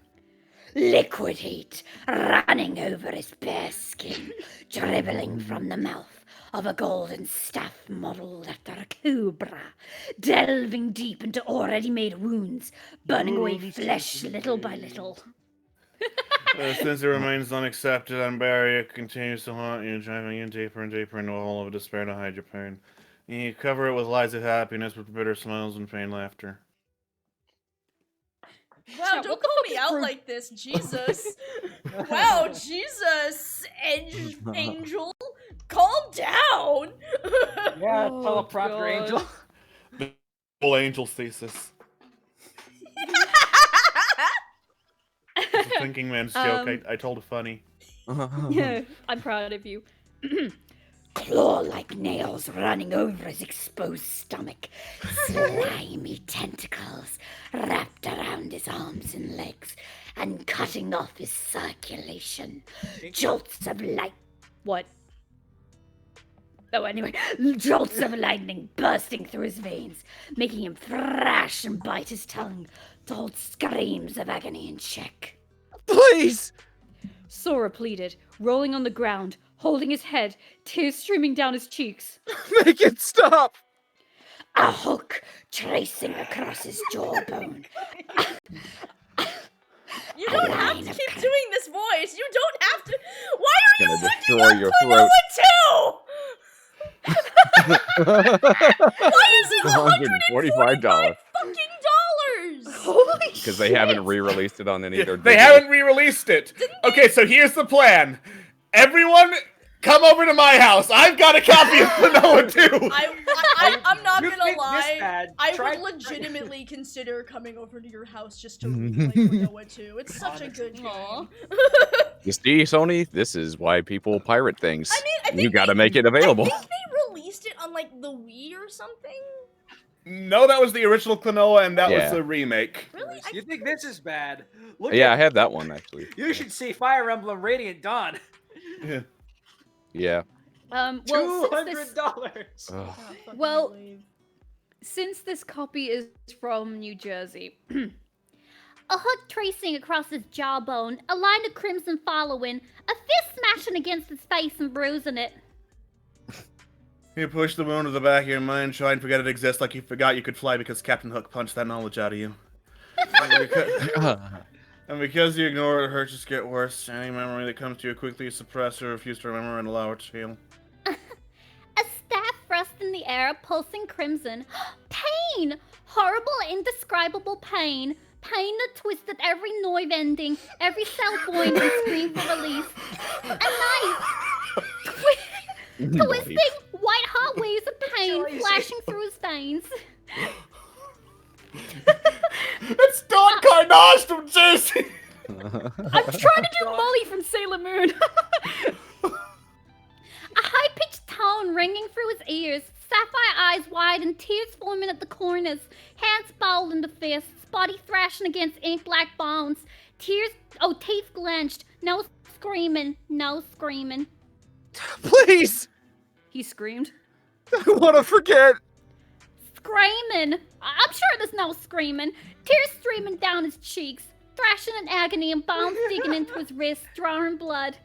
Liquid heat running over his bare skin, dribbling from the mouth of a golden staff modeled after a cobra, delving deep into already made wounds, burning away flesh little by little. Since it remains unaccepted and buried, it continues to haunt you, driving you deeper and deeper into a hole of despair to hide your pain. You cover it with lies of happiness, with bitter smiles and feigned laughter. Wow, Chat, don't what the call fuck me is out pro- like this, Jesus. Wow, Jesus, Angel, calm down. Yeah, Oh, teleprompter angel. God. The whole angel thesis. It's a thinking man's joke. I told a funny. Yeah, I'm proud of you. Claw-like nails running over his exposed stomach, slimy tentacles wrapped around his arms and legs, and cutting off his circulation. Jolts of light. What? Oh, anyway, jolts of lightning bursting through his veins, making him thrash and bite his tongue to hold screams of agony in check. Please! Sora pleaded, rolling on the ground, holding his head, tears streaming down his cheeks. Make it stop! A hook tracing across his jawbone. You don't have line to of keep cur- doing this voice. You don't have to. Why are you Gonna looking destroy up your Klonoa too? Why is it $145. fucking dollars? Holy Because they haven't re-released it on any of their They digital- haven't re-released it. Okay, so here's the plan. Everyone, come over to my house. I've got a copy of Klonoa too. I'm not You gonna think this lie. bad? I Try- would legitimately consider coming over to your house just to replay Klonoa 2. It's such a good Aw. game. You see, Sony, this is why people pirate things. I mean, I think you gotta they- make it available. I think they released it on like the Wii or something. No, that was the original Klonoa, and that was Yeah. the remake. Really? You think this is bad? Look Yeah, I at, have that one actually. you should see Fire Emblem Radiant Dawn. Yeah. Yeah. Well, since this, $200. Ugh. Well, since this copy is from New Jersey, A hook tracing across his jawbone, a line of crimson following, a fist smashing against his face and bruising it. You push the wound to the back of your mind, try and forget it exists like you forgot you could fly because Captain Hook punched that knowledge out of you. And because you ignore it, hurts just get worse. Any memory that comes to you quickly suppress or refuse to remember and allow it to heal. A staff thrust in the air, pulsing crimson. Pain! Horrible, indescribable pain. Pain that twisted every nerve ending, every cell boing and screamed for release. A knife! Twisting, white hot waves of pain flashing through his veins. It's Don Carnage from Jersey! I'm trying to do Molly from Sailor Moon. A high-pitched tone ringing through his ears, sapphire eyes wide and tears forming at the corners, hands balled into fists, body thrashing against ink-black bones, teeth clenched, no screaming, no screaming. Please! He screamed. I wanna forget! Screaming! I'm sure there's no screaming. Tears streaming down his cheeks, thrashing in agony and bones digging into his wrists, drawing blood.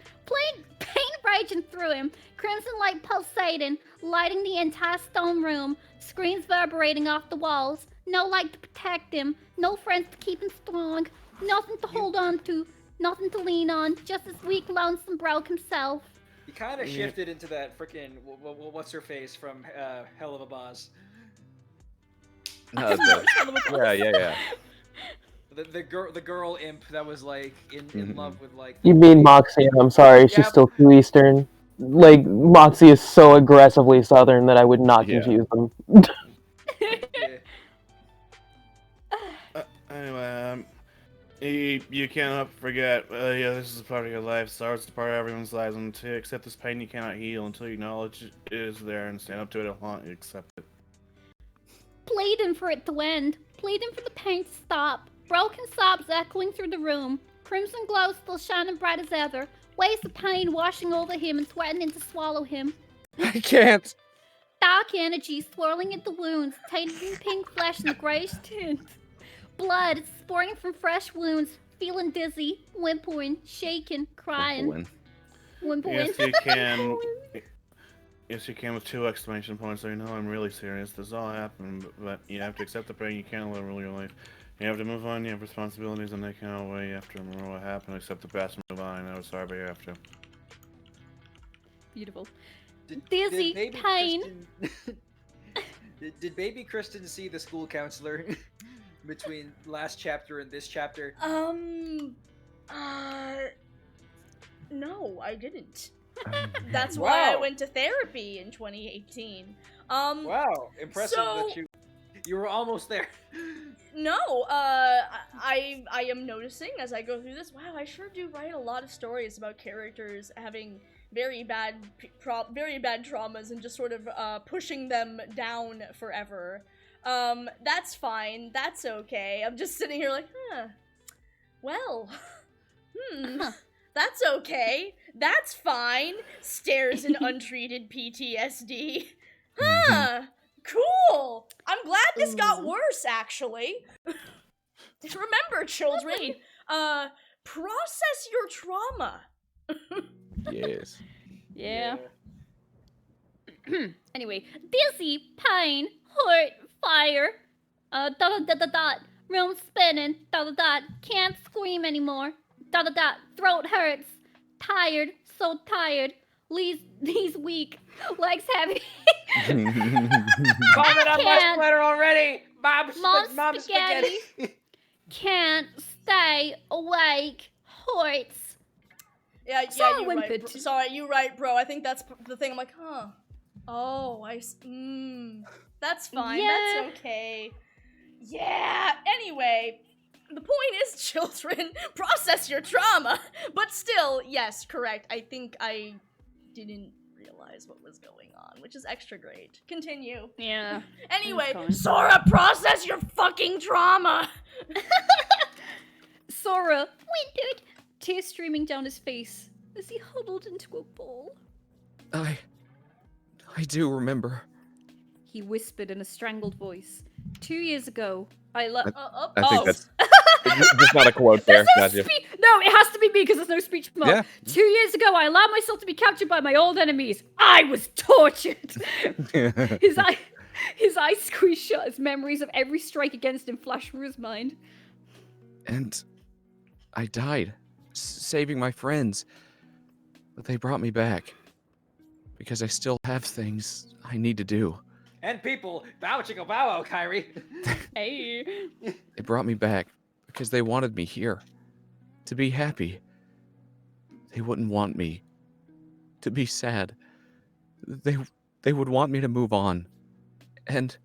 Pain raging through him, crimson light pulsating, lighting the entire stone room, screams reverberating off the walls. No light to protect him, no friends to keep him strong, nothing to hold on to, nothing to lean on, just his weak, lonesome broke himself. You kind of shifted into that freaking what's her face from Hell of a Boss. Yeah. The girl imp that was like in love with like. You mean Moxie? I'm sorry, she's Yeah. still too Eastern. Like Moxie is so aggressively Southern that I would not Yeah. confuse them. Yeah. Anyway, you cannot forget, yeah, this is a part of your life. Sorrow is a part of everyone's lives, and to accept this pain you cannot heal until you acknowledge it is there and stand up to it and haunt you, accept it. Pleading for it to end, pleading for the pain to stop. Broken sobs echoing through the room, crimson glow still shining bright as ever, waves of pain washing over him and threatening to swallow him. I can't! Dark energy swirling at the wounds, tainting pink flesh in the grayish tint. Blood spurting from fresh wounds, feeling dizzy, whimpering, shaking, crying. Whimpering. Yes, you can. Yes, you can with 2 exclamation points, so you know I'm really serious. This all happened, but you have to accept the pain. You can't live your life. You have to move on. You have responsibilities, and they can't away. You have to remember what happened, accept the past, and move on. I know it's hard, but you have to. Beautiful. Dizzy, baby pain. Kristen... did baby Kristen see the school counselor? between last chapter and this chapter? No, I didn't. That's why I Wow. went to therapy in 2018. Wow, impressive so- that you were almost there. No, I am noticing as I go through this, wow, I sure do write a lot of stories about characters having very bad traumas and just sort of pushing them down forever. That's fine, that's okay. I'm just sitting here like, well, that's okay, that's fine. Stares in untreated PTSD. Cool! I'm glad this got worse, actually. Remember, children, process your trauma. Yes. Yeah. Anyway, Dizzy, pain, hurt, fire. Dot dot dot dot dot. Room spinning. Dot dot dot. Can't scream anymore. Dot dot dot. Throat hurts. Tired. So tired. Knees weak. Legs heavy. Comment on my can't. sweater already! Mom Spaghetti! Can't stay awake. Hurts. Yeah, Sorry, you're right. whimpered. Sorry, you're right, bro. I think that's the thing. I'm like, Oh, that's fine. Yeah. That's okay. Yeah. Anyway, the point is, children, process your trauma. But still, yes, correct. I think I didn't realize what was going on, which is extra great. Continue. yeah. Anyway, fine. Sora, process your fucking trauma. Sora whimpered, tears streaming down his face as he huddled into a ball. I do remember. He whispered in a strangled voice. 2 years ago, I left. I think that's not a quote there. Gotcha. No, it has to be me because there's no speech mark. Yeah. 2 years ago, I allowed myself to be captured by my old enemies. I was tortured. His eyes squeezed shut as memories of every strike against him flashed through his mind. And I died, saving my friends. But they brought me back. Because I still have things I need to do. And people, bow chicka bow wow, Kyrie. Hey. They brought me back because they wanted me here. To be happy. They wouldn't want me to be sad. They would want me to move on. And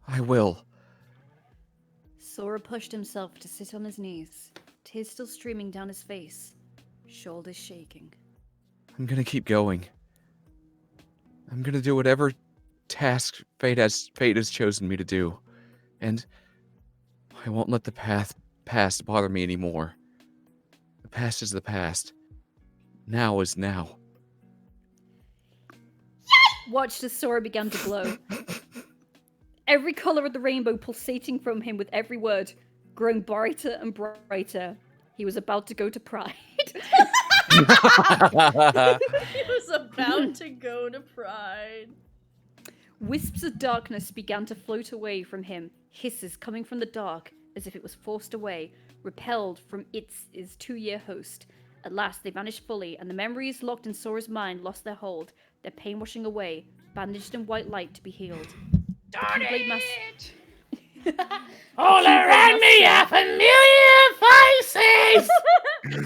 I will. Sora pushed himself to sit on his knees, tears still streaming down his face, shoulders shaking. I'm gonna keep going. I'm gonna do whatever task fate has chosen me to do. And I won't let the past bother me anymore. The past is the past. Now is now. Watched as Sora began to glow. Every color of the rainbow pulsating from him with every word, growing brighter and brighter. He was about to go to Pride. He was about to go to Pride. Wisps of darkness began to float away from him, hisses coming from the dark as if it was forced away, repelled from its 2-year host. At last they vanished fully, and the memories locked in Sora's mind lost their hold, their pain washing away, bandaged in white light to be healed. Darn The Keyblade it! All around me a familiar faces!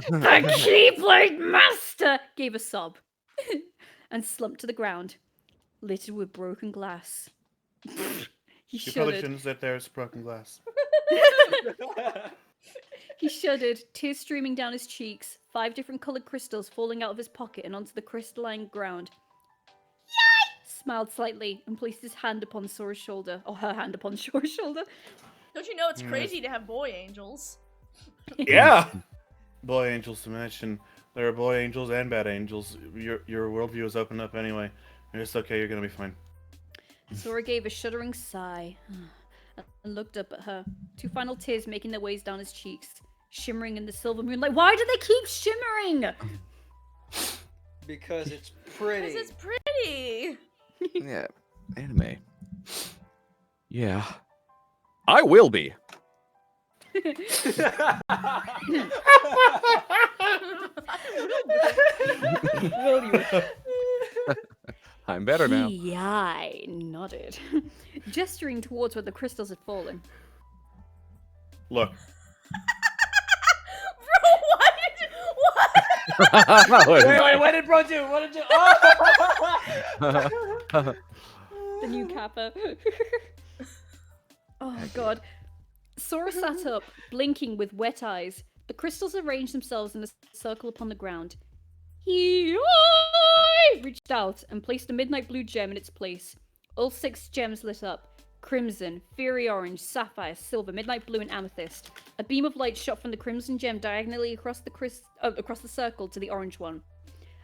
The Keyblade Master gave a sob and slumped to the ground, littered with broken glass. He You probably shuddered. shouldn't sit there. It's broken glass. He shuddered, tears streaming down his cheeks, 5 different colored crystals falling out of his pocket and onto the crystalline ground. Smiled slightly and placed his hand upon Sora's shoulder, or her hand upon Sora's shoulder. Don't you know it's crazy to have boy angels? Yeah. Boy angels to mention. There are boy angels and bad angels. Your worldview is open up anyway. It's okay. You're gonna be fine. Sora gave a shuddering sigh and looked up at her. 2 final tears making their ways down his cheeks, shimmering in the silver moonlight. Why do they keep shimmering? Because it's pretty. Because it's pretty. Yeah, anime. Yeah. I will be. I'm better now. He nodded, gesturing towards where the crystals had fallen. Look, Bro, what? Wait, what did bro do? What did you? Oh! The new Kappa. Oh god. Sora sat up, blinking with wet eyes. The crystals arranged themselves in a circle upon the ground. He reached out and placed a midnight blue gem in its place. All 6 gems lit up. Crimson, fiery orange, sapphire, silver, midnight blue, and amethyst. A beam of light shot from the crimson gem diagonally across the circle to the orange one.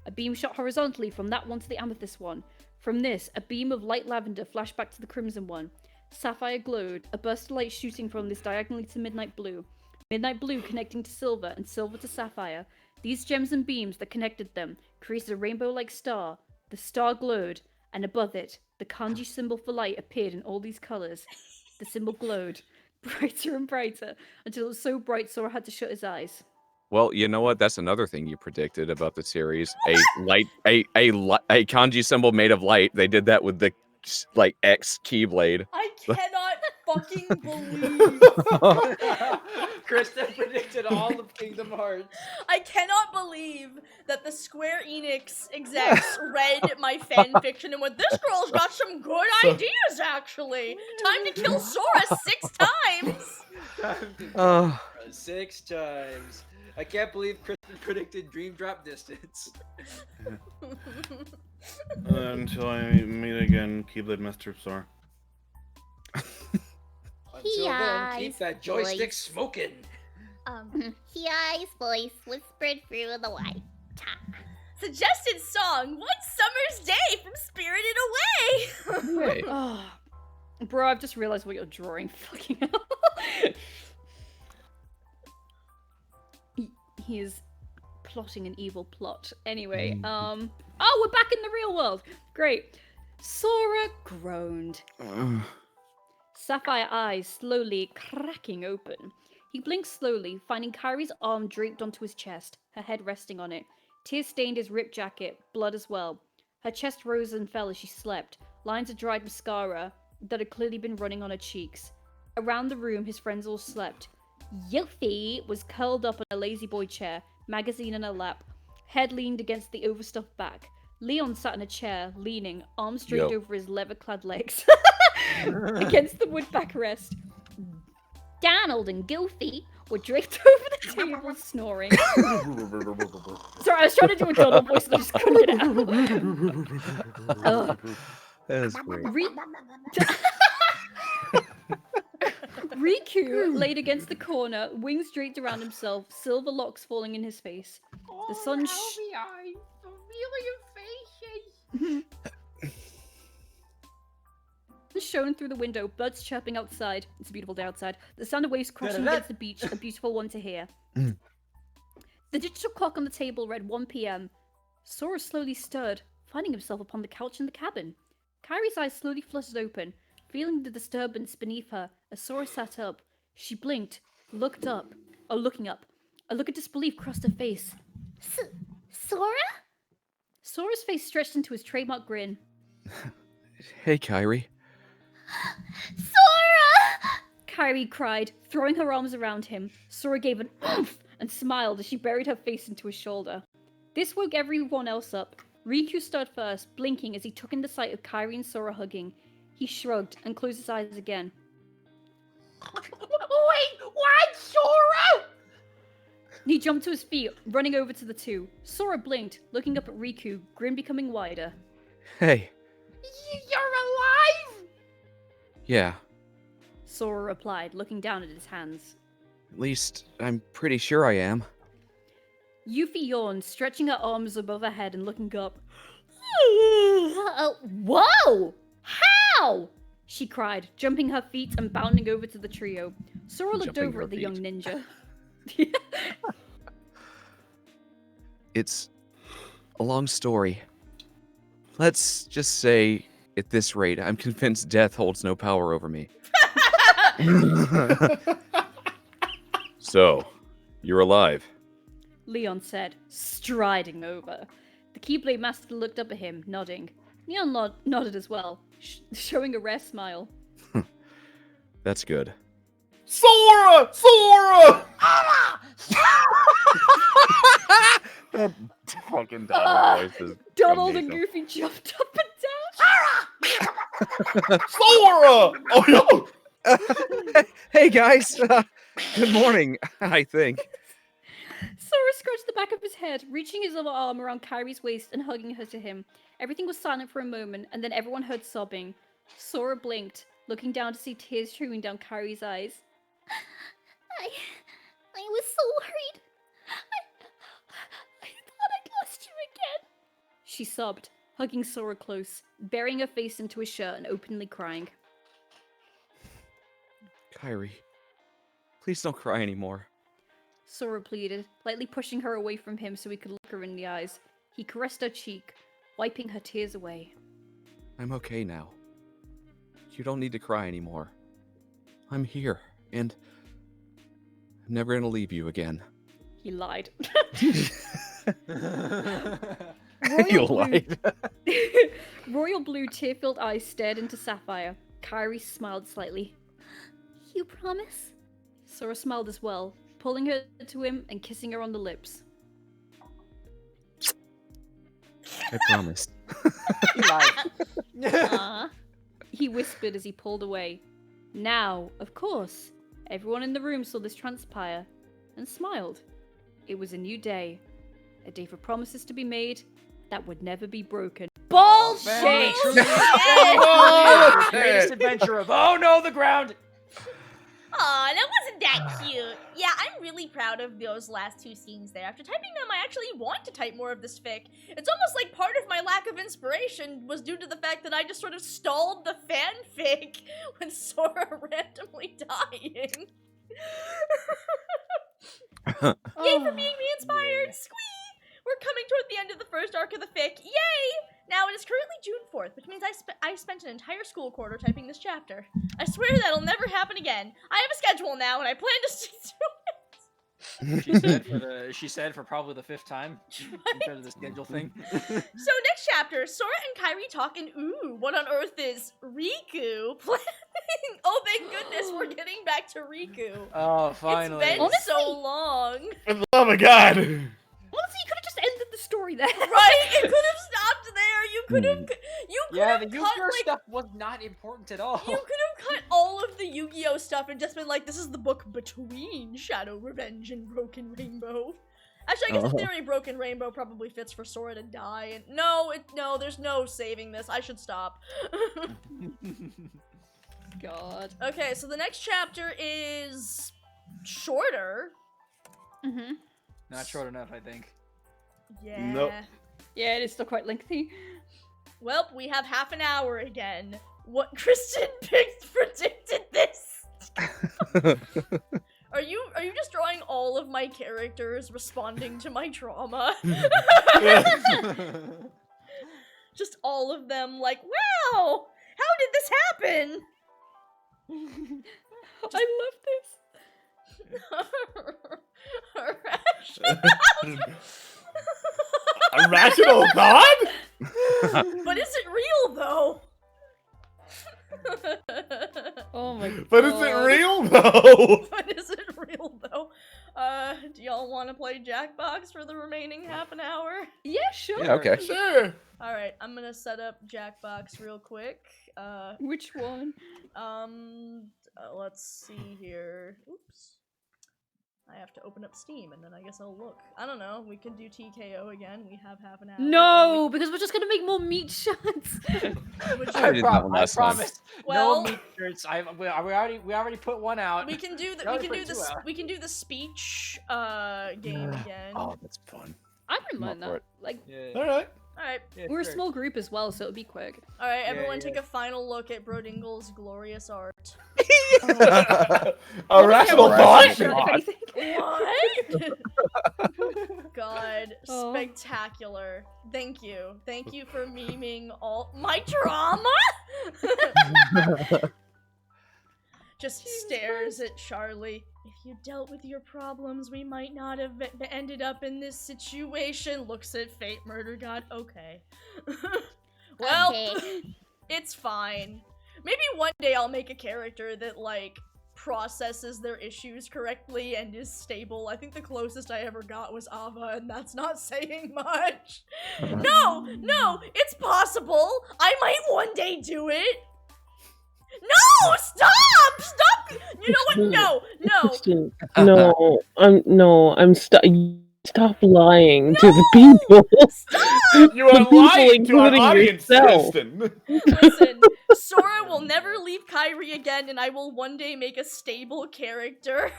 A beam shot horizontally from that one to the amethyst one. From this, a beam of light lavender flashed back to the crimson one. Sapphire glowed, a burst of light shooting from this diagonally to midnight blue. Midnight blue connecting to silver, and silver to sapphire. These gems and beams that connected them created a rainbow-like star. The star glowed, and above it, the kanji symbol for light appeared in all these colors. The symbol glowed, brighter and brighter, until it was so bright Sora had to shut his eyes. Well, you know what? That's another thing you predicted about the series. A kanji symbol made of light. They did that with the X keyblade. I cannot fucking believe. Kristen predicted all of Kingdom Hearts. I cannot believe that the Square Enix execs read my fan fiction and went, this girl's got some good ideas, actually. Time to kill Sora 6 times. 6 times. I can't believe Kristen predicted Dream Drop Distance. Until I meet again, Keyblade Master Sora. Until then, keep that joystick smoking. Hiai's voice whispered through the light. Suggested song, One Summer's Day from Spirited Away. Hey. Oh, bro, I've just realized what you're drawing. Fucking hell. He is plotting an evil plot. Anyway, oh, we're back in the real world. Great. Sora groaned. Sapphire eyes slowly cracking open. He blinked slowly, finding Kairi's arm draped onto his chest, her head resting on it. Tears stained his ripped jacket, blood as well. Her chest rose and fell as she slept, lines of dried mascara that had clearly been running on her cheeks. Around the room, his friends all slept. Yuffie was curled up on a lazy boy chair, magazine in her lap, head leaned against the overstuffed back. Leon sat in a chair, leaning, arms draped over his leather-clad legs, against the wood backrest. Donald and Goofy were draped over the table, snoring. Sorry, I was trying to do a Donald voice and I just couldn't get it out. That's great. Riku laid against the corner, wings draped around himself, silver locks falling in his face. The sun shone through the window, birds chirping outside. It's a beautiful day outside. The sound of waves crashing against the beach, a beautiful one to hear. The digital clock on the table read 1 p.m. Sora slowly stirred, finding himself upon the couch in the cabin. Kairi's eyes slowly fluttered open, feeling the disturbance beneath her. As Sora sat up, she blinked, looking up. A look of disbelief crossed her face. Sora? Sora's face stretched into his trademark grin. Hey, Kairi. Sora! Kairi cried, throwing her arms around him. Sora gave an oomph and smiled as she buried her face into his shoulder. This woke everyone else up. Riku stirred first, blinking as he took in the sight of Kairi and Sora hugging. He shrugged and closed his eyes again. Wait, what, Sora? He jumped to his feet, running over to the two. Sora blinked, looking up at Riku, grin becoming wider. Hey. You're alive? Yeah. Sora replied, looking down at his hands. At least, I'm pretty sure I am. Yuffie yawned, stretching her arms above her head and looking up. Whoa! How? She cried, jumping her feet and bounding over to the trio. Sora looked over at the young ninja. It's a long story. Let's just say, at this rate, I'm convinced death holds no power over me. So, you're alive. Leon said, striding over. The Keyblade Master looked up at him, nodding. Leon nodded as well, showing a rare smile. That's good. Sora! Sora! That fucking Donald voice is Donald and amazing. Goofy jumped up and down. Sora! Oh no! Hey guys, good morning. I think. Sora scratched the back of his head, reaching his other arm around Kyrie's waist and hugging her to him. Everything was silent for a moment, and then everyone heard sobbing. Sora blinked, looking down to see tears streaming down Kyrie's eyes. I was so worried. I thought I'd lost you again. She sobbed, hugging Sora close, burying her face into his shirt and openly crying. Kyrie, please don't cry anymore. Sora pleaded, lightly pushing her away from him so he could look her in the eyes. He caressed her cheek, wiping her tears away. I'm okay now. You don't need to cry anymore. I'm here, and I'm never gonna leave you again. He lied. You lied. Royal blue, tear-filled eyes stared into Sapphire. Kyrie smiled slightly. You promise? Sora smiled as well, pulling her to him and kissing her on the lips. I promise. He whispered as he pulled away. Now, of course, everyone in the room saw this transpire and smiled. It was a new day. A day for promises to be made that would never be broken. Bullshit! Oh, greatest adventure of the ground. Aw, that wasn't that cute. Yeah, I'm really proud of those last two scenes there. After typing them, I actually want to type more of this fic. It's almost like part of my lack of inspiration was due to the fact that I just sort of stalled the fanfic with Sora randomly dying. Yay for being re-inspired! Squee! We're coming toward the end of the first arc of the fic. Yay! Now, it is currently June 4th, which means I spent an entire school quarter typing this chapter. I swear that'll never happen again. I have a schedule now, and I plan to stick to it. She said for probably the 5th time because of the schedule thing. So, next chapter, Sora and Kyrie talk, and ooh, what on earth is Riku planning? Oh, thank goodness, we're getting back to Riku. Oh, finally. It's been so long. Oh my god! Honestly, you could have just ended the story there. Right? It could have stopped there. You could have. Yeah, the cut, Yu-Gi-Oh like, stuff was not important at all. You could have cut all of the Yu-Gi-Oh stuff and just been like, this is the book between Shadow Revenge and Broken Rainbow. Actually, I guess in theory, Broken Rainbow probably fits for Sora to die. And no, there's no saving this. I should stop. God. Okay, so the next chapter is shorter. Mm-hmm. Not short enough, I think. Yeah. Nope. Yeah, it is still quite lengthy. Well, we have half an hour again. What Kristen predicted this. Are you just drawing all of my characters responding to my trauma? Just all of them like, wow! How did this happen? I love this. A rational god? But is it real though? Oh my god. But is it real though? But is it real though? Do y'all want to play Jackbox for the remaining half an hour? Yeah, sure. Yeah, okay. Sure. Alright, I'm gonna set up Jackbox real quick. Which one? Let's see here. Oops. I have to open up Steam, and then I guess I'll look. I don't know, we can do TKO again. We have half an hour. No, because we're just gonna make more meat shots. I did that one last time. promise. Well- no meat shirts. we already put one out. We can do the speech game again. Oh, that's fun. I wouldn't I'm mind up for that. Like, Yeah. Alright. Alright. Yeah, we're a sure. small group as well, so it'll be quick. Alright, everyone yeah. take a final look at Brodingle's glorious art. A rational thought? Sure, if anything. What? God, Oh. spectacular. Thank you. Thank you for memeing all my trauma. Just stares at Charlie. If you dealt with your problems, we might not have ended up in this situation. Looks at Fate Murder God. Okay. Well, Okay. it's fine. Maybe one day I'll make a character that, like, processes their issues correctly and is stable. I think the closest I ever got was Ava, and that's not saying much. No, it's possible. I might one day do it. No, stop! You know what? No. Kristen, I'm stop lying to the people. Stop! You are The people, lying to our including audience, yourself. Kristen. Listen, Sora will never leave Kyrie again, and I will one day make a stable character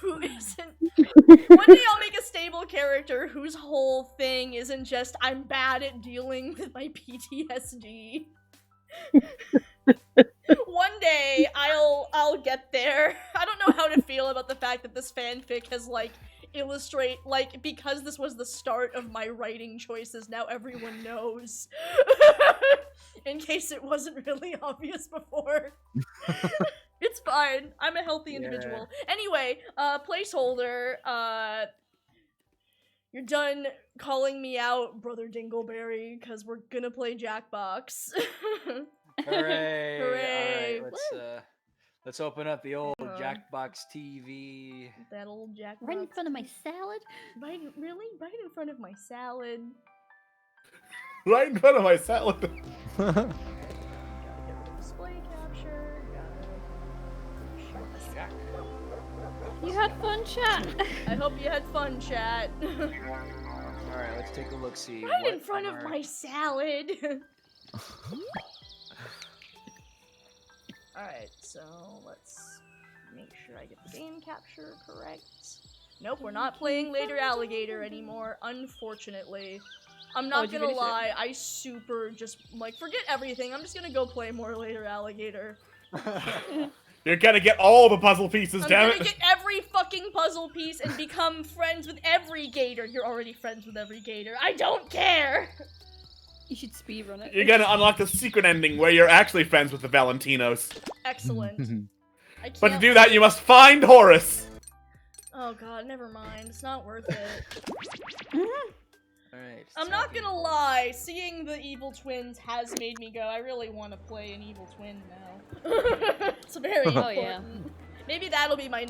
who isn't. One day I'll make a stable character whose whole thing isn't just I'm bad at dealing with my PTSD. One day I'll get there. I don't know how to feel about the fact that this fanfic has because this was the start of my writing choices, now everyone knows. In case it wasn't really obvious before. It's fine. I'm a healthy individual. Anyway, placeholder, you're done calling me out, Brother Dingleberry, because we're gonna play Jackbox. Hooray! Hooray! All right, let's open up the old Hang on. Jackbox TV. That old Jackbox. Right in front of my salad? Right in front of my salad. Right in front of my salad. Gotta get rid of display capture. You had fun, chat. I hope you had fun, chat. Alright, let's take a look see. Right in front of my salad. Alright, so let's make sure I get the game capture correct. Nope, we're not playing Later Alligator anymore, unfortunately. I'm not gonna lie, I super just, forget everything, I'm just gonna go play more Later Alligator. You're gonna get all the puzzle pieces, I'm damn gonna it! get every fucking puzzle piece and become friends with every gator. You're already friends with every gator. I don't care! You should speedrun it. You're gonna unlock the secret ending where you're actually friends with the Valentinos. Excellent. I can't But to do that, you must find Horace! Oh god, never mind. It's not worth it. Alright. I'm not gonna lie, seeing the evil twins has made me go, I really want to play an evil twin now. It's very important. Oh, yeah. Maybe that'll be my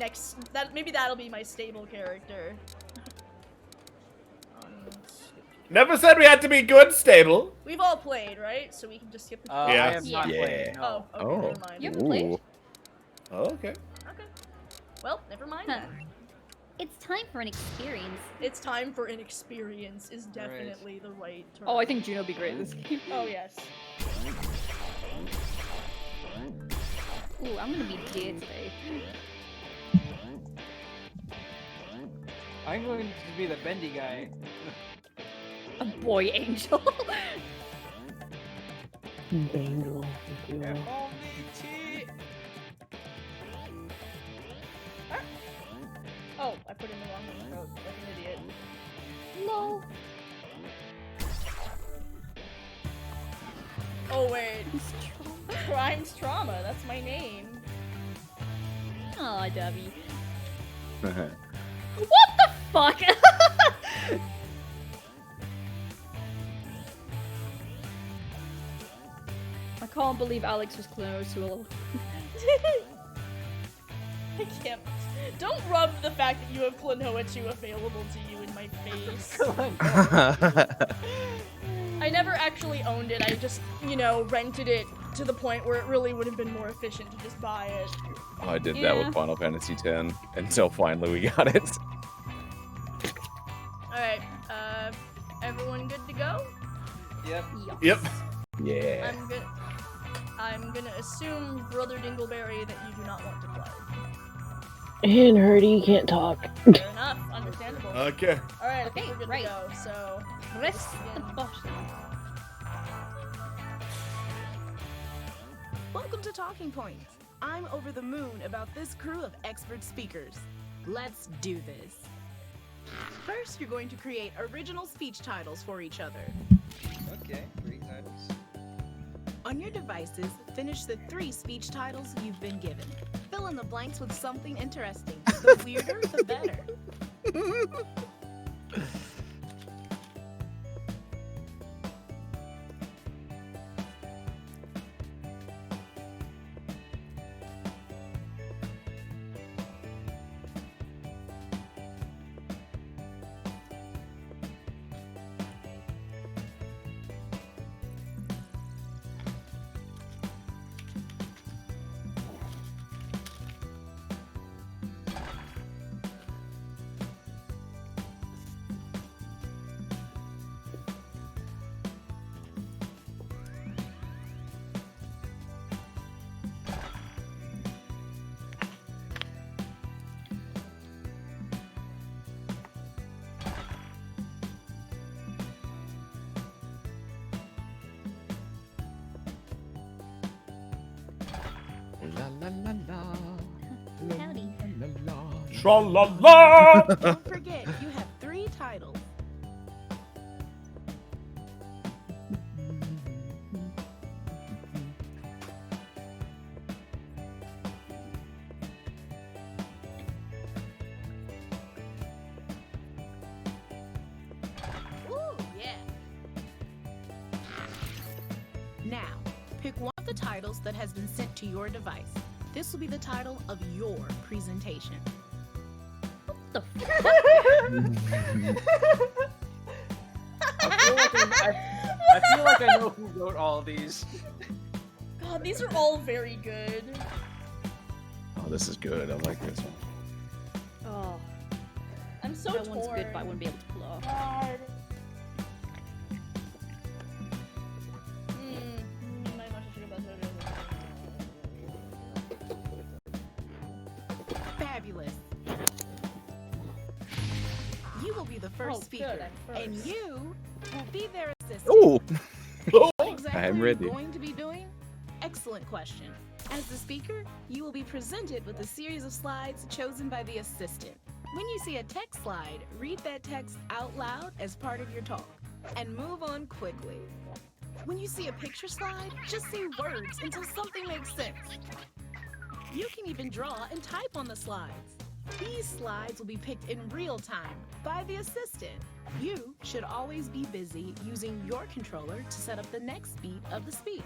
maybe that'll be my stable character. Never said we had to be good stable. We've all played, right? So we can just skip the I Yeah. have not Yeah. played, no. Oh, okay, never mind. You haven't played? Ooh. Oh, okay. Okay. Well, never mind Huh. then. It's time for an experience. It's time for an experience is definitely the right term. Oh, I think Juno would be great at this game. Oh, yes. Ooh, I'm gonna be dear today. I'm going to be the bendy guy. A boy angel. Bangle. Oh, I put in the wrong one. Oh, like an idiot. Lol. Oh, wait. Crimes Trauma, that's my name. Aw, Debbie. What the fuck? I can't believe Alex was close to a I can't. Don't rub the fact that you have Klonoa 2 available to you in my face. I never actually owned it, I just, rented it to the point where it really would have been more efficient to just buy it. I did that with Final Fantasy X until finally we got it. Alright, everyone good to go? Yep. Yep. Yeah. I'm gonna assume, Brother Dingleberry, that you do not want to play. And Hurdy can't talk. Fair enough, understandable. Okay. Alright, I think Okay, we're good right. to go, so... Press the button. Welcome to Talking Points. I'm over the moon about this crew of expert speakers. Let's do this. First, you're going to create original speech titles for each other. Okay, 3 titles. On your devices, finish the 3 speech titles you've been given. Fill in the blanks with something interesting. The weirder, the better. La la la la. Howdy. La, la, la. Tra-la-la! Don't forget, you have 3 titles. Ooh, yeah. Now, pick one of the titles that has been sent to your device. This will be the title of your presentation. The I feel like I know who wrote all of these. God, these are all very good. Oh, this is good. I like this one. Oh, I'm so that torn. one's good, but I wouldn't be able to pull it off. God. Fabulous. You will be the first Oh, speaker, good, I'm and first. you will be their assistant. Oh, What exactly I'm are ready. you going to be doing? Excellent question. As the speaker, you will be presented with a series of slides chosen by the assistant. When you see a text slide, read that text out loud as part of your talk, and move on quickly. When you see a picture slide, just say words until something makes sense. You can even draw and type on the slides. These slides will be picked in real time by the assistant. You should always be busy using your controller to set up the next beat of the speech.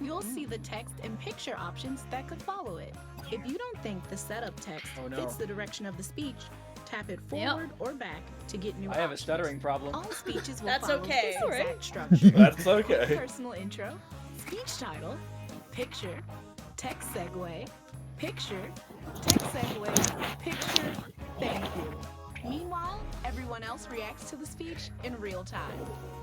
You'll see the text and picture options that could follow it. If you don't think the setup text fits the direction of the speech, tap it forward or back to get new I have a options. stuttering problem. All speeches will That's follow okay. this exact structure. That's okay. Personal intro, speech title, picture, text segue, picture, text segue, picture, thank you. Meanwhile, everyone else reacts to the speech in real time.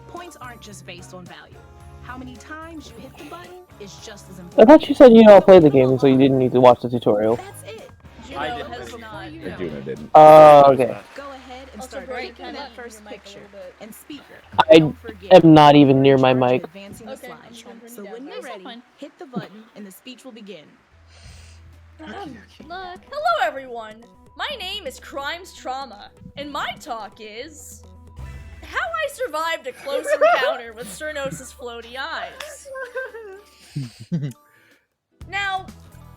Points aren't just based on value. How many times you hit the button is just as I important. thought you said you all played the game, so you didn't need to watch the tutorial. That's it. Juno I didn't. has Before not. you Yeah, know Juno it, didn't. Oh, okay. go ahead and Also, start Brady, picking kinda that mute first your mic a picture little bit. and speaker. I Don't forget, am not even you're near in my charge of mic. advancing the Okay, I'm slide. trying to turn So you when down. you're That's ready, fine. hit the button and the speech will begin. Look. Hello, everyone. My name is Crimes Trauma, and my talk is how I survived a close encounter with Cernos' floaty eyes. Now,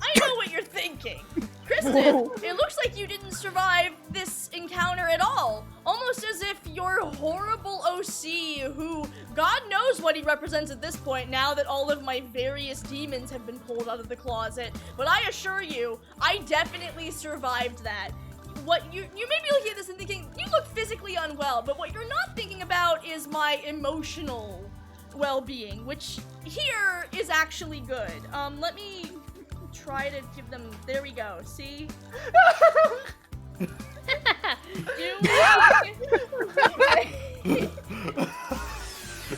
I know what you're thinking. Kristen, it looks like you didn't survive this encounter at all. Almost as if your horrible OC, who God knows what he represents at this point now that all of my various demons have been pulled out of the closet. But I assure you, I definitely survived that. What you may be looking at this and thinking, you look physically unwell, but what you're not thinking about is my emotional well-being, which here is actually good. Let me try to give them, there we go, see?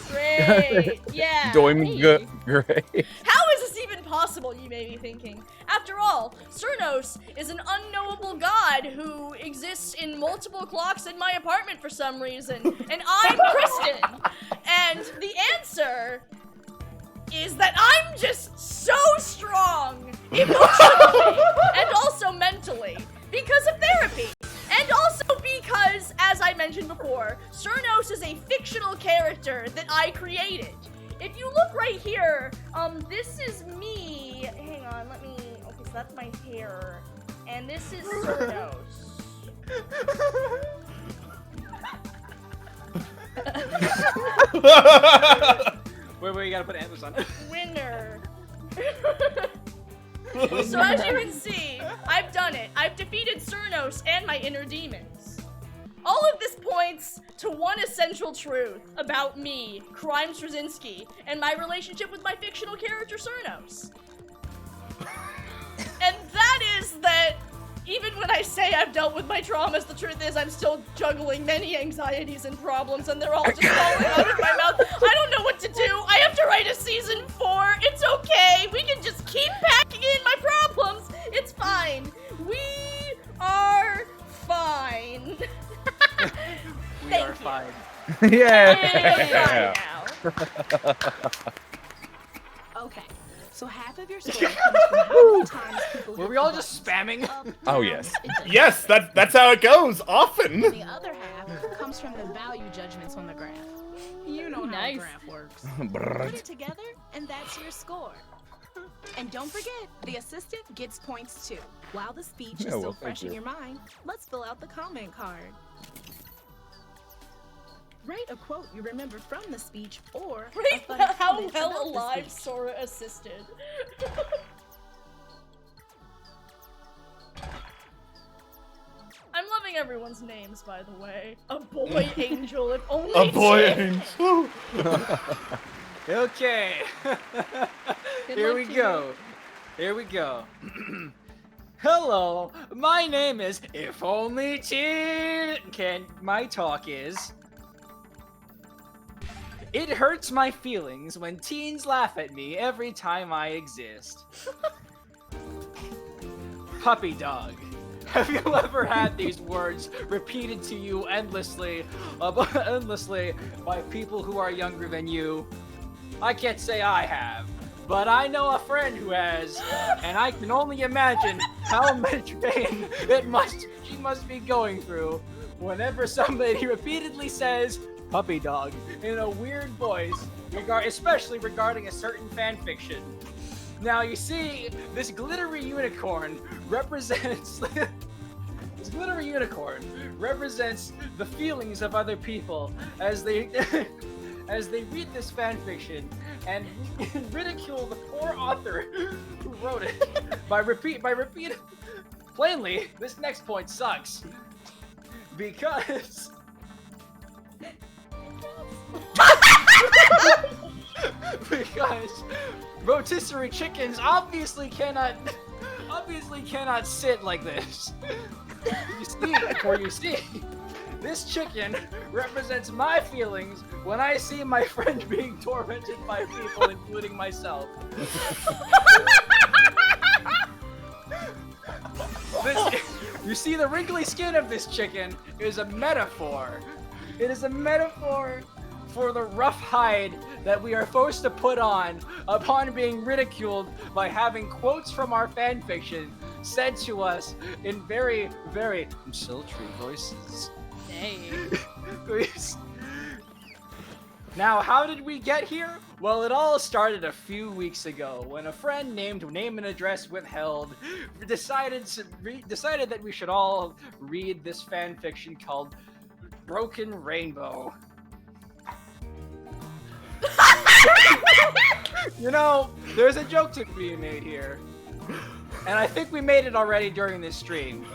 Great, yeah. Doing good. Great. How is this even possible, you may be thinking? After all, Cernos is an unknowable god who exists in multiple clocks in my apartment for some reason, and I'm Kristen. And the answer is that I'm just so strong, emotionally, and also mentally, because of therapy. And also because, as I mentioned before, Cernos is a fictional character that I created. If you look right here, this is me. Hang on, let me, okay, so that's my hair. And this is Cernos. Wait, you gotta put antlers on. Winner. So as you can see, I've done it. I've defeated Cernos and my inner demons. All of this points to one essential truth about me, Crime Straczynski, and my relationship with my fictional character Cernos. And that is that even when I say I've dealt with my traumas, the truth is I'm still juggling many anxieties and problems, and they're all just falling out of my mouth. I don't know what to do. I have to write a season 4. It's okay. We can just keep packing in my problems. It's fine. We are fine. We are fine. Yeah. Okay, so half of of your score comes from how many times people Were hit we all the just buttons. spamming? Up, Oh, down, yes. it doesn't Yes, matter. that's how it goes. Often. And the other half comes from the value judgments on the graph. You know how Nice. a graph works. Brrrt. Put it together, and that's your score. And don't forget, the assistant gets points too. While the speech is Yeah, still well, thank fresh in you. your mind, let's fill out the comment card. Write a quote you remember from the speech or a Right? funny How comment well about the alive speech. Sora assisted. I'm loving everyone's names, by the way. A boy angel, if only. A boy two. angel. Okay. Here luck we to you. go. Here we go. Hello, my name is If Only Teen. My talk is. It hurts my feelings when teens laugh at me every time I exist. Puppy dog. Have you ever had these words repeated to you endlessly by people who are younger than you? I can't say I have, but I know a friend who has, and I can only imagine how much pain she must be going through whenever somebody repeatedly says puppy dog in a weird voice, especially regarding a certain fanfiction. Now you see, this glittery unicorn represents the feelings of other people as they read this fanfiction and ridicule the poor author who wrote it by repeat. Plainly, this next point sucks because. Because rotisserie chickens obviously cannot sit like this. You see, this chicken represents my feelings when I see my friend being tormented by people, including myself. You see, the wrinkly skin of this chicken is a metaphor. It is a metaphor for the rough hide that we are forced to put on upon being ridiculed by having quotes from our fanfiction said to us in very, very sultry voices. Hey. Now, how did we get here? Well, it all started a few weeks ago when a friend named Name and Address Withheld decided that we should all read this fanfiction called Broken Rainbow. You know, there's a joke to be made here. And I think we made it already during this stream.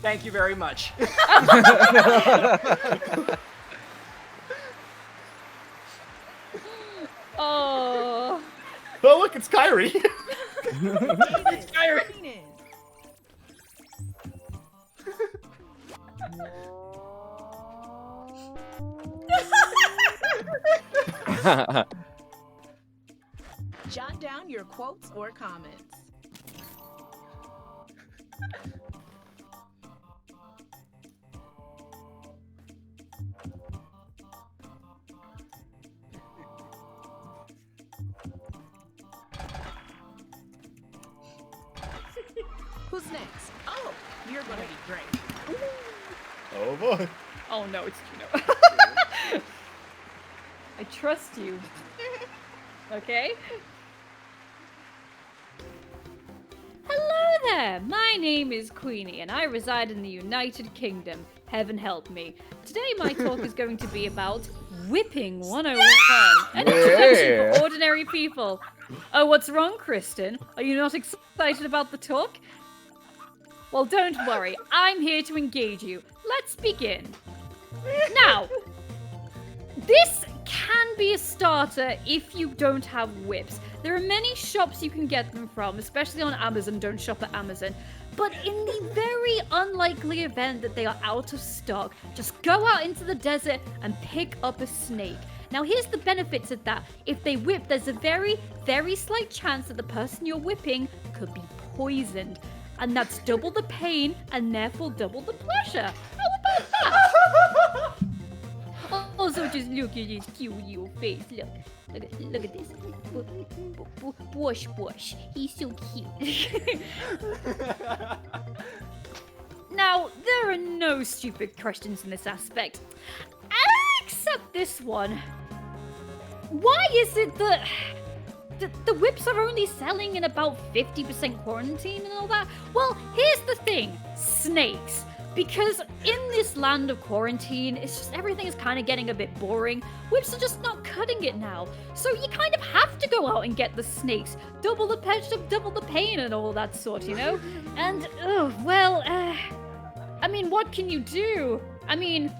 Thank you very much. Oh. Oh, look, it's Kyrie. It's Kyrie. Jot down your quotes or comments. Who's next? Oh, you're gonna be great. Oh boy. Oh no, it's Gino. I trust you. Okay? Hello there! My name is Queenie and I reside in the United Kingdom. Heaven help me. Today my talk is going to be about Whipping 101. An introduction for ordinary people. Oh, what's wrong, Kristen? Are you not excited about the talk? Well, don't worry. I'm here to engage you. Let's begin. Now, this can be a starter if you don't have whips. There are many shops you can get them from, especially on Amazon. Don't shop at Amazon. But in the very unlikely event that they are out of stock, just go out into the desert and pick up a snake. Now, here's the benefits of that. If they whip, there's a very, very slight chance that the person you're whipping could be poisoned. And that's double the pain and therefore double the pleasure. How about that? Also, just look at his cute little face. Look at this. Bush. He's so cute. Now, there are no stupid questions in this aspect. Except this one. Why is it that the whips are only selling in about 50% quarantine and all that? Well, here's the thing. Snakes. Because in this land of quarantine, it's just everything is kind of getting a bit boring. Whips are just not cutting it now. So you kind of have to go out and get the snakes. Double the pet, double the pain and all that sort, you know? And, I mean, what can you do? I mean,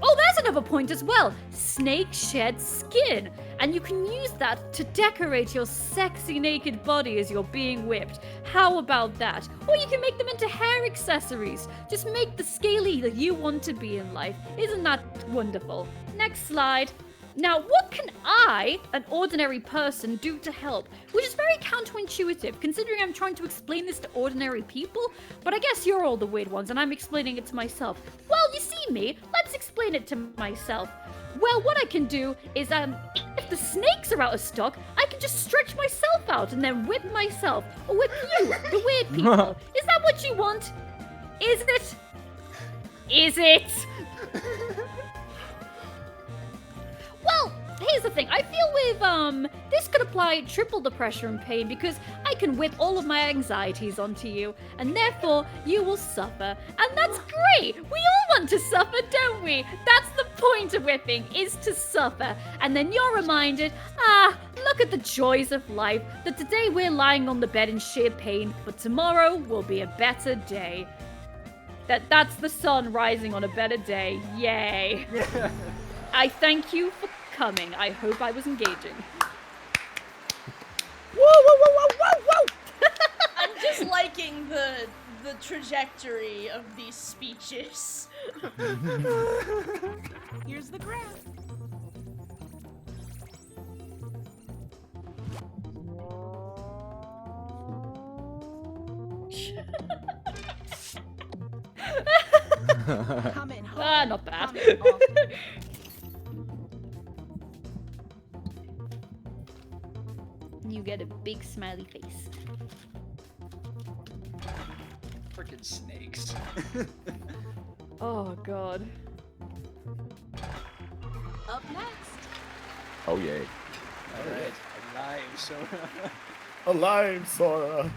oh, there's another point as well. Snakes shed skin. And you can use that to decorate your sexy naked body as you're being whipped. How about that? Or you can make them into hair accessories. Just make the scaly that you want to be in life. Isn't that wonderful? Next slide. Now, what can I, an ordinary person, do to help? Which is very counterintuitive, considering I'm trying to explain this to ordinary people. But I guess you're all the weird ones, and I'm explaining it to myself. Well, you see me, let's explain it to myself. Well, what I can do is, if the snakes are out of stock, I can just stretch myself out and then whip myself. Or whip you, the weird people. Is that what you want? Is it? Is it? Well, here's the thing. I feel with, this could apply triple the pressure and pain because I can whip all of my anxieties onto you, and therefore you will suffer. And that's great! We all want to suffer, don't we? That's the point of whipping, is to suffer. And then you're reminded, look at the joys of life, that today we're lying on the bed in sheer pain, but tomorrow will be a better day. That's the sun rising on a better day. Yay. I thank you for coming. I hope I was engaging. Whoa! I'm just liking the trajectory of these speeches. Here's the graph. Not bad. You get a big smiley face. Frickin' snakes. Oh, God. Up next. Oh, yay. Alright, alive, Sora. Alive, Sora.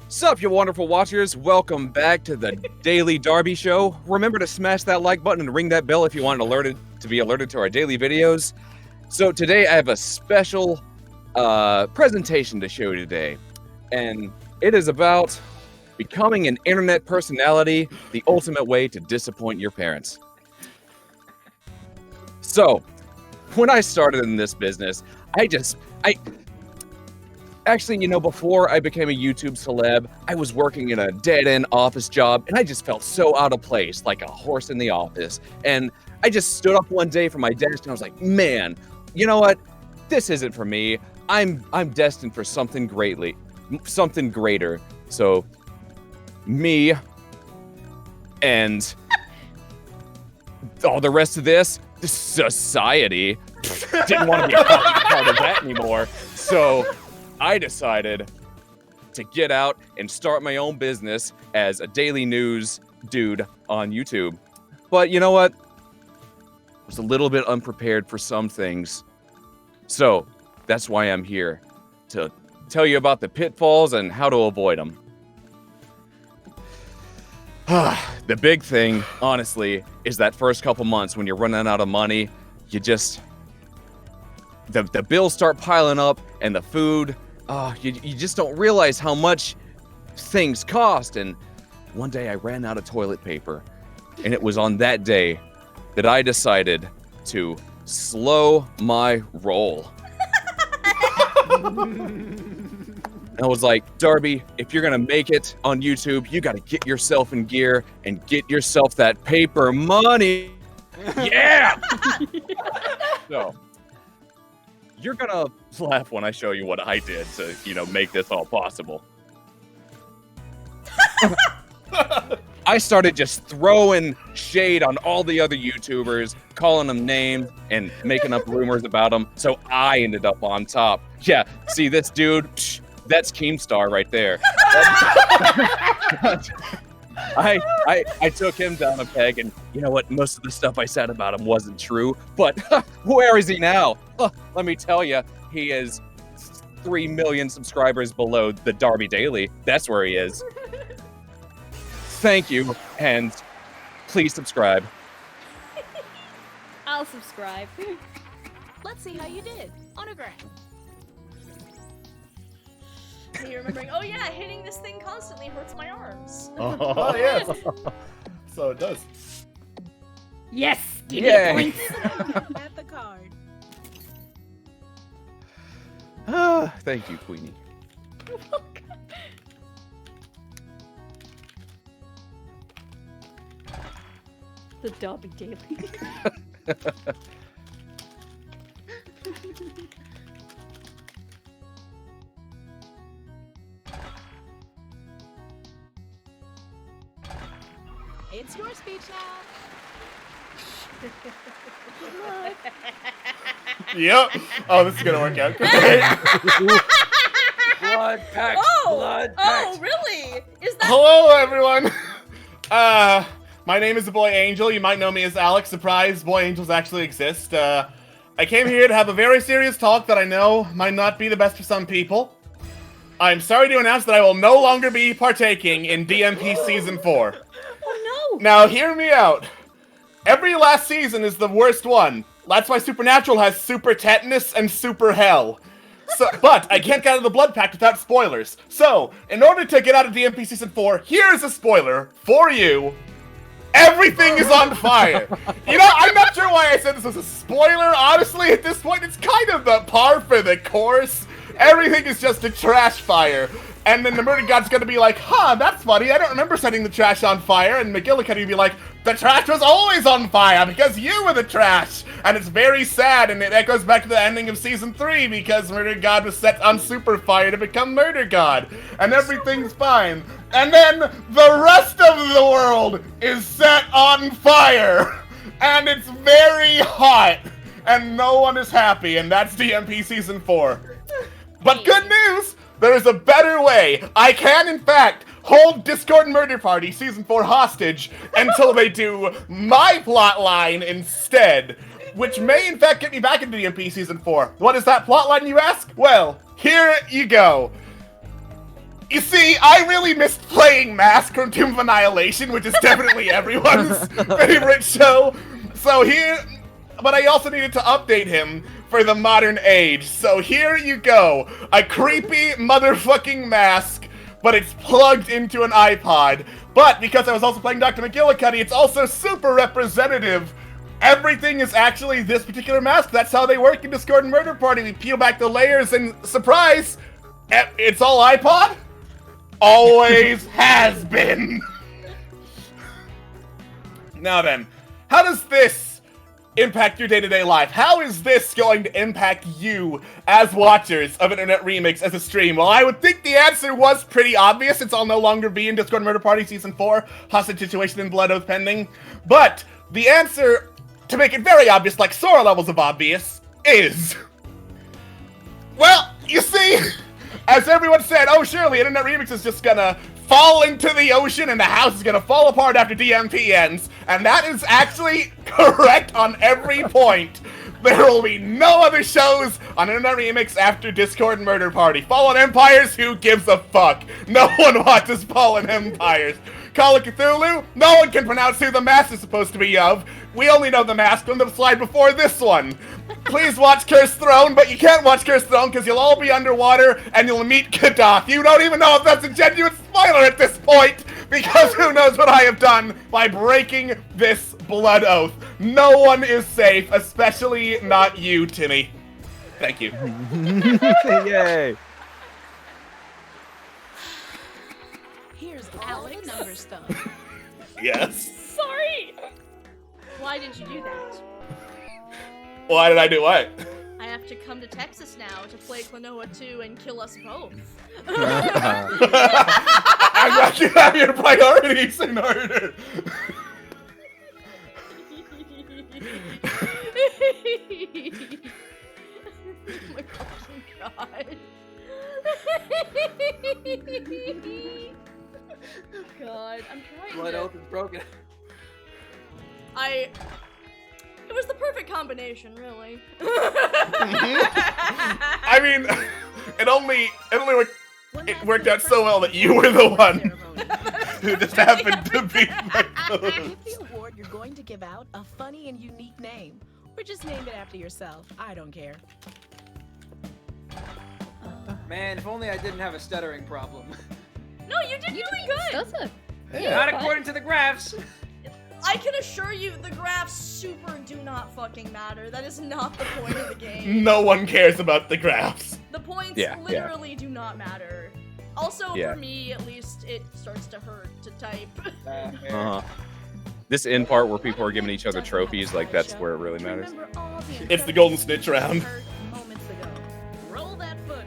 Sup, you wonderful watchers. Welcome back to the Daily Darby Show. Remember to smash that like button and ring that bell if you want to be alerted to our daily videos. So today I have a special presentation to show you today. And it is about becoming an internet personality, the ultimate way to disappoint your parents. So, when I started in this business, actually, you know, before I became a YouTube celeb, I was working in a dead-end office job, and I just felt so out of place, like a horse in the office. And I just stood up one day from my desk, and I was like, man, you know what? This isn't for me. I'm destined for something greater. So, me and all the rest of this society didn't want to be a part of that anymore. So I decided to get out and start my own business as a daily news dude on YouTube. But you know what? I was a little bit unprepared for some things. So that's why I'm here, to tell you about the pitfalls and how to avoid them. The big thing, honestly, is that first couple months when you're running out of money, you just... The bills start piling up, and the food, you just don't realize how much things cost. And one day I ran out of toilet paper, and it was on that day that I decided to slow my roll. I was like, Darby, if you're gonna make it on YouTube, you gotta get yourself in gear and get yourself that paper money. Yeah! So, you're gonna laugh when I show you what I did to, make this all possible. I started just throwing shade on all the other YouTubers, calling them names and making up rumors about them. So I ended up on top. Yeah, see this dude? Psh, that's Keemstar right there. I took him down a peg, and you know what? Most of the stuff I said about him wasn't true. But where is he now? Let me tell you, he is 3 million subscribers below the Darby Daily. That's where he is. Thank you, and please subscribe. I'll subscribe. Let's see how you did. Autograph. Me remembering, oh yeah, hitting this thing constantly hurts my arms. Oh, yes. So it does. Yes! Give Yay. me points! At the card. Thank you, Queenie. The Derby Daily. It's your speech now. Yep. Oh, this is gonna work out great. Blood pact. Blood pact. Oh, really? Is that? Hello, everyone. My name is the Boy Angel. You might know me as Alex. Surprise, Boy Angels actually exist. I came here to have a very serious talk that I know might not be the best for some people. I'm sorry to announce that I will no longer be partaking in DMP Season 4. Oh no! Now, hear me out. Every last season is the worst one. That's why Supernatural has Super Tetanus and Super Hell. So, but I can't get out of the Blood Pact without spoilers. So, in order to get out of DMP Season 4, here's a spoiler for you. Everything is on fire. You know, I'm not sure why I said this was a spoiler. Honestly, at this point, it's kind of the par for the course. Everything is just a trash fire. And then the Murder God's gonna be like, huh, that's funny, I don't remember setting the trash on fire. And McGillicuddy will be like, the trash was always on fire because you were the trash. And it's very sad, and that goes back to the ending of Season 3 because Murder God was set on super fire to become Murder God. And everything's fine. And then the rest of the world is set on fire. And it's very hot. And no one is happy, and that's DMP Season 4. But good news! There is a better way. I can, in fact, hold Discord Murder Party Season 4 hostage until they do my plotline instead, which may, in fact, get me back into DMP Season 4. What is that plotline, you ask? Well, here you go. You see, I really missed playing Mask from Tomb of Annihilation, which is definitely everyone's favorite show. So here... But I also needed to update him for the modern age. So here you go. A creepy motherfucking Mask, but it's plugged into an iPod. But because I was also playing Dr. McGillicuddy, it's also super representative. Everything is actually this particular mask. That's how they work in Discord and Murder Party. We peel back the layers and surprise, it's all iPod? Always has been. Now then, how does this impact your day-to-day life? How is this going to impact you as watchers of Internet Remix as a stream? Well, I would think the answer was pretty obvious, since I'll no longer be in Discord Murder Party Season 4, hostage situation and Blood Oath pending. But the answer, to make it very obvious, like Sora levels of obvious, is... Well, you see, as everyone said, oh surely Internet Remix is just gonna fall into the ocean and the house is gonna fall apart after DMP ends. And that is actually correct on every point. There will be no other shows on Internet Remix after Discord Murder Party. Fallen Empires, who gives a fuck? No one watches Fallen Empires. Call of Cthulhu? No one can pronounce who the mask is supposed to be of. We only know the mask from the slide before this one. Please watch Cursed Throne, but you can't watch Cursed Throne because you'll all be underwater and you'll meet Kaddath. You don't even know if that's a genuine spoiler at this point, because who knows what I have done by breaking this blood oath. No one is safe, especially not you, Timmy. Thank you. Yay. Here's all the number stuff. Yes. Sorry. Why did you do that? Why did I do what? I have to come to Texas now to play Klonoa 2 and kill us both. I'm glad you have your priorities in order. Oh my god. God, I'm trying Blood to... oath is broken. It was the perfect combination, really. I mean, it only worked out so well that you were the one who just happened to be my co-host. Give the award you're going to give out a funny and unique name, or just name it after yourself. I don't care. Man, if only I didn't have a stuttering problem. No, you did really good. Stutter. Not according to the graphs. I can assure you, the graphs super do not fucking matter. That is not the point of the game. No one cares about the graphs. The points Yeah, literally do not matter. Also, for me, at least, it starts to hurt to type. This end part where people are giving each other trophies, like that's where it really matters. It's the golden snitch round. Moments ago. Roll that footage.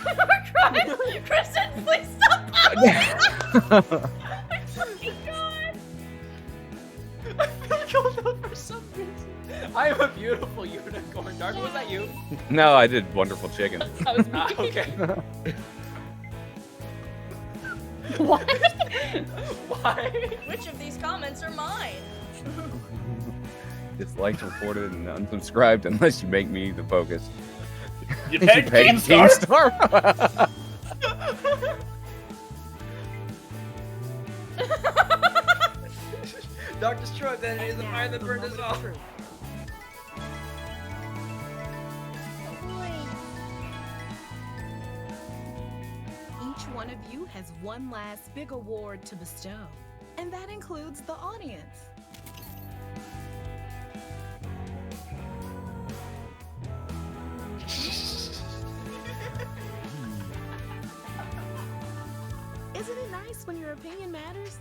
We're crying! Kristen, please stop popping! Oh my fucking god! I feel like I'm for some reason. I am a beautiful unicorn. Dark, was that you? No, I did wonderful chicken. That was me. Okay. What? Why? Which of these comments are mine? Disliked, reported, and unsubscribed unless you make me the focus. You pegged Keemstar? Dr. Stroke, then it is the fire that burned us all. Each one of you has one last big award to bestow, and that includes the audience. Isn't it nice when your opinion matters?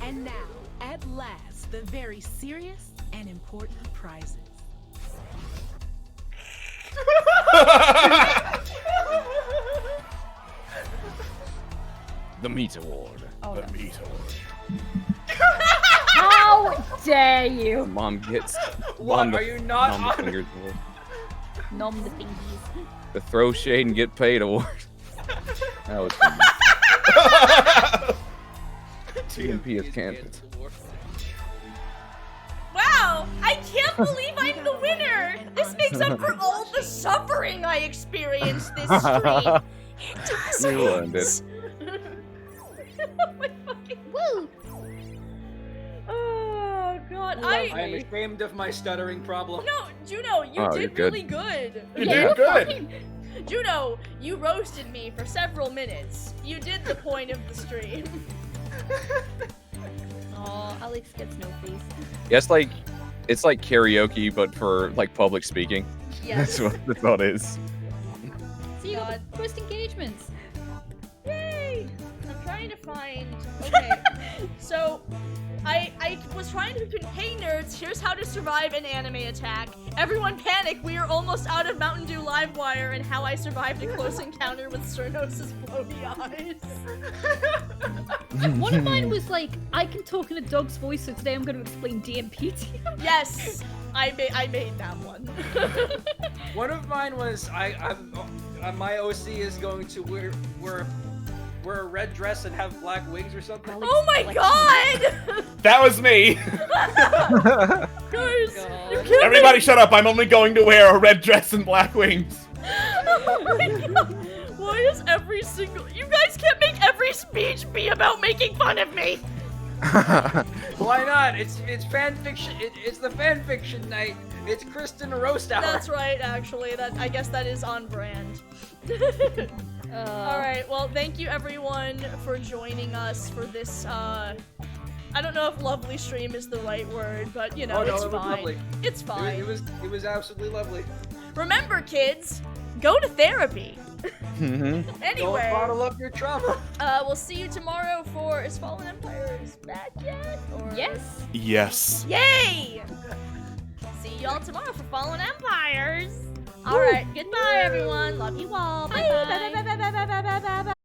And now, at last, the very serious and important prizes. The meat award. Oh, The no. meat award. How dare you? Mom gets. What, Mom are you not Mom the on- fingers award. Nom the fingies. The throw shade and get paid award. That was fun. TMP is cancelled. Wow! I can't believe I'm the winner! This makes up for all the suffering I experienced this stream. You earned it. Oh my fucking Woo! Oh god, I am ashamed of my stuttering problem. No, Juno, you Oh, you're did good. really good. You did good. Juno, you roasted me for several minutes. You did the point of the stream. Aw, Alex gets no face. Yeah, it's like karaoke, but for like public speaking. Yes. That's what it is. See, you got the first engagements. Yay! I'm trying to find. Okay. So, I was trying to put, hey nerds, here's how to survive an anime attack. Everyone panic, we are almost out of Mountain Dew Livewire, and how I survived a close encounter with Cernos' floaty eyes. One of mine was like, I can talk in a dog's voice, so today I'm going to explain DMP to you. Yes! I made that one. One of mine was my OC is going to wear a red dress and have black wings or something. Oh my god! That was me. Guys, you can't Everybody shut up. I'm only going to wear a red dress and black wings. Oh my god! Why is every single... You guys can't make every speech be about making fun of me! Why not? It's fan fiction. It's the fan fiction night. It's Kristen roast hour. That's right, actually. I guess that is on brand. Alright, well, thank you everyone for joining us for this, I don't know if lovely stream is the right word, but you know, Oh, no, it's it was fine. lovely. It's fine. It was absolutely lovely. Remember, kids, go to therapy. Don't Anyway, bottle up your trauma. we'll see you tomorrow for Is Fallen Empires back yet? Or... Yes. Yes. Yay! See y'all tomorrow for Fallen Empires. All right, goodbye everyone. Love you all. Bye bye.